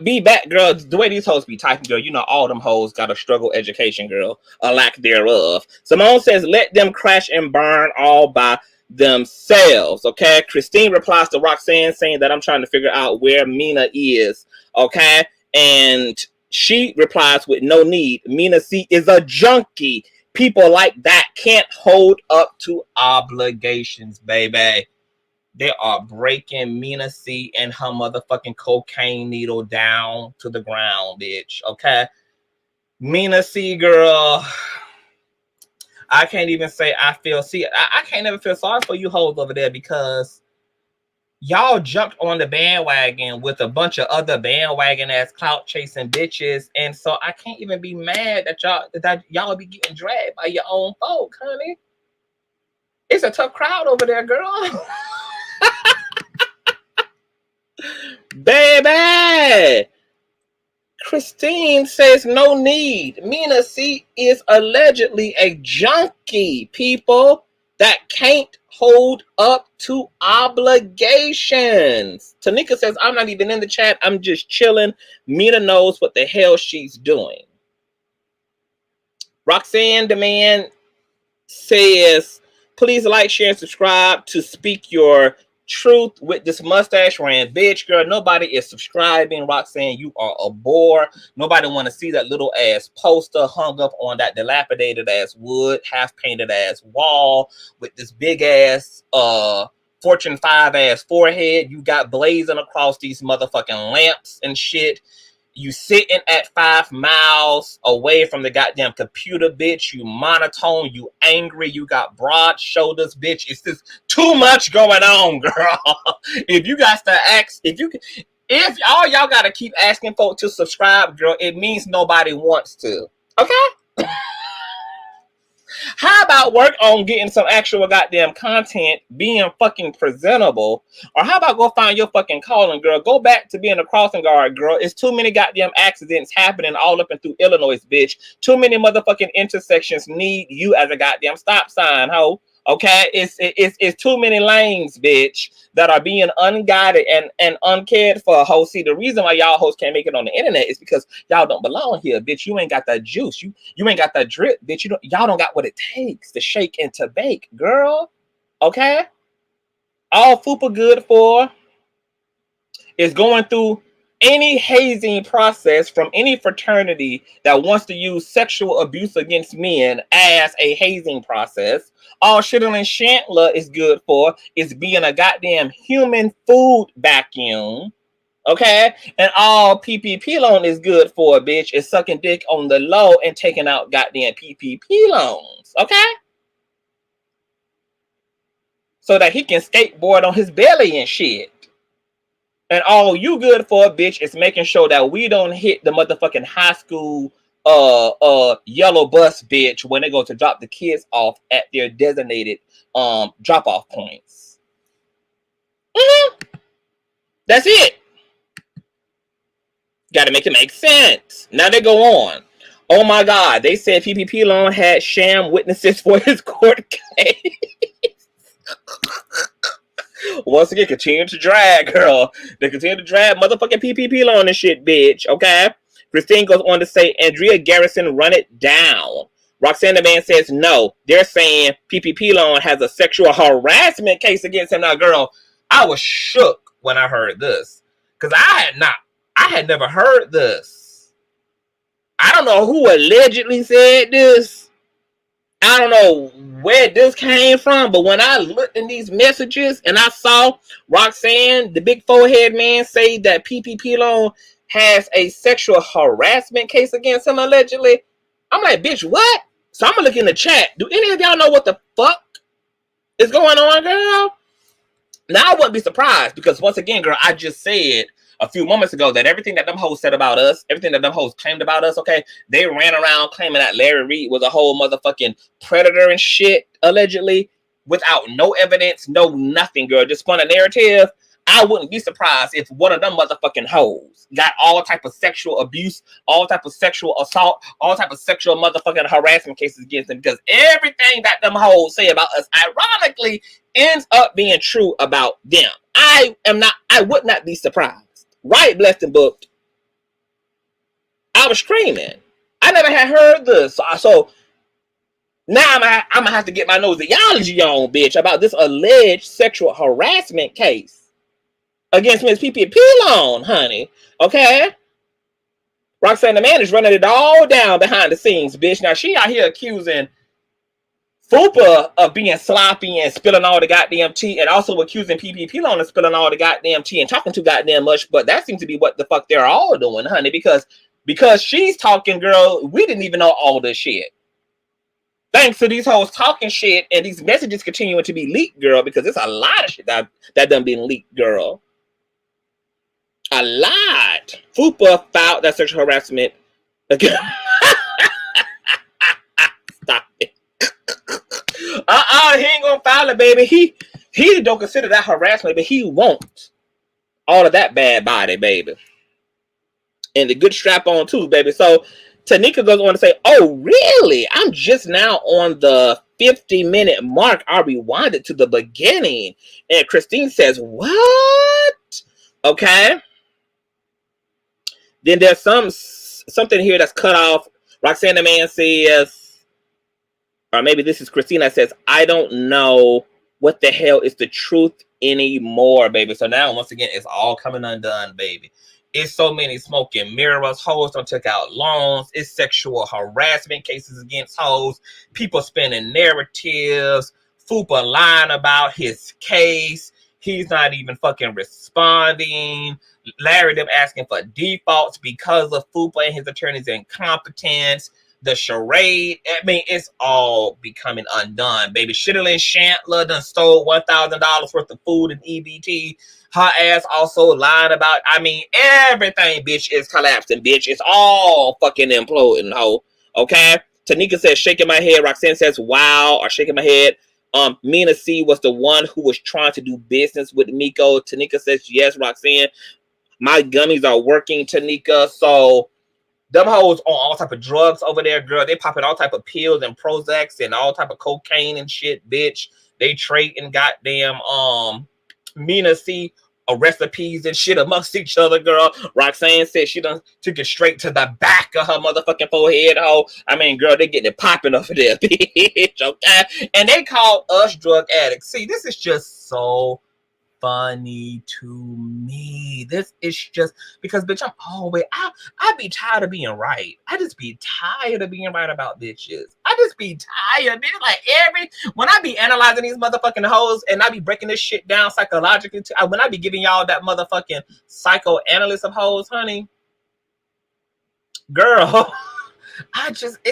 be back, girl. The way these hoes be typing, girl, you know all them hoes got a struggle education, girl. A lack thereof. Simone says, let them crash and burn all by themselves, okay? Christine replies to Roxanne saying that I'm trying to figure out where Mina is, okay? And she replies with no need. Mina C is a junkie. People like that can't hold up to obligations, baby. They are breaking Mina C and her motherfucking cocaine needle down to the ground, bitch, okay? Mina C, girl, I can't even say I can't ever feel sorry for you hoes over there because y'all jumped on the bandwagon with a bunch of other bandwagon ass clout chasing bitches, and so I can't even be mad that y'all be getting dragged by your own folk, honey. It's a tough crowd over there, girl. Baby, Christine says no need. Mina C is allegedly a junkie, people, that can't hold up to obligations. Tanika says, I'm not even in the chat. I'm just chilling. Mina knows what the hell she's doing. Roxanne Demand says, please like, share, and subscribe to speak your truth with this mustache ran bitch, girl. Nobody is subscribing. Roxanne, you are a bore. Nobody want to see that little ass poster hung up on that dilapidated ass wood, half painted ass wall with this big ass Fortune 5 ass forehead you got blazing across these motherfucking lamps and shit. You sitting at 5 miles away from the goddamn computer, bitch. You monotone, you angry, you got broad shoulders, bitch. It's just too much going on, girl. If you guys to ask, if all y'all gotta keep asking folks to subscribe, girl, it means nobody wants to. Okay? How about work on getting some actual goddamn content, being fucking presentable? Or how about go find your fucking calling, girl? Go back to being a crossing guard, girl. It's too many goddamn accidents happening all up and through Illinois, bitch. Too many motherfucking intersections need you as a goddamn stop sign, ho. Okay? It's too many lanes, bitch, that are being unguided and uncared for, ho. See, the reason why y'all hosts can't make it on the internet is because y'all don't belong here, bitch. You ain't got that juice. You ain't got that drip, bitch. Y'all don't got what it takes to shake and to bake, girl. Okay? All Fupa good for is going through any hazing process from any fraternity that wants to use sexual abuse against men as a hazing process, all Shitterlin Chandler is good for is being a goddamn human food vacuum. Okay? And all PPP loan is good for, bitch, is sucking dick on the low and taking out goddamn PPP loans. Okay? So that he can skateboard on his belly and shit. And all you good for, bitch, is making sure that we don't hit the motherfucking high school yellow bus, bitch, when they go to drop the kids off at their designated drop-off points. That's it. Gotta make it make sense. Now they go on. Oh my God, they said PPP loan had sham witnesses for his court case. Once again, continue to drag, girl. They continue to drag motherfucking PPP loan and shit, bitch. Okay? Christine goes on to say, Andrea Garrison, run it down. Roxanne the Man says, no. They're saying PPP loan has a sexual harassment case against him. Now, girl, I was shook when I heard this. Because I had never heard this. I don't know who allegedly said this. I don't know where this came from, but when I looked in these messages and I saw Roxanne, the big forehead man, say that PPP loan has a sexual harassment case against him allegedly, I'm like, bitch, what? So I'm gonna look in the chat. Do any of y'all know what the fuck is going on, girl? Now I wouldn't be surprised because once again, girl, I just said a few moments ago that everything that them hoes said about us, everything that them hoes claimed about us, okay, they ran around claiming that Larry Reid was a whole motherfucking predator and shit, allegedly, without no evidence, no nothing, girl, just spun a narrative. I wouldn't be surprised if one of them motherfucking hoes got all type of sexual abuse, all type of sexual assault, all type of sexual motherfucking harassment cases against them, because everything that them hoes say about us, ironically, ends up being true about them. I would not be surprised. Right, blessed and booked. I was screaming. I never had heard this. So now I'm gonna have to get my nosology on, bitch, about this alleged sexual harassment case against Miss PPP loan, honey. Okay? Roxanne the Man is running it all down behind the scenes, bitch. Now she out here accusing Fupa of being sloppy and spilling all the goddamn tea, and also accusing PPP loan of spilling all the goddamn tea and talking too goddamn much. But that seems to be what the fuck they're all doing, honey, because she's talking, girl, we didn't even know all this shit. Thanks to these hoes talking shit and these messages continuing to be leaked, girl, because there's a lot of shit that done been leaked, girl. A lot. Fupa filed that sexual harassment again. Stop it. He ain't gonna file it, baby. He don't consider that harassment, but he won't. All of that bad body, baby. And the good strap on too, baby. So Tanika goes on to say, oh, really? I'm just now on the 50-minute mark. I rewinded to the beginning. And Christine says, what? Okay. Then there's something here that's cut off. Roxanne the Man says, or maybe this is Christina, says, I don't know what the hell is the truth anymore, baby. So now, once again, it's all coming undone, baby. It's so many smoking mirrors. Hoes don't take out loans. It's sexual harassment cases against hoes. People spinning narratives. Fupa lying about his case. He's not even fucking responding. Larry them asking for defaults because of Fupa and his attorney's incompetence. The charade, I mean, it's all becoming undone, baby. Shitterlin Chandler done stole $1,000 worth of food and EBT. Her ass also lied about, I mean, everything, bitch, is collapsing, bitch. It's all fucking imploding, ho. Okay? Tanika says, shaking my head. Roxanne says, wow, or shaking my head. Mina C was the one who was trying to do business with Miko. Tanika says, yes, Roxanne. My gummies are working, Tanika. So them hoes on all type of drugs over there, girl. They popping all type of pills and Prozacs and all type of cocaine and shit, bitch. They trading goddamn Mina C recipes and shit amongst each other, girl. Roxanne said she done took it straight to the back of her motherfucking forehead, ho. I mean, girl, they getting it popping over there, bitch, okay? And they called us drug addicts. See, this is just so funny to me. This is just because, bitch, I'm always, I be tired of being right. I just be tired of being right about bitches. I just be tired, bitch. Like when I be analyzing these motherfucking hoes and I be breaking this shit down psychologically, when I be giving y'all that motherfucking psychoanalyst of hoes, honey, girl, I just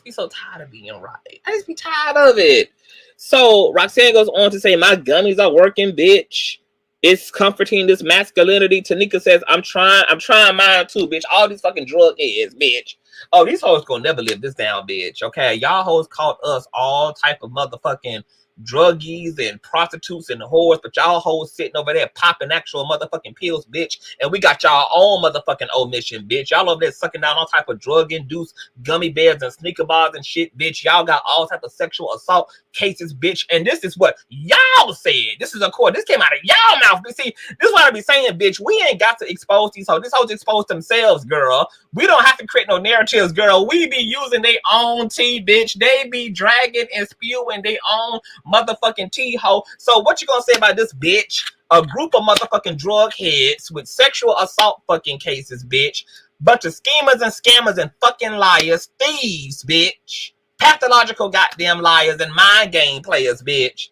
be so tired of being right. I just be tired of it. So Roxanne goes on to say, my gummies are working, bitch. It's comforting this masculinity. Tanika says, I'm trying mine too, bitch. All these fucking drug heads, bitch. Oh, these hoes gonna never live this down, bitch. Okay, y'all hoes called us all type of motherfucking druggies and prostitutes and whores, but y'all hoes sitting over there popping actual motherfucking pills, bitch. And we got y'all own motherfucking omission, bitch. Y'all over there sucking down all type of drug-induced gummy bears and sneaker bars and shit, bitch. Y'all got all type of sexual assault cases, bitch. And this is what y'all said. This is a court. This came out of y'all mouth. But see, this is what I be saying, bitch. We ain't got to expose these hoes. These hoes expose themselves, girl. We don't have to create no narratives, girl. We be using their own tea, bitch. They be dragging and spewing their own motherfucking tea hoe. So what you gonna say about this, bitch? A group of motherfucking drug heads with sexual assault fucking cases, bitch. Bunch of schemers and scammers and fucking liars, thieves, bitch. Pathological goddamn liars and mind game players, bitch.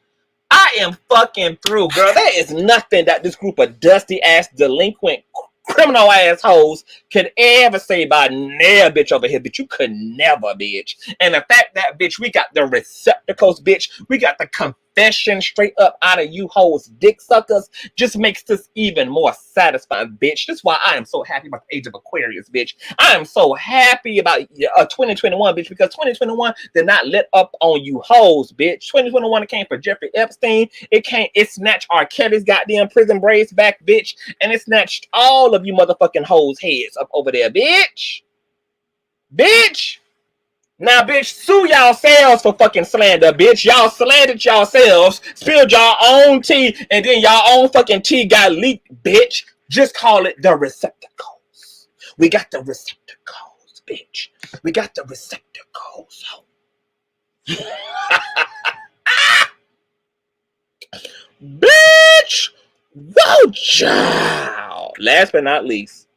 I am fucking through, girl. There is nothing that this group of dusty ass delinquent criminal assholes could ever say about nair bitch over here, bitch. You could never, bitch. And the fact that, bitch, we got the receptacles, bitch. We got the confession straight up out of you hoes dick suckers just makes this even more satisfying, bitch. That's why I am so happy about the age of Aquarius, bitch. I am so happy about 2021, bitch, because 2021 did not let up on you hoes, bitch. 2021 it came for Jeffrey Epstein. It snatched R. Kelly's goddamn prison braids back, bitch. And it snatched all of you motherfucking hoes heads up over there, bitch. Bitch. Now, bitch, sue yourselves for fucking slander, bitch. Y'all slandered yourselves, spilled y'all own tea, and then y'all own fucking tea got leaked, bitch. Just call it the receptacles. We got the receptacles, bitch. We got the receptacles. Bitch! Whoa, child! Last but not least,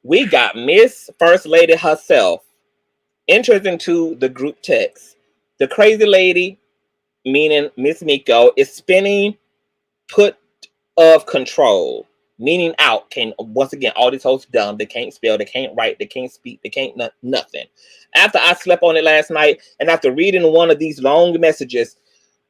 we got Miss First Lady herself enters into the group text. The crazy lady, meaning Miss Miko, is spinning put of control, meaning out. Once again, all these hoes dumb. They can't spell, they can't write, they can't speak, they can't nothing. After I slept on it last night, and after reading one of these long messages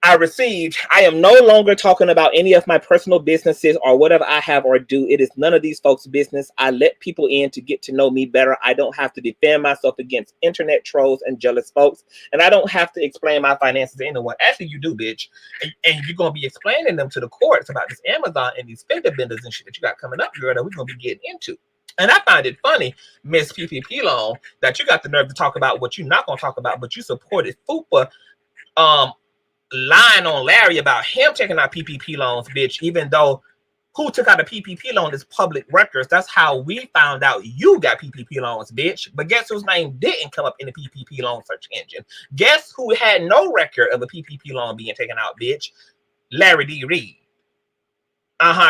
I received, I am no longer talking about any of my personal businesses or whatever I have or do. It is none of these folks' business. I let people in to get to know me better. I don't have to defend myself against internet trolls and jealous folks. And I don't have to explain my finances to anyone. Actually, you do, bitch. And you're going to be explaining them to the courts about this Amazon and these fender benders and shit that you got coming up, girl, that we're going to be getting into. And I find it funny, Miss PPP Loan, that you got the nerve to talk about what you're not going to talk about, but you supported Fupa, lying on Larry about him taking out PPP loans, bitch, even though who took out a PPP loan is public records. That's how we found out you got PPP loans, bitch. But guess whose name didn't come up in the PPP loan search engine? Guess who had no record of a PPP loan being taken out, bitch? Larry D. Reid.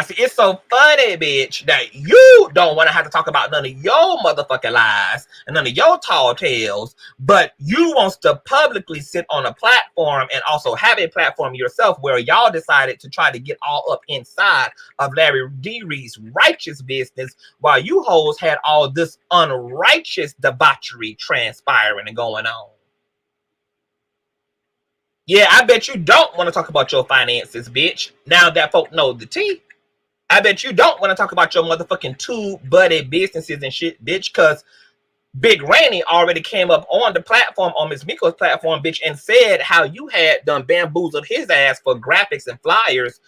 See, it's so funny, bitch, that you don't want to have to talk about none of your motherfucking lies and none of your tall tales, but you wants to publicly sit on a platform and also have a platform yourself where y'all decided to try to get all up inside of Larry D. Reid's righteous business while you hoes had all this unrighteous debauchery transpiring and going on. Yeah, I bet you don't want to talk about your finances, bitch. Now that folk know the tea. I bet you don't want to talk about your motherfucking two-buddy businesses and shit, bitch, because Big Randy already came up on the platform, on Miss Miko's platform, bitch, and said how you had done bamboozled his ass for graphics and flyers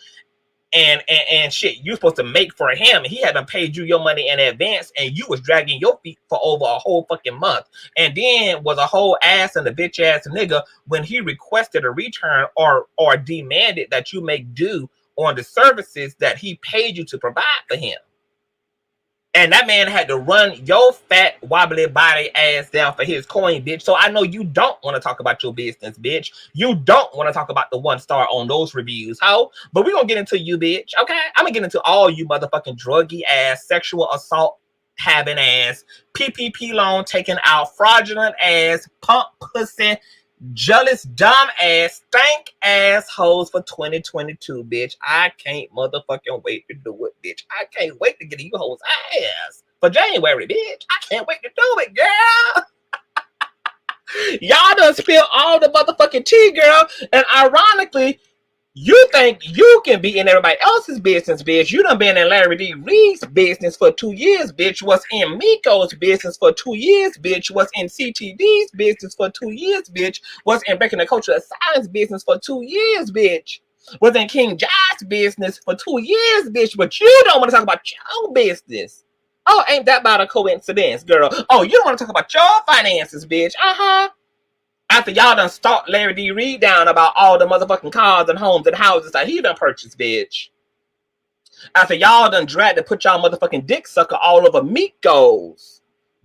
and shit you supposed to make for him. He hadn't paid you your money in advance, and you was dragging your feet for over a whole fucking month. And then was a whole ass and a bitch ass nigga when he requested a return or demanded that you make due on the services that he paid you to provide for him. And that man had to run your fat, wobbly body ass down for his coin, bitch. So I know you don't want to talk about your business, bitch. You don't want to talk about the 1-star on those reviews, ho. But we're going to get into you, bitch, okay? I'm going to get into all you motherfucking druggy ass, sexual assault having ass, PPP loan taking out, fraudulent ass, pump pussy, jealous, dumb ass, stank assholes for 2022, bitch. I can't motherfucking wait to do it, bitch. I can't wait to get you hoes ass for January, bitch. I can't wait to do it, girl. Y'all done spilled all the motherfucking tea, girl. And ironically, you think you can be in everybody else's business, bitch. You done been in Larry D. Reid's business for 2 years, bitch. Was in Miko's business for 2 years, bitch. Was in CTV's business for 2 years, bitch. Was in Breaking the Culture of Silence business for 2 years, bitch. Was in King Josh's business for 2 years, bitch. But you don't want to talk about your business. Oh, ain't that about a coincidence, girl? Oh, you don't want to talk about your finances, bitch. After y'all done stalked Larry D. Reid down about all the motherfucking cars and homes and houses that he done purchased, bitch. After y'all done dragged to put y'all motherfucking dick sucker all over Miko's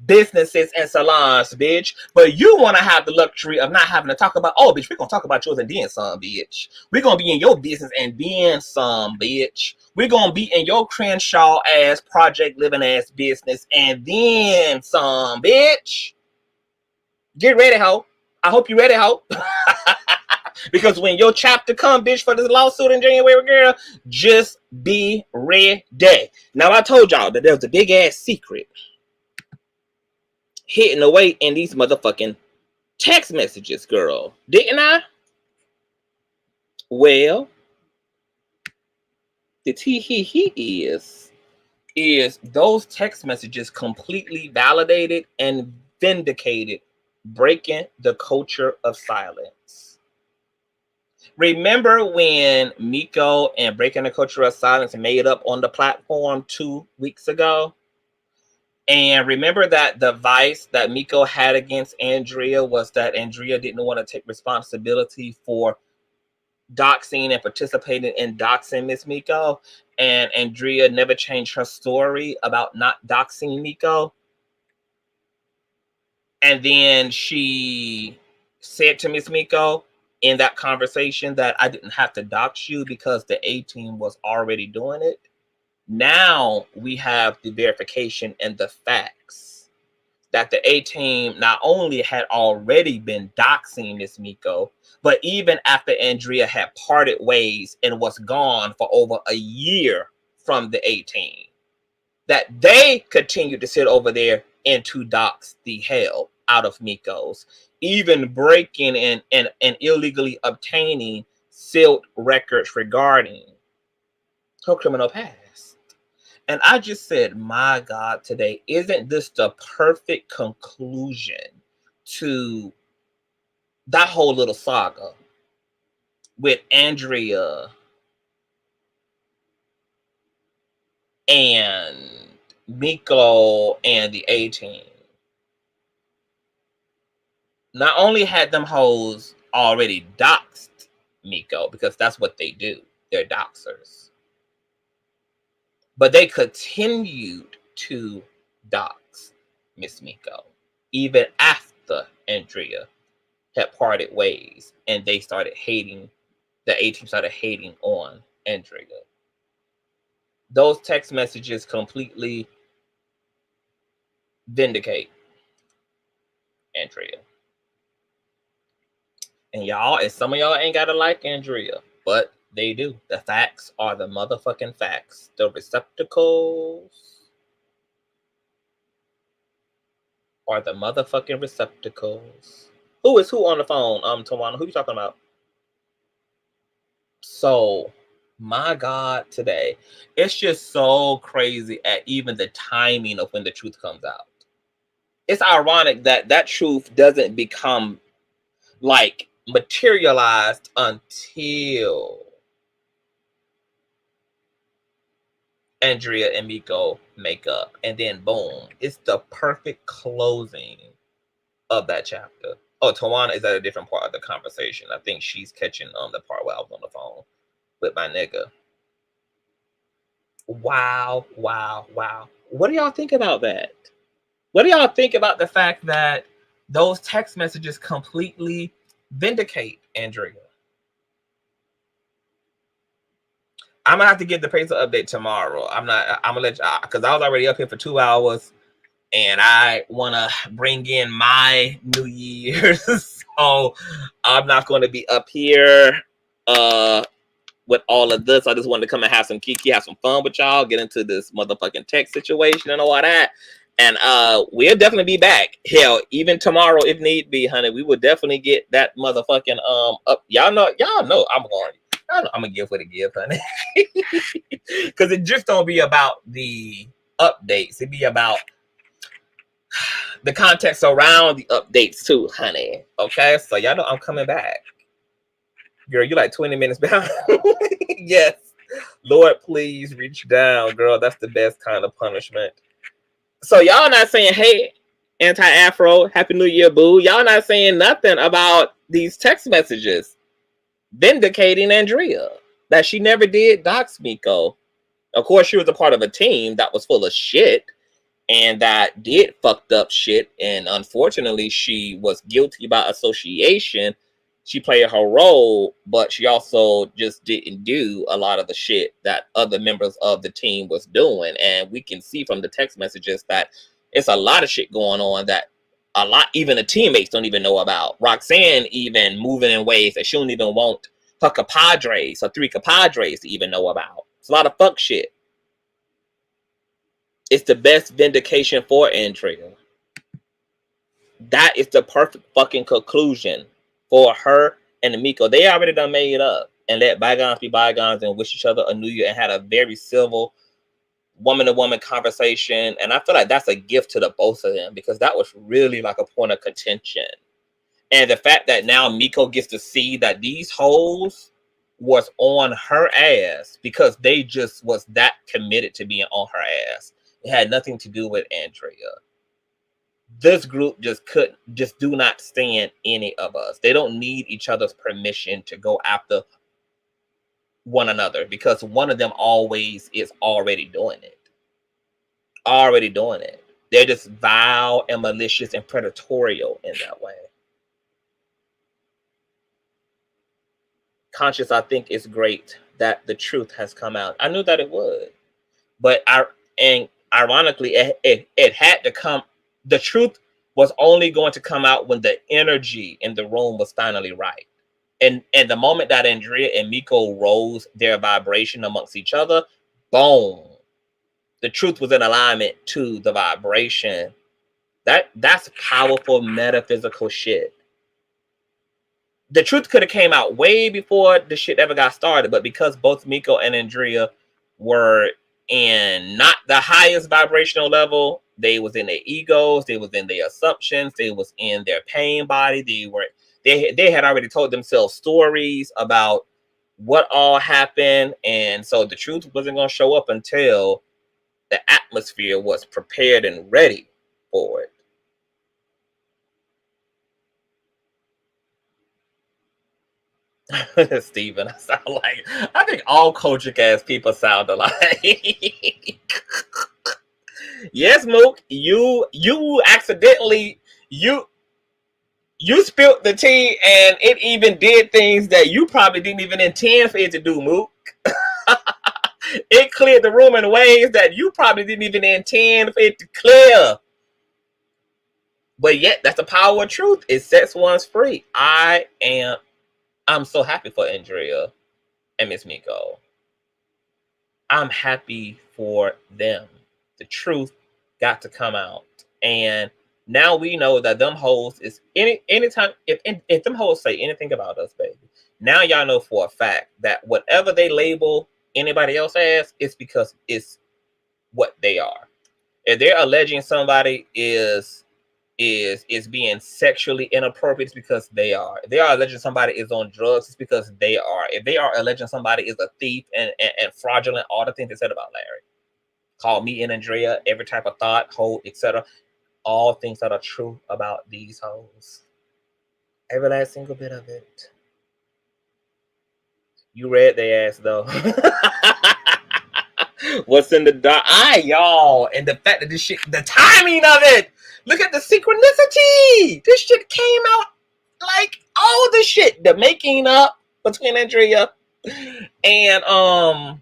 businesses and salons, bitch. But you want to have the luxury of not having to talk about, oh, bitch, we're going to talk about yours and then some, bitch. We're going to be in your business and then some, bitch. We're going to be in your Crenshaw-ass, project living-ass business and then some, bitch. Get ready, ho. I hope you ready, ho. Because when your chapter come, bitch, for this lawsuit in January, girl, just be ready. Now, I told y'all that there was a big-ass secret hidden away in these motherfucking text messages, girl. Didn't I? Well, the he is those text messages completely validated and vindicated breaking the culture of silence. Remember when Miko and Breaking the Culture of Silence made up on the platform 2 weeks ago? And remember that the vice that Miko had against Andrea was that Andrea didn't want to take responsibility for doxing and participating in doxing Miss Miko. And Andrea never changed her story about not doxing Miko. And then she said to Miss Miko in that conversation that I didn't have to dox you because the A-team was already doing it. Now we have the verification and the facts that the A-team not only had already been doxing Miss Miko, but even after Andrea had parted ways and was gone for over a year from the A-team, that they continued to sit over there and to dox the hell out of Miko's, even breaking and illegally obtaining sealed records regarding her criminal past. And I just said, my God, today, isn't this the perfect conclusion to that whole little saga with Andrea and Miko and the A-team? Not only had them hoes already doxed Miko, because that's what they do, they're doxers, but they continued to dox Miss Miko even after Andrea had parted ways and they started hating, the A-team started hating on Andrea. Those text messages completely vindicate Andrea. And y'all, and some of y'all ain't gotta like Andrea, but they do. The facts are the motherfucking facts. The receptacles are the motherfucking receptacles. Who is who on the phone? Tawana, who you talking about? So, my God, today, it's just so crazy at even the timing of when the truth comes out. It's ironic that that truth doesn't become like materialized until Andrea and Miko make up, and then boom, it's the perfect closing of that chapter. Oh, Tawana is at a different part of the conversation. I think she's catching the part where I was on the phone with my nigga. Wow, wow, wow. What do y'all think about that? What do y'all think about the fact that those text messages completely vindicate Andrea? I'm gonna have to get the appraisal update tomorrow. I'm gonna let you, because I was already up here for 2 hours and I wanna bring in my New Year's. So I'm not gonna be up here with all of this. I just wanted to come and have some kiki, have some fun with y'all, get into this motherfucking tech situation and all that. And we'll definitely be back. Hell, even tomorrow if need be, honey. We will definitely get that motherfucking up. Y'all know I'm gonna give what it give, honey. Because it just don't be about the updates. It be about the context around the updates too, honey. Okay, so y'all know I'm coming back. Girl, you like 20 minutes behind. Yes. Lord, please reach down, girl. That's the best kind of punishment. So y'all not saying, hey, anti-Afro, Happy New Year, boo. Y'all not saying nothing about these text messages vindicating Andrea. That she never did dox Miko. Of course, she was a part of a team that was full of shit and that did fucked up shit. And unfortunately, she was guilty by association. She played her role, but she also just didn't do a lot of the shit that other members of the team was doing. And we can see from the text messages that it's a lot of shit going on that even the teammates don't even know about. Roxanne even moving in ways that she don't even want her compadres, her 3 compadres to even know about. It's a lot of fuck shit. It's the best vindication for Andrea. That is the perfect fucking conclusion for her and Miko. They already done made it up and let bygones be bygones and wish each other a new year and had a very civil woman-to-woman conversation. And I feel like that's a gift to the both of them because that was really like a point of contention. And the fact that now Miko gets to see that these hoes was on her ass because they just was that committed to being on her ass. It had nothing to do with Andrea. This group just do not stand any of us. They don't need each other's permission to go after one another because one of them always is already doing it. Already doing it. They're just vile and malicious and predatorial in that way. Conscious, I think it's great that the truth has come out. I knew that it would. But ironically, it had to come. The truth was only going to come out when the energy in the room was finally right. And the moment that Andrea and Miko rose their vibration amongst each other, boom. The truth was in alignment to the vibration. That's powerful metaphysical shit. The truth could have came out way before the shit ever got started, but because both Miko and Andrea were in not the highest vibrational level, they was in their egos, they was in their assumptions, they was in their pain body, they had already told themselves stories about what all happened, and so the truth wasn't going to show up until the atmosphere was prepared and ready for it. Steven, I think all culture ass people sound alike. Yes, Mook, you accidentally you spilled the tea and it even did things that you probably didn't even intend for it to do, Mook. It cleared the room in ways that you probably didn't even intend for it to clear. But yet, that's the power of truth. It sets ones free. I'm so happy for Andrea and Miss Miko. I'm happy for them. The truth got to come out. And now we know that them hoes is anytime if them hoes say anything about us, baby, now y'all know for a fact that whatever they label anybody else as, it's because it's what they are. If they're alleging somebody is being sexually inappropriate, it's because they are. If they are alleging somebody is on drugs, it's because they are. If they are alleging somebody is a thief and fraudulent, all the things they said about Larry. Call me and Andrea, every type of thought, hold, etc. All things that are true about these hoes. Every last single bit of it. You read their ass though. What's in the dark eye, y'all? And the fact that this shit, the timing of it. Look at the synchronicity. This shit came out like all the shit. The making up between Andrea and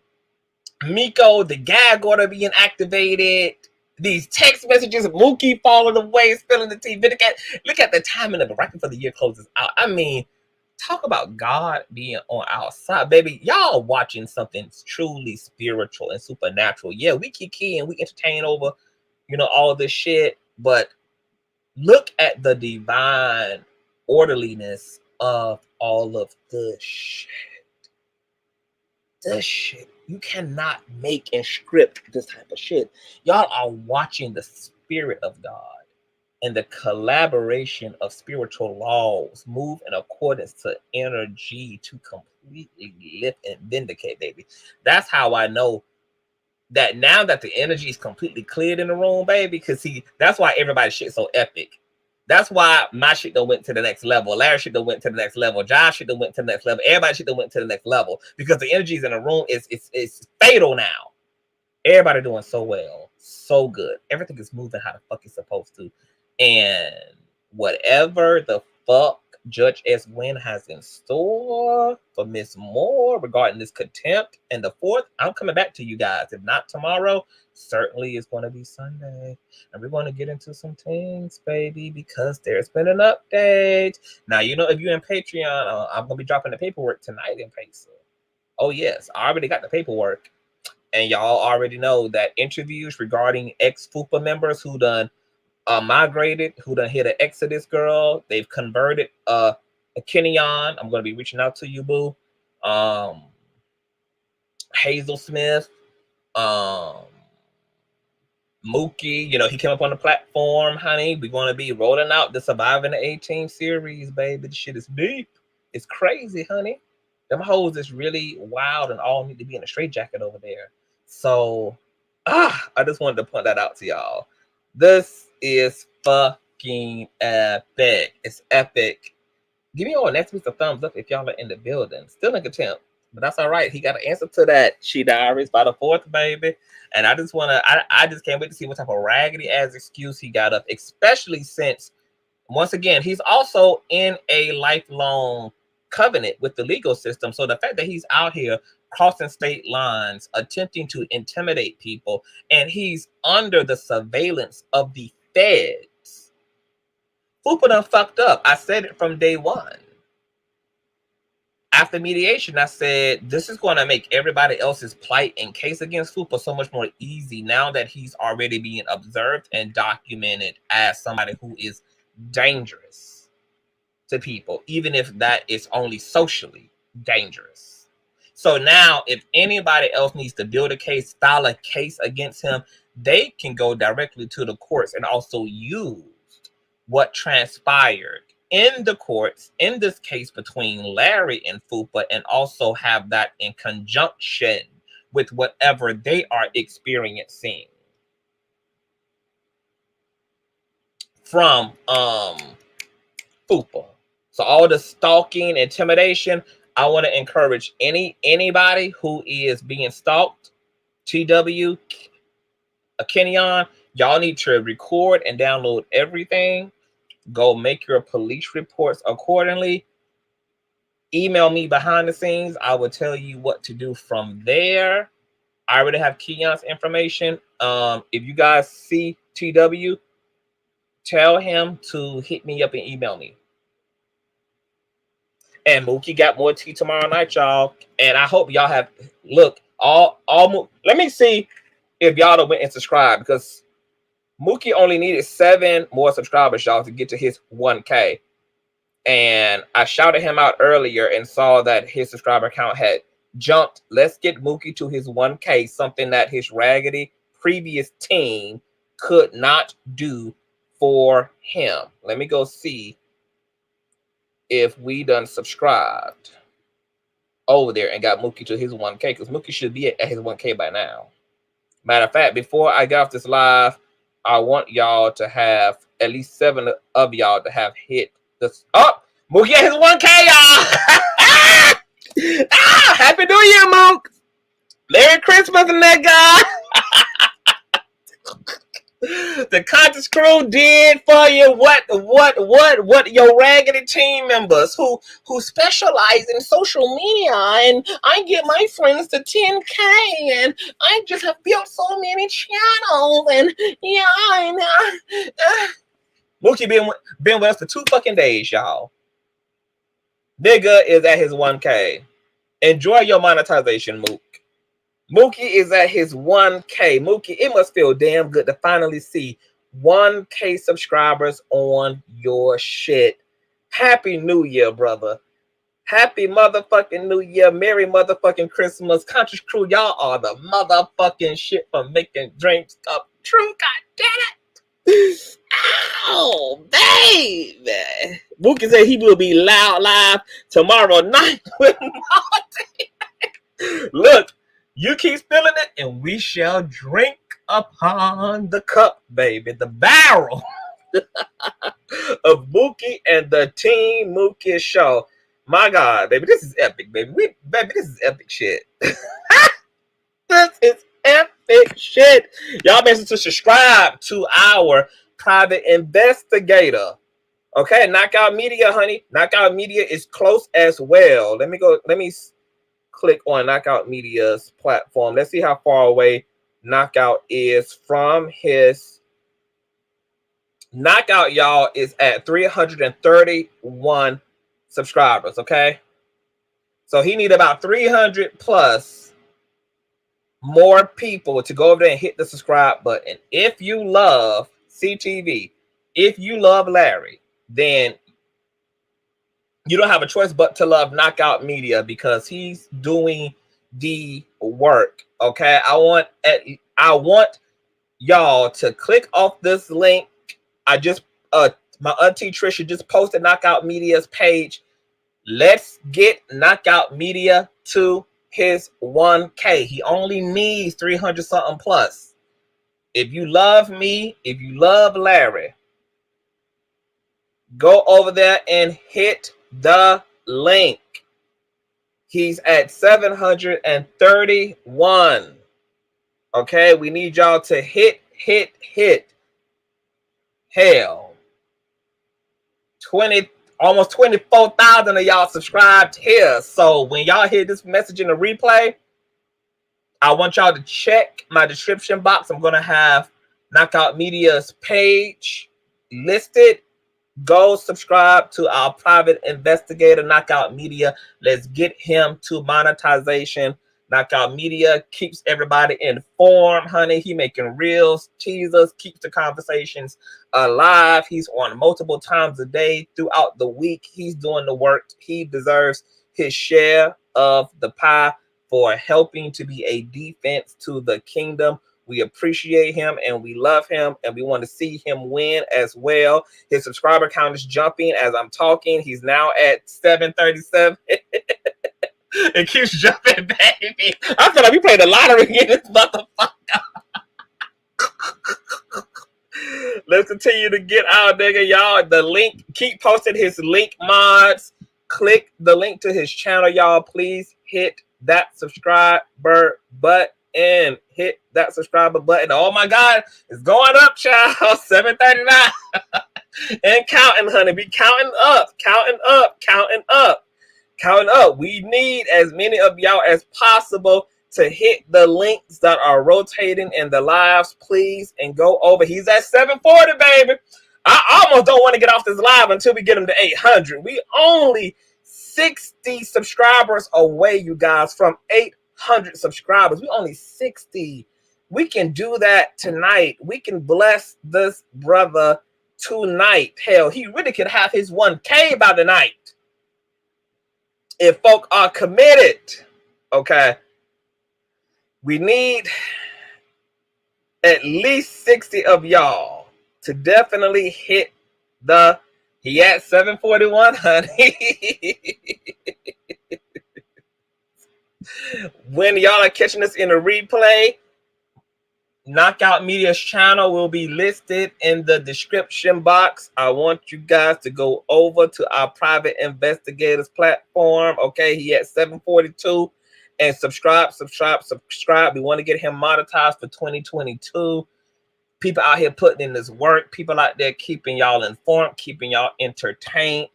Miko, the gag order being activated. These text messages, Mookie falling away, spilling the tea. Look at the timing of it right before the year closes out. I mean, talk about God being on our side, baby. Y'all watching something truly spiritual and supernatural. Yeah, we kiki and we entertain over, all this shit. But look at the divine orderliness of all of the shit. The shit. You cannot make and script this type of shit. Y'all are watching the spirit of God and the collaboration of spiritual laws move in accordance to energy to completely lift and vindicate, baby. That's how I know that now that the energy is completely cleared in the room, baby, because see, that's why everybody's shit so epic. That's why my shit done went to the next level. Larry shit done went to the next level. Josh shit done went to the next level. Everybody shit done went to the next level because the energies in the room is fatal now. Everybody doing so well, so good. Everything is moving how the fuck it's supposed to. And whatever the fuck Judge S. Wynn has in store for Miss Moore regarding this contempt and the 4th, I'm coming back to you guys. If not tomorrow, certainly it's going to be Sunday. And we're going to get into some things, baby, because there's been an update. Now, if you're in Patreon, I'm going to be dropping the paperwork tonight in Payson. Oh, yes, I already got the paperwork. And y'all already know that interviews regarding ex-Fupa members who done migrated, who done hit an Exodus girl, they've converted a Kenyon. I'm going to be reaching out to you, boo. Hazel Smith, Mookie, he came up on the platform, honey. We're going to be rolling out the Surviving the 18 series, baby. This shit is deep. It's crazy, honey. Them hoes is really wild and all need to be in a straitjacket over there. So, I just wanted to point that out to y'all. This is fucking epic. It's epic. Give me all next week a thumbs up if y'all are in the building. Still in contempt, but that's all right. He got an answer to that. She diaries by the 4th, baby. And I just can't wait to see what type of raggedy ass excuse he got up, especially since, once again, he's also in a lifelong covenant with the legal system. So the fact that he's out here crossing state lines, attempting to intimidate people, and he's under the surveillance of the feds. Fupa done fucked up. I said it from day one. After mediation, I said, this is going to make everybody else's plight and case against Fupa so much more easy now that he's already being observed and documented as somebody who is dangerous to people, even if that is only socially dangerous. So now if anybody else needs to build a case, file a case against him, they can go directly to the courts and also use what transpired in the courts in this case between Larry and Fupa, and also have that in conjunction with whatever they are experiencing from Fupa. So all the stalking, intimidation, I want to encourage anybody who is being stalked, TW, a Kenyon, y'all need to record and download everything. Go make your police reports accordingly. Email me behind the scenes. I will tell you what to do from there. I already have Keon's information. If you guys see TW, tell him to hit me up and email me. And Mookie got more tea tomorrow night, y'all. And I hope y'all have, look, let me see if y'all went and subscribed, because Mookie only needed 7 more subscribers, y'all, to get to his 1K. And I shouted him out earlier and saw that his subscriber count had jumped. Let's get Mookie to his 1K, something that his raggedy previous team could not do for him. Let me go see if we done subscribed over there and got Mookie to his 1K, because Mookie should be at his 1K by now. Matter of fact, before I get off this live, I want y'all to have at least 7 of y'all to have hit this. Oh, Mookie at his 1K, y'all. Happy New Year, Mook. Merry Christmas, nigga. The Conscious crew did for you what your raggedy team members who specialize in social media, and I get my friends to 10K, and I just have built so many channels, and yeah, Mookie been with us for 2 fucking days, y'all. Nigga is at his 1K. Enjoy your monetization, Mook. Mookie is at his 1K. Mookie, it must feel damn good to finally see 1K subscribers on your shit. Happy New Year, brother. Happy motherfucking New Year. Merry motherfucking Christmas. Conscious crew, y'all are the motherfucking shit for making dreams come true. God damn it. Oh, baby. Mookie said he will be live tomorrow night with Marty. Look. You keep spilling it, and we shall drink upon the cup, baby. The barrel of Mookie and the Team Mookie show. My God, baby, this is epic, baby. Baby, this is epic shit. This is epic shit. Y'all make sure to subscribe to our private investigator. Okay, Knockout Media, honey. Knockout Media is close as well. Let me click on Knockout Media's platform. Let's see how far away Knockout is from his. Knockout, y'all, is at 331 subscribers, okay? So he need about 300 plus more people to go over there and hit the subscribe button. If you love CTV, if you love Larry, then you don't have a choice but to love Knockout Media, because he's doing the work. Okay, I want y'all to click off this link. I just my auntie Trisha just posted Knockout Media's page. Let's get Knockout Media to his 1K. He only needs 300 something plus. If you love me, if you love Larry, go over there and hit the link. He's at 731. Okay, we need y'all to hit. Hell, almost 24,000 of y'all subscribed here. So when y'all hear this message in the replay, I want y'all to check my description box. I'm gonna have Knockout Media's page listed. Go subscribe to our private investigator, Knockout Media. Let's get him to monetization. Knockout Media keeps everybody informed, honey. He making reels, teasers, keeps the conversations alive. He's on multiple times a day throughout the week. He's doing the work. He deserves his share of the pie for helping to be a defense to the kingdom. We appreciate him and we love him, and we want to see him win as well. His subscriber count is jumping as I'm talking. He's now at 737. It keeps jumping, baby. I feel like we played the lottery in this motherfucker. Let's continue to get out, nigga, y'all. The link, keep posting his link mods. Click the link to his channel, y'all. Please hit that subscriber button. And hit that subscriber button. Oh my God, it's going up, child. 739. And counting, honey. Be counting up. We need as many of y'all as possible to hit the links that are rotating in the lives, please, and go over. He's at 740, baby. I almost don't want to get off this live until we get him to 800. We only 60 subscribers away, you guys, from 800 subscribers. We only 60. We can do that tonight. We can bless this brother tonight. Hell, he really could have his 1K by the night if folk are committed. Okay, we need at least 60 of y'all to definitely hit the. He at 741, honey. When y'all are catching this in a replay, Knockout Media's channel will be listed in the description box. I want you guys to go over to our private investigators platform. Okay, he at 742. And subscribe. We want to get him monetized for 2022. People out here putting in this work. People out there keeping y'all informed, keeping y'all entertained.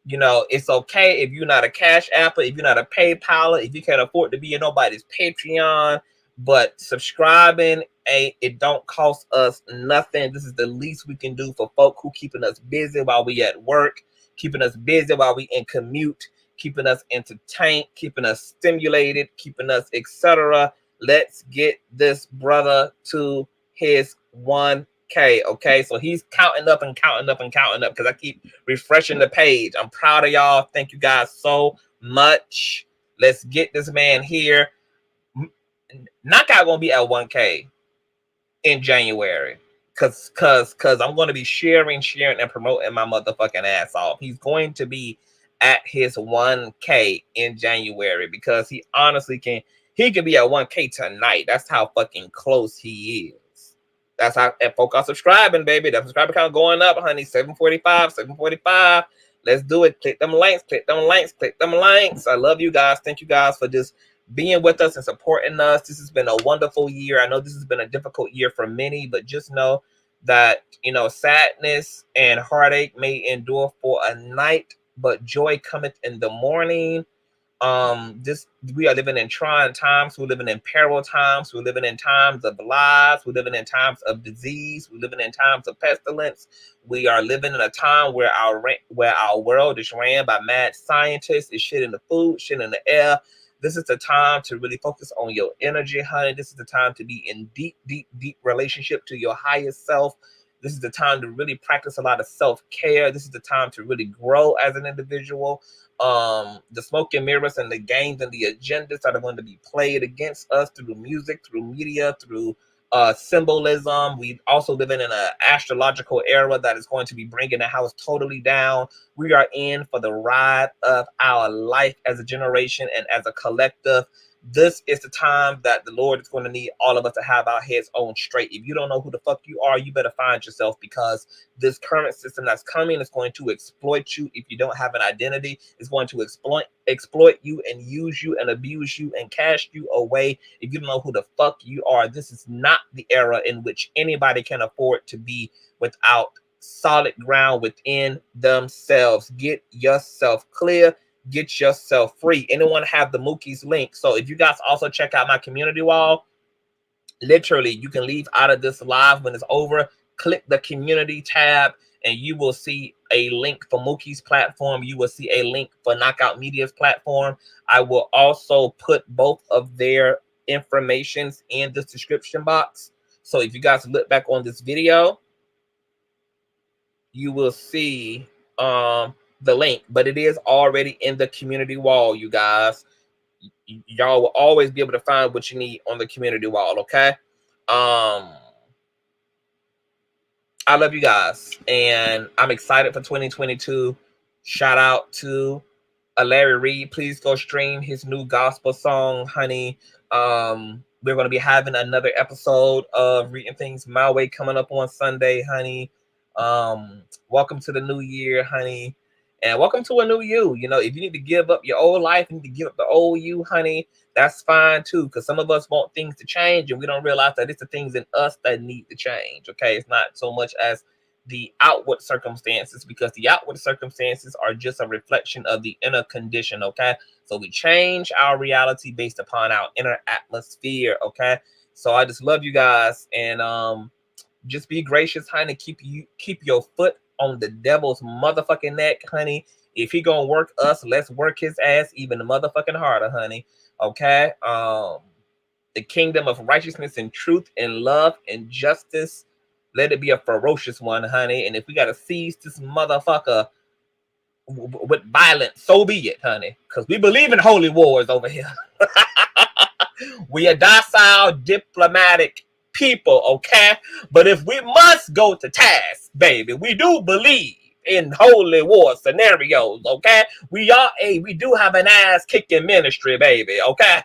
You know, it's okay if you're not a Cash Apper, if you're not a PayPaler, if you can't afford to be in nobody's Patreon, but subscribing, it don't cost us nothing. This is the least we can do for folk who keeping us busy while we at work, keeping us busy while we in commute, keeping us entertained, keeping us stimulated, keeping us etc. Let's get this brother to his 1K. Okay, so he's counting up because I keep refreshing the page. I'm proud of y'all. Thank you guys so much. Let's get this man here. Knockout gonna be at 1K in January because I'm gonna be sharing and promoting my motherfucking ass off. He's going to be at his 1K in January because he honestly can be at 1K tonight. That's how fucking close he is. That's how, and folk are subscribing, baby. That subscriber count going up, honey. 745. Let's do it. Click them links. I love you guys. Thank you guys for just being with us and supporting us. This has been a wonderful year. I know this has been a difficult year for many, but just know that, you know, sadness and heartache may endure for a night, but joy cometh in the morning. We are living in trying times. We're living in peril times. We're living in times of lies. We're living in times of disease. We're living in times of pestilence. We are living in a time where our world is ran by mad scientists. It's shit in the food, shit in the air. This is the time to really focus on your energy, honey. This is the time to be in deep relationship to your highest self. This is the time to really practice a lot of self-care. This is the time to really grow as an individual. The smoke and mirrors and the games and the agendas that are going to be played against us through music, through media, through symbolism. We also living in an astrological era that is going to be bringing the house totally down. We are in for the ride of our life as a generation and as a collective. This is the time that the Lord is going to need all of us to have our heads on straight. If you don't know who the fuck you are, you better find yourself, because this current system that's coming is going to exploit you. If you don't have an identity, it's going to exploit you and use you and abuse you and cast you away. If you don't know who the fuck you are, this is not the era in which anybody can afford to be without solid ground within themselves. Get yourself clear. Get yourself free. Anyone have the Mookie's link? So if you guys also check out my community wall, literally you can leave out of this live when it's over, click the community tab, and you will see a link for Mookie's platform. You will see a link for Knockout Media's platform. I will also put both of their informations in the description box. So if you guys look back on this video, you will see the link, but it is already in the community wall, you guys. Y'all will always be able to find what you need on the community wall. Okay. I love you guys, and I'm excited for 2022. Shout out to Larry Reid. Please go stream his new gospel song, honey. We're going to be having another episode of Reading Things My Way coming up on Sunday, honey. Welcome to the new year, honey. And welcome to a new you. You know, if you need to give up your old life, you need to give up the old you, honey, that's fine too. Because some of us want things to change and we don't realize that it's the things in us that need to change. Okay, it's not so much as the outward circumstances, because the outward circumstances are just a reflection of the inner condition. Okay, so we change our reality based upon our inner atmosphere. Okay, so I just love you guys, and just be gracious, honey. Keep your foot on the devil's motherfucking neck, honey. If he gonna work us, let's work his ass even motherfucking harder, honey. Okay. The kingdom of righteousness and truth and love and justice, let it be a ferocious one, honey. And if we gotta seize this motherfucker with violence, so be it, honey. Because we believe in holy wars over here. We are docile, diplomatic people, okay? But if we must go to task, baby, we do believe in holy war scenarios, okay? We do have an ass-kicking ministry, baby, okay?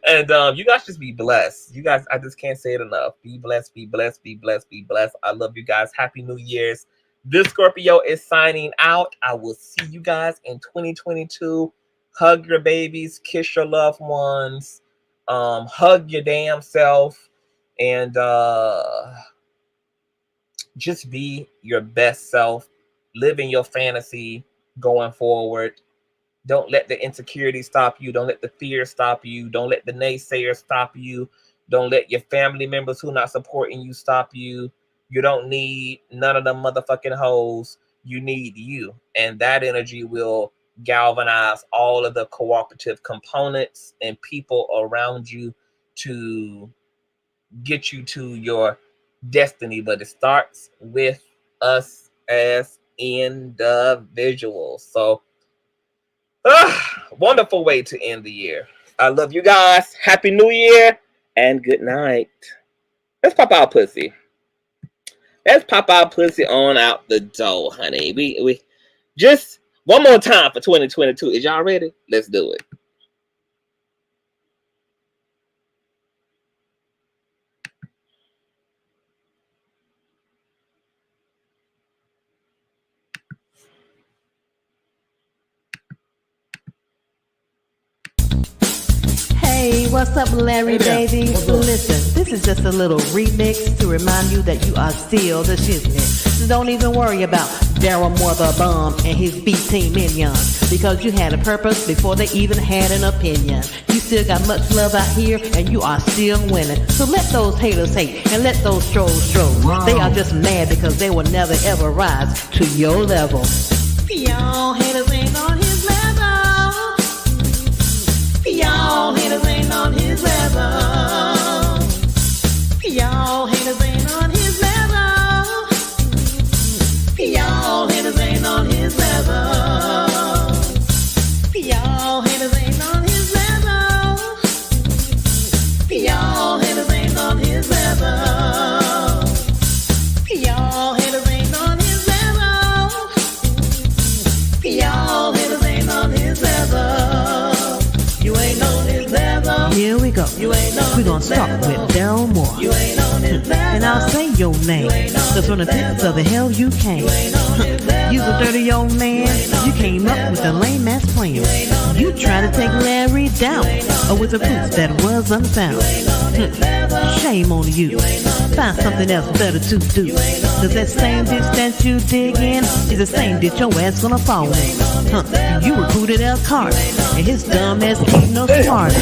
And you guys just be blessed. You guys, I just can't say it enough. Be blessed, be blessed, be blessed, be blessed. I love you guys. Happy New Year's. This Scorpio is signing out. I will see you guys in 2022. Hug your babies, kiss your loved ones, hug your damn self, and just be your best self, living your fantasy going forward. Don't let the insecurity stop you. Don't let the fear stop you. Don't let the naysayers stop you. Don't let your family members who are not supporting you stop you. You don't need none of them motherfucking hoes. You need you. And that energy will galvanize all of the cooperative components and people around you to get you to your destiny. But it starts with us as individuals. So wonderful way to end the year. I love you guys. Happy New Year and good night. Let's pop our pussy. Let's pop our pussy on out the door, honey. We just one more time for 2022. Is y'all ready? Let's do it. Hey, what's up, Larry, baby? Listen, this is just a little remix to remind you that you are still the shiznit. So don't even worry about Darryl Mother Bomb and his B-Team minions, because you had a purpose before they even had an opinion. You still got much love out here, and you are still winning. So let those haters hate, and let those trolls troll. Wow. They are just mad because they will never ever rise to your level. Y'all haters ain't on his level. Y'all haters ain't on his level. Y'all haters ain't on his level. Y'all haters ain't on his level. Y'all haters ain't on his level. Y'all haters ain't on his level. Y'all haters ain't on his level. Y'all haters ain't on his level. You ain't on his level. Here we go. We're gonna start with Darryl Moore. You ain't on his level. And I'll say your name. Cause from the depths of the hell you came. You's a dirty old man. You came up with a lame ass plan. You tried to take Larry down with a proof that was unfound. Shame on you. Find something else better to do. Cause that same ditch that you dig in is the same ditch your ass gonna fall in. You recruited El Carter, and his dumb ass ain't no smarter.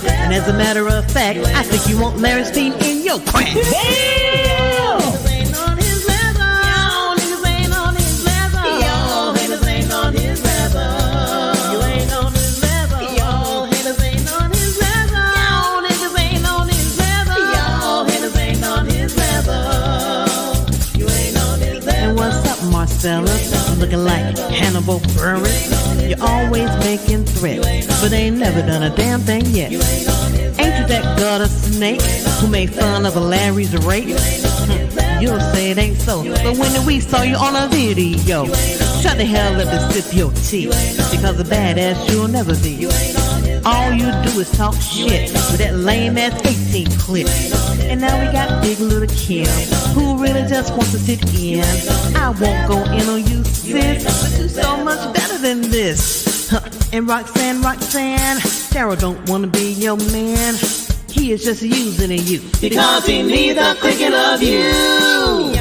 And as a matter of fact, I think you want Larry's feet in your crack. Damn! Ain't on his level. Y'all niggas ain't on his level. Y'all haters ain't on his level. You ain't on his level. Y'all haters ain't on his level. Y'all niggas ain't on his level. Y'all haters ain't on his level. You ain't on his level. And what's up, Marcellus? Looking like Hannibal Burris. You're always making threats, but ain't never done a damn thing yet. Ain't you that gutter snake who made fun of Larry's rape? You'll say it ain't so, but when we saw you on a video, shut the hell up and sip your tea, because a badass you'll never be. All you do is talk shit with that lame ass 18 clip. And now we got big little Kim, who really just wants to sit in. I won't go in on you, sis, but you're so much better than this. And Roxanne, Darryl don't want to be your man. He is just using you because he needs a thinking of you.